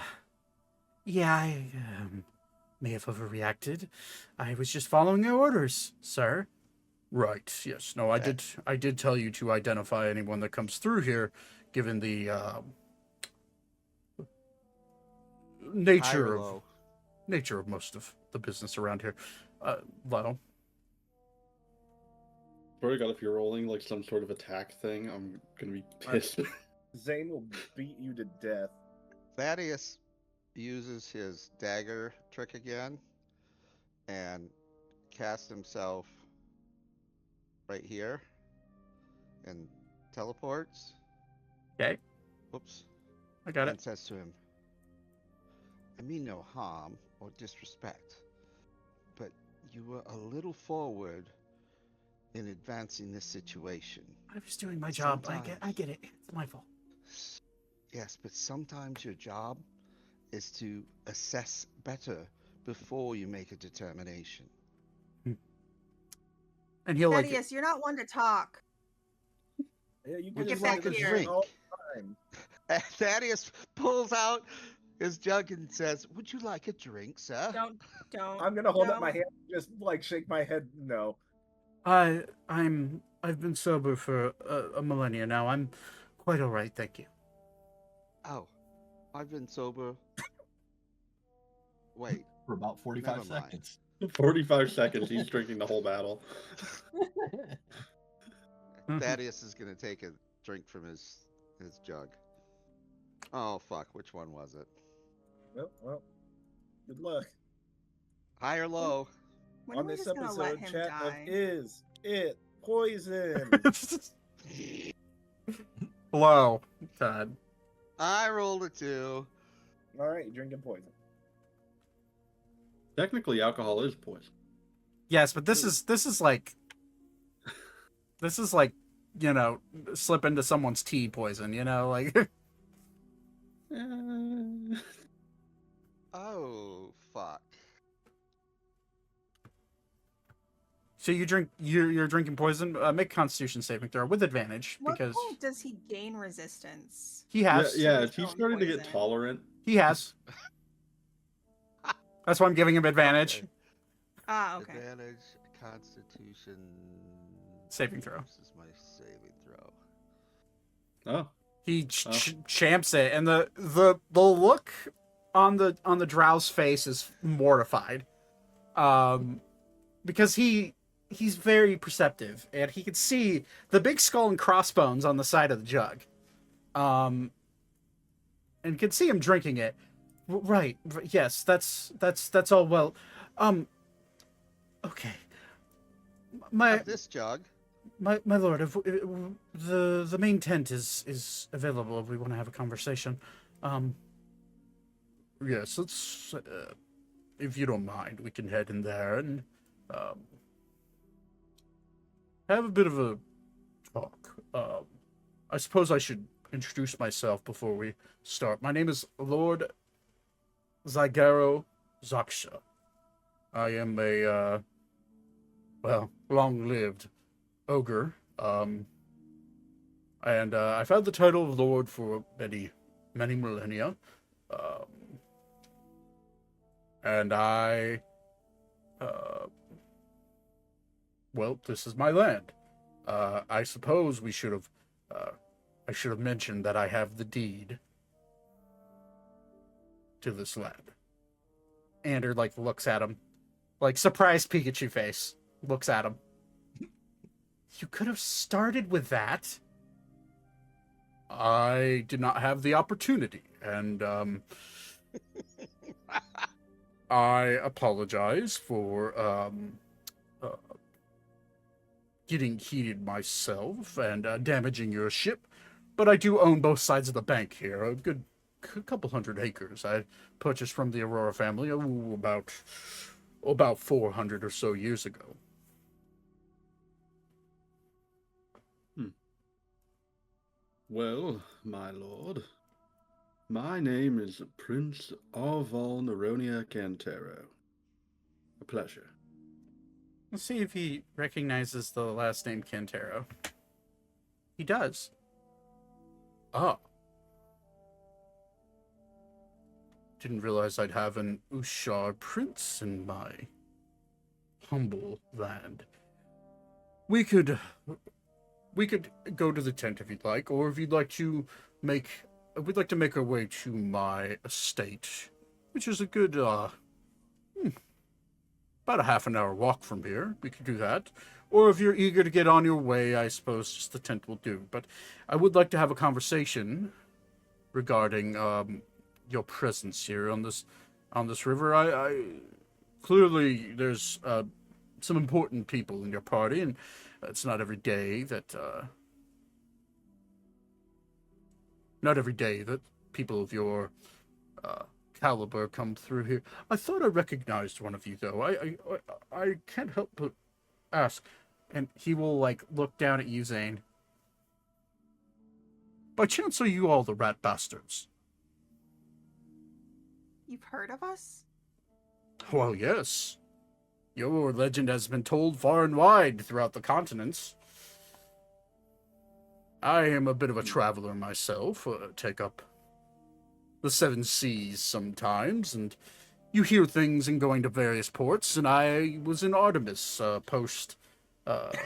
may have overreacted. I was just following your orders, sir. Right. Yes. No, I did tell you to identify anyone that comes through here, given the nature of most of the business around here. Low. Swear to God, if you're rolling like some sort of attack thing, I'm gonna be pissed. Zane will beat you to death. Thaddeus uses his dagger trick again and casts himself right here and teleports. Okay. Whoops. I got And it. says to him, I mean no harm or disrespect, but you were a little forward in advancing this situation. I was doing my job. I Sometimes. get it. It's my fault. Yes, but sometimes your job is to assess better before you make a determination. And he'll like Thaddeus, you're not one to talk. Yeah, you We'll can get just back like a here. drink all the time. And Thaddeus pulls out his jug and says, would you like a drink, sir? Don't. I'm gonna hold no. up my hand and just like shake my head no. I've been sober for a millennia now. I'm quite all right, thank you. Oh, I've been sober. Wait, For about 45 Never mind. seconds. 45 seconds, he's drinking the whole battle. Thaddeus is gonna take a drink from his jug. Oh fuck, which one was it? Well, good luck. High or low? When On are we this just gonna let episode, him chat of die? Is It Poison? Hello, Todd. I rolled a 2. Alright, you're drinking poison. Technically, alcohol is poison. Yes, but this is like slip into someone's tea poison. Like Oh fuck. so you're drinking poison. Make a Constitution saving throw with advantage What because point does he gain resistance? he has. Yeah, his he's own starting to get poison. tolerant. He has. That's why I'm giving him advantage. Okay. Ah, okay. Advantage, Constitution Saving throw. This is my saving throw. Oh, He champs it, and the look on the drow's face is mortified, because he's very perceptive, and he can see the big skull and crossbones on the side of the jug, and can see him drinking it. Right. Yes, that's all well. Okay. Have this jug. My lord, if the main tent is available if we want to have a conversation. Yes, let's. If you don't mind, we can head in there and have a bit of a talk. I suppose I should introduce myself before we start. My name is Lord Zygaro Zaksha. I am a long-lived ogre, and I've had the title of Lord for many millennia, and this is my land. I suppose I should have mentioned that I have the deed to this land. Ander, looks at him, surprised Pikachu face, looks at him. You could have started with that. I did not have the opportunity, and I apologize for getting heated myself and damaging your ship, but I do own both sides of the bank here, a good couple hundred acres. I purchased from the Aurora family about 400 or so years ago. Well, my lord, my name is Prince Arval Neronia Cantero. A pleasure. Let's see if he recognizes the last name Cantero. He does. Oh. Didn't realize I'd have an Ushar prince in my humble land. We could go to the tent if you'd like, or if you'd like to we'd like to make our way to my estate, which is a good, about a half an hour walk from here. We could do that. Or if you're eager to get on your way, I suppose just the tent will do. But I would like to have a conversation regarding, your presence here on this river. I clearly there's, some important people in your party, and it's not every day that people of your caliber come through here. I thought I recognized one of you, though. I can't help but ask, and he will look down at you, Zane. By chance, are you all the rat bastards? You've heard of us? Well, yes. Your legend has been told far and wide throughout the continents. I am a bit of a traveler myself, take up the seven seas sometimes, and you hear things in going to various ports, and I was in Artemis, post the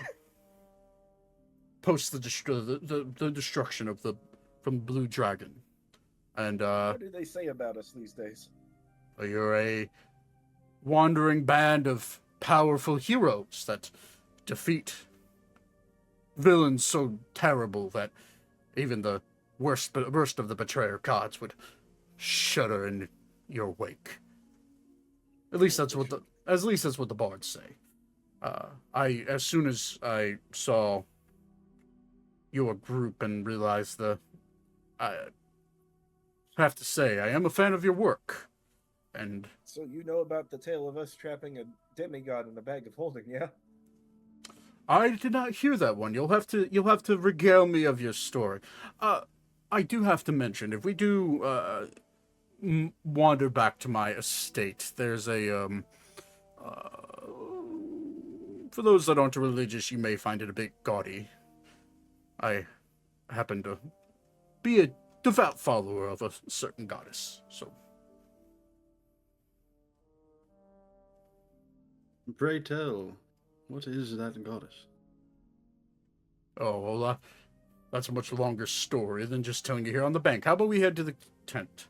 destruction from Blue Dragon. And, What do they say about us these days? You're a wandering band of powerful heroes that defeat villains so terrible that even the worst of the betrayer gods would shudder in your wake. At least that's what the bards say. As soon as I saw your group and realized I have to say I am a fan of your work. And so you know about the tale of us trapping a demigod in a bag of holding, yeah? I did not hear that one. You'll have to regale me of your story. I do have to mention, if we do wander back to my estate, there's a for those that aren't religious, you may find it a bit gaudy. I happen to be a devout follower of a certain goddess, so. Pray tell, what is that goddess? Oh, well, That's a much longer story than just telling you here on the bank. How about we head to the tent?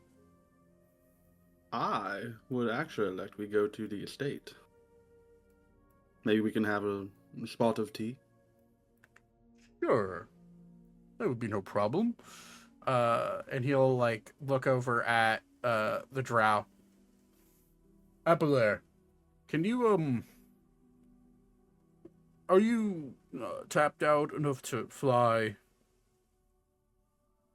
I would actually like we go to the estate. Maybe we can have a spot of tea. Sure. That would be no problem. And he'll, like, look over at, the drow. Ammriel, can you, are you tapped out enough to fly?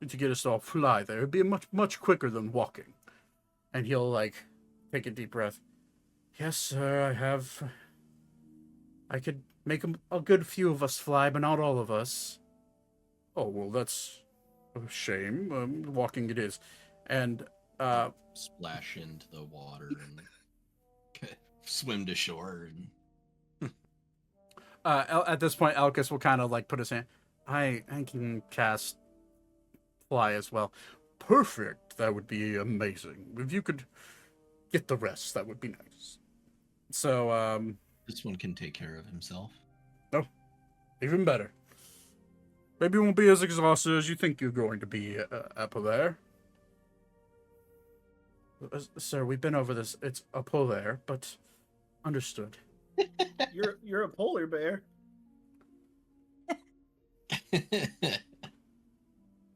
To get us to all fly there? It'd be much quicker than walking. And he'll, like, take a deep breath. Yes, sir, I have. I could make a good few of us fly, but not all of us. Oh, well, that's a shame. Walking it is. And, Splash into the water and swim to shore. And at this point, Elkis will kind of, like, put his hand. I can cast fly as well. Perfect. That would be amazing. If you could get the rest, that would be nice. So, this one can take care of himself. Oh, even better. Maybe you won't be as exhausted as you think you're going to be, Ammriel. Sir, we've been over this. It's a Ammriel, but understood. You're a polar bear.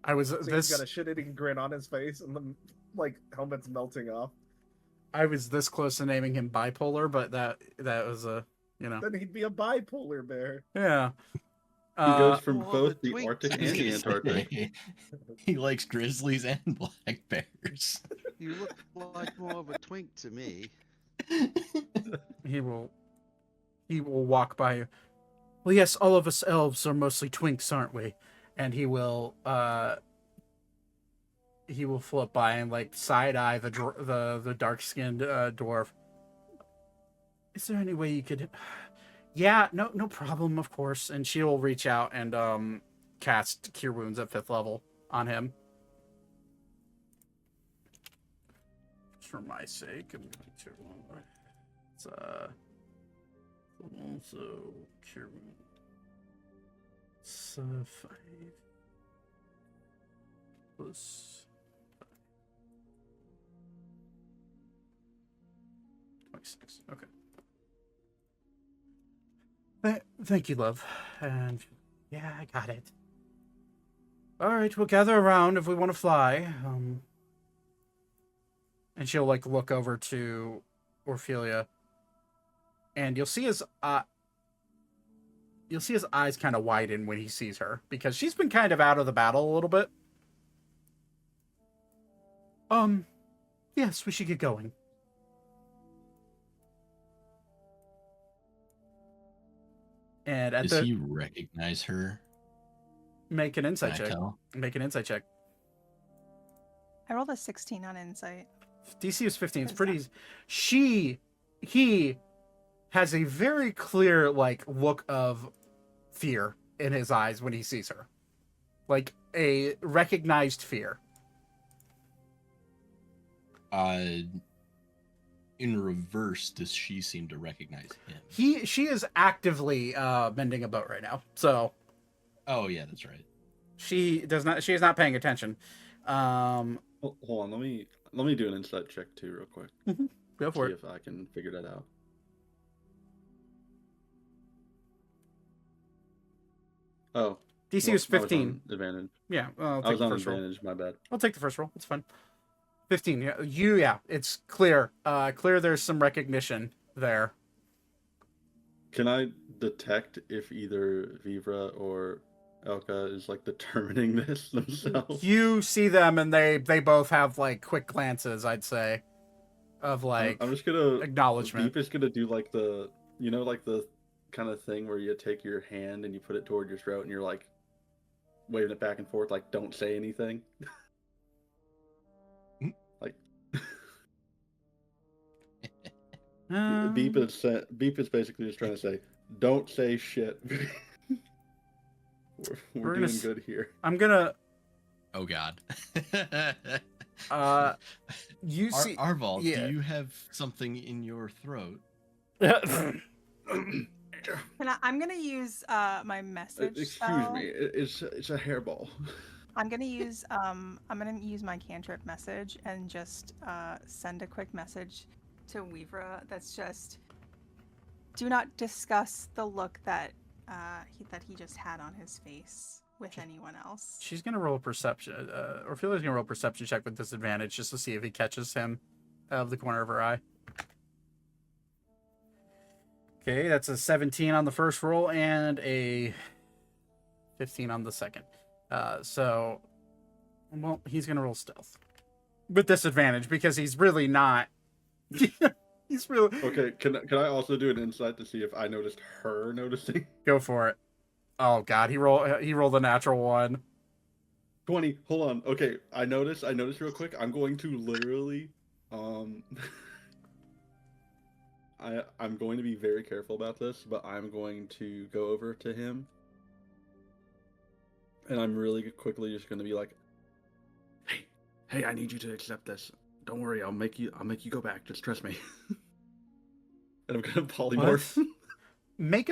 I was So this. he's got a shit-eating grin on his face, and the like helmet's melting off. I was this close to naming him bipolar, but that was a Then he'd be a bipolar bear. yeah. He goes from Well, both the the twink Arctic and is- the Antarctic. He likes grizzlies and black bears. You look like more of a twink to me. He will walk by you. Well, yes, all of us elves are mostly twinks, aren't we? And he will flip by and, like, side eye the dark skinned dwarf. Is there any way you could? Yeah, no problem, of course. And she'll reach out and cast Cure Wounds at 5th level on him. Just for my sake, I'm going to. It's also Cure Wounds. So 5 plus 26. Okay. Thank you, love. And yeah, I got it. All right, we'll gather around if we want to fly. And she'll, like, look over to Ophelia, and you'll see his eyes kind of widen when he sees her, because she's been kind of out of the battle a little bit. Yes, we should get going. And Does he recognize her? Make an insight check. Raquel? Make an insight check. I rolled a 16 on insight. DC is 15. It's Is pretty. He has a very clear, like, look of fear in his eyes when he sees her, like a recognized fear. In reverse, does she seem to recognize him? She is actively mending a boat right now, so. Oh yeah, that's right. She does not. She is not paying attention. Hold on, let me do an insight check too, real quick. Go for See it. if I can figure that out. Oh, DC well, is I was 15. on advantage. Yeah, I'll I take was the on first roll. advantage. My bad. I'll take the first roll. It's fine. 15. Yeah, yeah. It's clear. Clear. There's some recognition there. Can I detect if either Vivra or Elka is like determining this themselves? You see them, and they both have, like, quick glances, I'd say, of, like, I'm just gonna acknowledgement. Veep is gonna do like the like the kind of thing where you take your hand and you put it toward your throat and you're like waving it back and forth, like don't say anything. Like Beep is basically just trying to say, don't say shit. we're doing good here. I'm gonna. Oh God. You see, Arval, yeah. do you have something in your throat? I'm gonna use my message Excuse spell. me. It's a hairball. I'm gonna use my cantrip message and just send a quick message to Weavra that's just, do not discuss the look that he just had on his face with anyone else. She's gonna roll a perception, or Ophelia's gonna roll a perception check with disadvantage just to see if he catches him out of the corner of her eye. Okay, that's a 17 on the first roll and a 15 on the second. So, well, he's gonna roll stealth with disadvantage because he's really not. He's really Okay, can I also do an insight to see if I noticed her noticing? Go for it. Oh God, he rolled a natural one. 20. Hold on. Okay, I noticed real quick. I'm going to literally, I'm going to be very careful about this, but I'm going to go over to him, and I'm really quickly just going to be like, "Hey, I need you to accept this. Don't worry, I'll make you go back. Just trust me." And I'm gonna polymorph. Make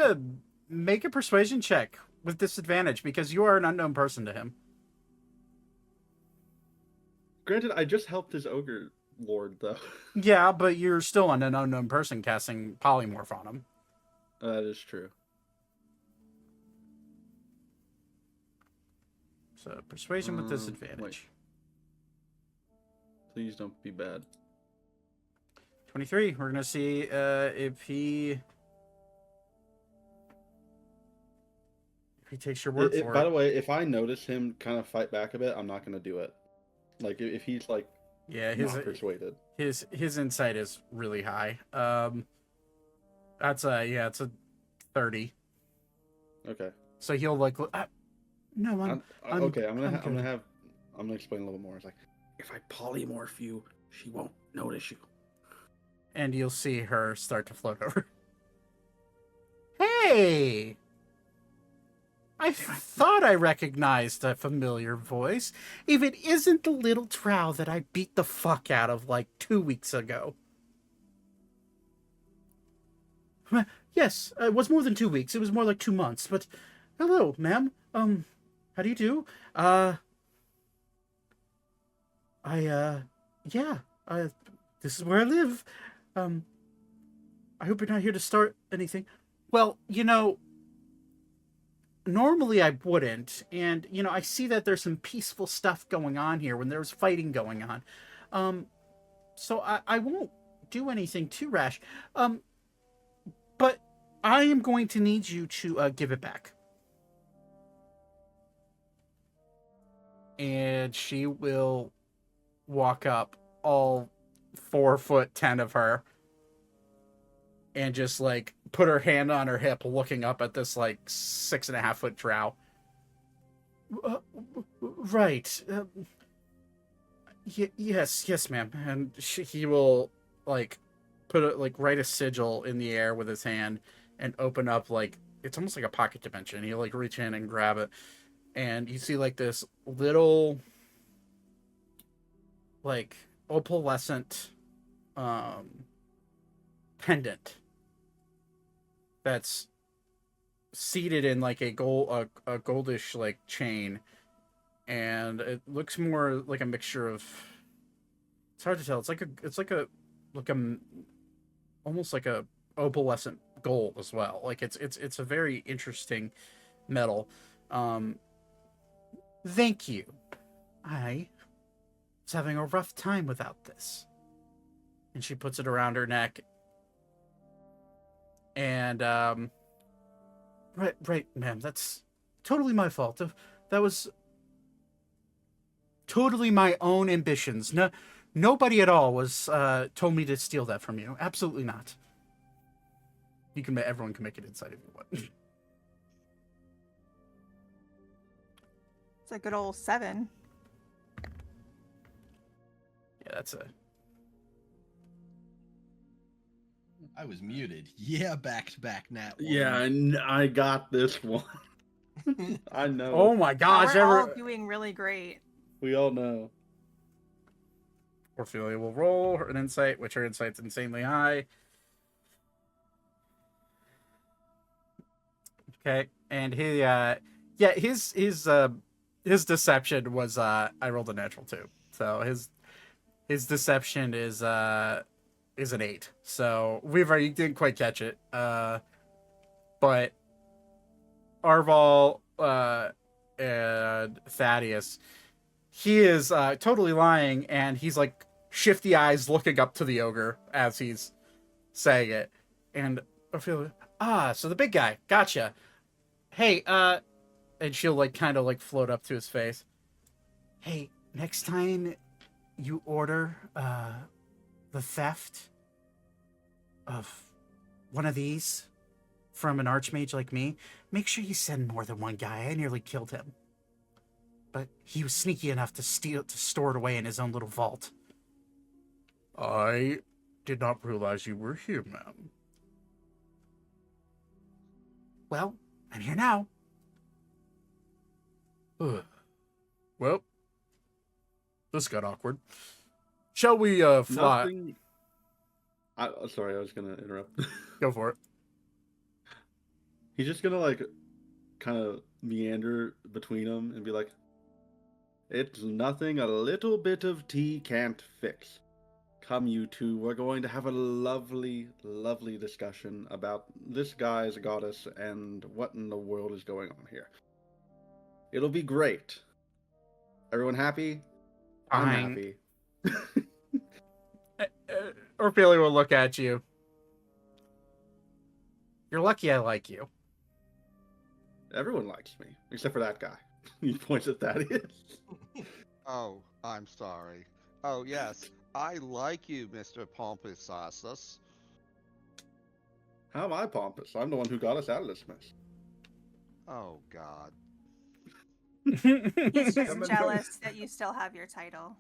a persuasion check with disadvantage because you are an unknown person to him. Granted, I just helped his ogre lord though. Yeah, but you're still an unknown person casting polymorph on him. That is true. So persuasion with disadvantage. Wait. Please don't be bad. 23. We're gonna see if he takes your word for it. By the way, if I notice him kind of fight back a bit, I'm not gonna do it. Like if he's like, yeah, not persuaded. His insight is really high. It's a 30. Okay. So he'll like, no, I'm gonna explain a little more. It's like, if I polymorph you, she won't notice you. And you'll see her start to float over. Hey! I thought I recognized a familiar voice. If it isn't the little drow that I beat the fuck out of like 2 weeks ago. Yes, it was more than 2 weeks. It was more like 2 months. But hello, ma'am. How do you do? This is where I live. I hope you're not here to start anything. Well, normally I wouldn't, and I see that there's some peaceful stuff going on here when there's fighting going on. So I won't do anything too rash. But I am going to need you to give it back. And she will walk up, all 4'10" of her, and just like put her hand on her hip, looking up at this like 6.5 foot drow. Right. Yes, ma'am. And he will like write a sigil in the air with his hand and open up like, it's almost like a pocket dimension. He'll like reach in and grab it, and you see like this little like opalescent pendant that's seated in like a goldish like chain, and it looks more like a mixture of, it's hard to tell, it's like a almost like a opalescent gold as well. Like it's a very interesting metal. Thank you. I was having a rough time without this. And she puts it around her neck. And right, ma'am, that's totally my fault. That was totally my own ambitions. No, nobody at all was told me to steal that from you. Absolutely not. Everyone can make it inside if you want. It's a good old 7. Yeah, that's a. I was muted. Yeah, back to back nat one. Yeah, I got this one. I know. Oh my gosh! We're all doing really great. We all know. Ophelia will roll an insight, which her insight's insanely high. Okay, and his deception was I rolled a natural 2, so his deception is an 8. So Weaver, you didn't quite catch it, but Arval and Thaddeus, he is totally lying, and he's like shifty eyes looking up to the ogre as he's saying it, and Ophelia, so the big guy, gotcha. Hey, and she'll like kind of like float up to his face. Hey, next time you order the theft of one of these from an archmage like me, make sure you send more than one guy. I nearly killed him, but he was sneaky enough to store it away in his own little vault. I did not realize you were here, ma'am. Well, I'm here now. Well, this got awkward. Shall we fly? Nothing... sorry, I was gonna interrupt. Go for it. He's just gonna like kind of meander between them and be like, "It's nothing a little bit of tea can't fix. Come, you two, we're going to have a lovely, lovely discussion about this guy's goddess and what in the world is going on here. It'll be great. Everyone happy? I'm happy." Orphelia will look at you. You're lucky I like you. Everyone likes me, except for that guy. He points at Thaddeus. Oh, I'm sorry. Oh, yes. I like you, Mr. Pompous Sauceless. How am I pompous? I'm the one who got us out of this mess. Oh, God. He's just Coming jealous that you still have your title.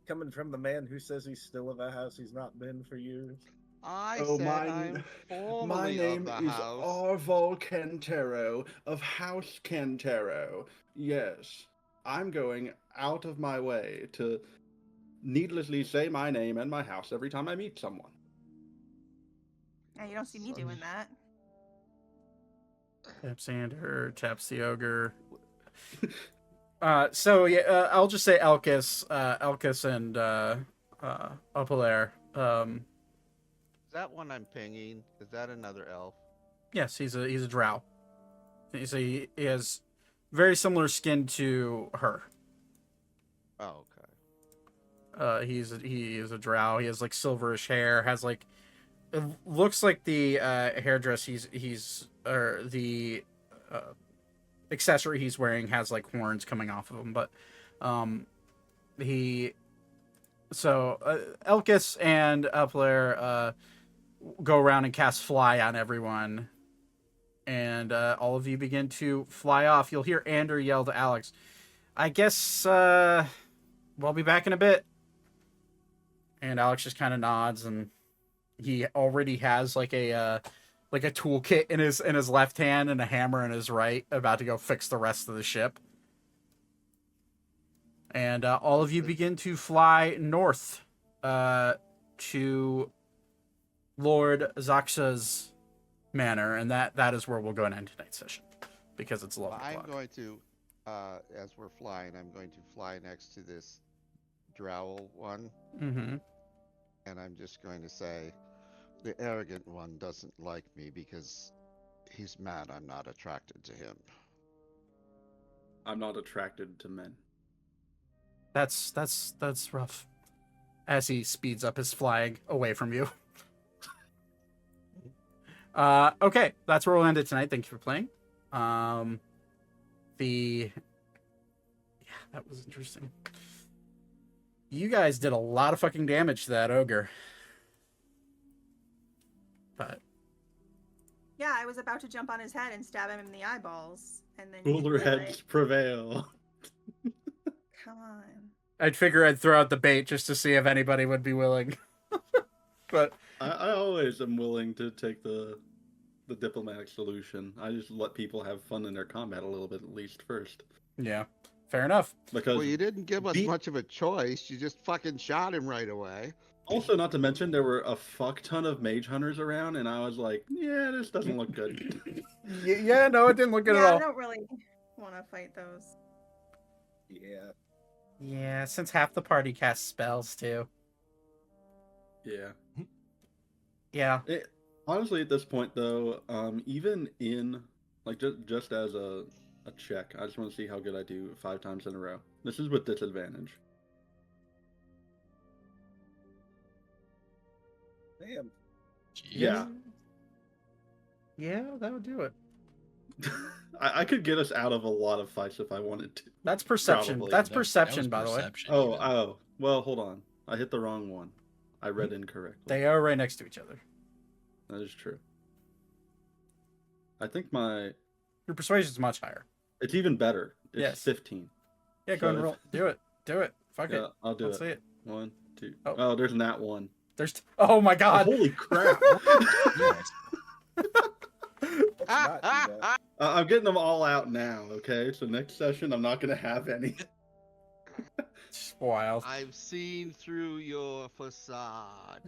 Coming from the man who says he's still of a house he's not been for years. I Oh, said my I'm formerly My name of the is house. Arval Kentero of House Kentero. Yes, I'm going out of my way to needlessly say my name and my house every time I meet someone. Yeah, you don't see me doing that. Taps Sander, taps the ogre. I'll just say Elkis and Opalair. Is that one I'm pinging? Is that another elf? Yes, he's a drow. He has very similar skin to her. Oh, okay. He is a drow. He has like silverish hair. Has like, it looks like the hairdress the accessory he's wearing has like horns coming off of him. But Elkis and Upler go around and cast fly on everyone, and all of you begin to fly off. You'll hear Ander yell to Alex, "I guess we'll be back in a bit." And Alex just kind of nods, and he already has like a toolkit in his left hand and a hammer in his right, about to go fix the rest of the ship. And all of you begin to fly north to Lord Zaxa's manor, and that is where we'll go and end tonight's session, because it's 11 o'clock. I'm going to, as we're flying, I'm going to fly next to this drow one. Mm-hmm. And I'm just going to say, the arrogant one doesn't like me because he's mad I'm not attracted to him. I'm not attracted to men. That's rough. As he speeds up his flying away from you. Okay, that's where we'll end it tonight. Thank you for playing. That was interesting. You guys did a lot of fucking damage to that ogre. But Yeah, I was about to jump on his head and stab him in the eyeballs, and then Cooler heads prevail. Come on. I'd figure I'd throw out the bait just to see if anybody would be willing. But I always am willing to take the diplomatic solution. I just let people have fun in their combat a little bit at least first. yeah, fair enough. Because Well, you didn't give us much of a choice. You just fucking shot him right away. Also, not to mention, there were a fuck ton of mage hunters around, and I was like, yeah, this doesn't look good. Yeah, no, it didn't look good Yeah, at I all. don't really want to fight those. Yeah. Yeah, since half the party casts spells too. Yeah. Yeah. Honestly, at this point, though, even in, like, just as a check, I just want to see how good I do 5 times in a row. This is with disadvantage. Damn. Yeah. Yeah, that would do it. I could get us out of a lot of fights if I wanted to. That's perception. Probably. That's That perception, was by the way. perception Oh, even. well, hold on. I hit the wrong one. I read incorrectly. They are right next to each other. That is true. I think my... Your persuasion's much higher. It's even better. It's Yes. 15. Yeah, go So and if- roll. Do it. Do it. Fuck Yeah, it. I'll do Let's it. see it. 1, 2. Oh. Oh, there's that one. Oh my god. Holy crap. Yes. Let's not do that. I'm getting them all out now, okay? So next session, I'm not going to have any. It's wild. I've seen through your facade.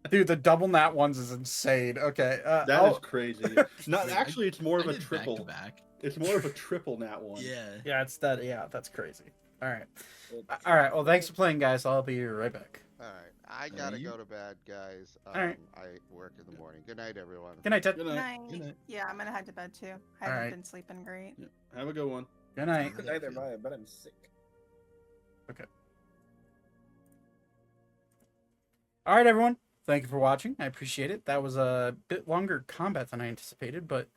Dude, the double nat ones is insane. Okay. That is crazy. Not Wait, actually, it's more of I a did triple. back-to-back. It's more of a triple nat one. Yeah. Yeah, it's that. Yeah, that's crazy. All right. It's- All right. Well, thanks for playing, guys. I'll be right back. All right, I gotta you- go to bed, guys. right. I work in the morning. Good night, everyone. Good night, Ted. Good Good night. night. Good night. Yeah, I'm gonna head to bed too. I All haven't right. been sleeping great. Yeah. Have a good one. Good night. Neither am I, but I'm sick. All right, everyone. Thank you for watching. I appreciate it. That was a bit longer combat than I anticipated, but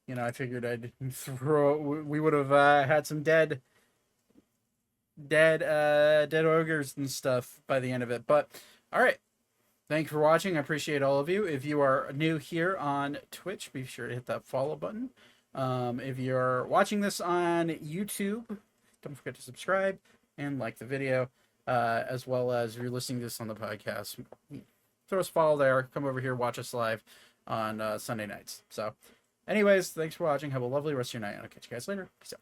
you know, I figured I'd throw. We would have had some dead ogres and stuff by the end of it. But all right. Thank you for watching. I appreciate all of you. If you are new here on Twitch, be sure to hit that follow button. If you're watching this on YouTube, don't forget to subscribe and like the video, as well as if you're listening to this on the podcast, throw us a follow there. Come over here, watch us live on Sunday nights. So anyways, thanks for watching. Have a lovely rest of your night, and I'll catch you guys later. Peace out.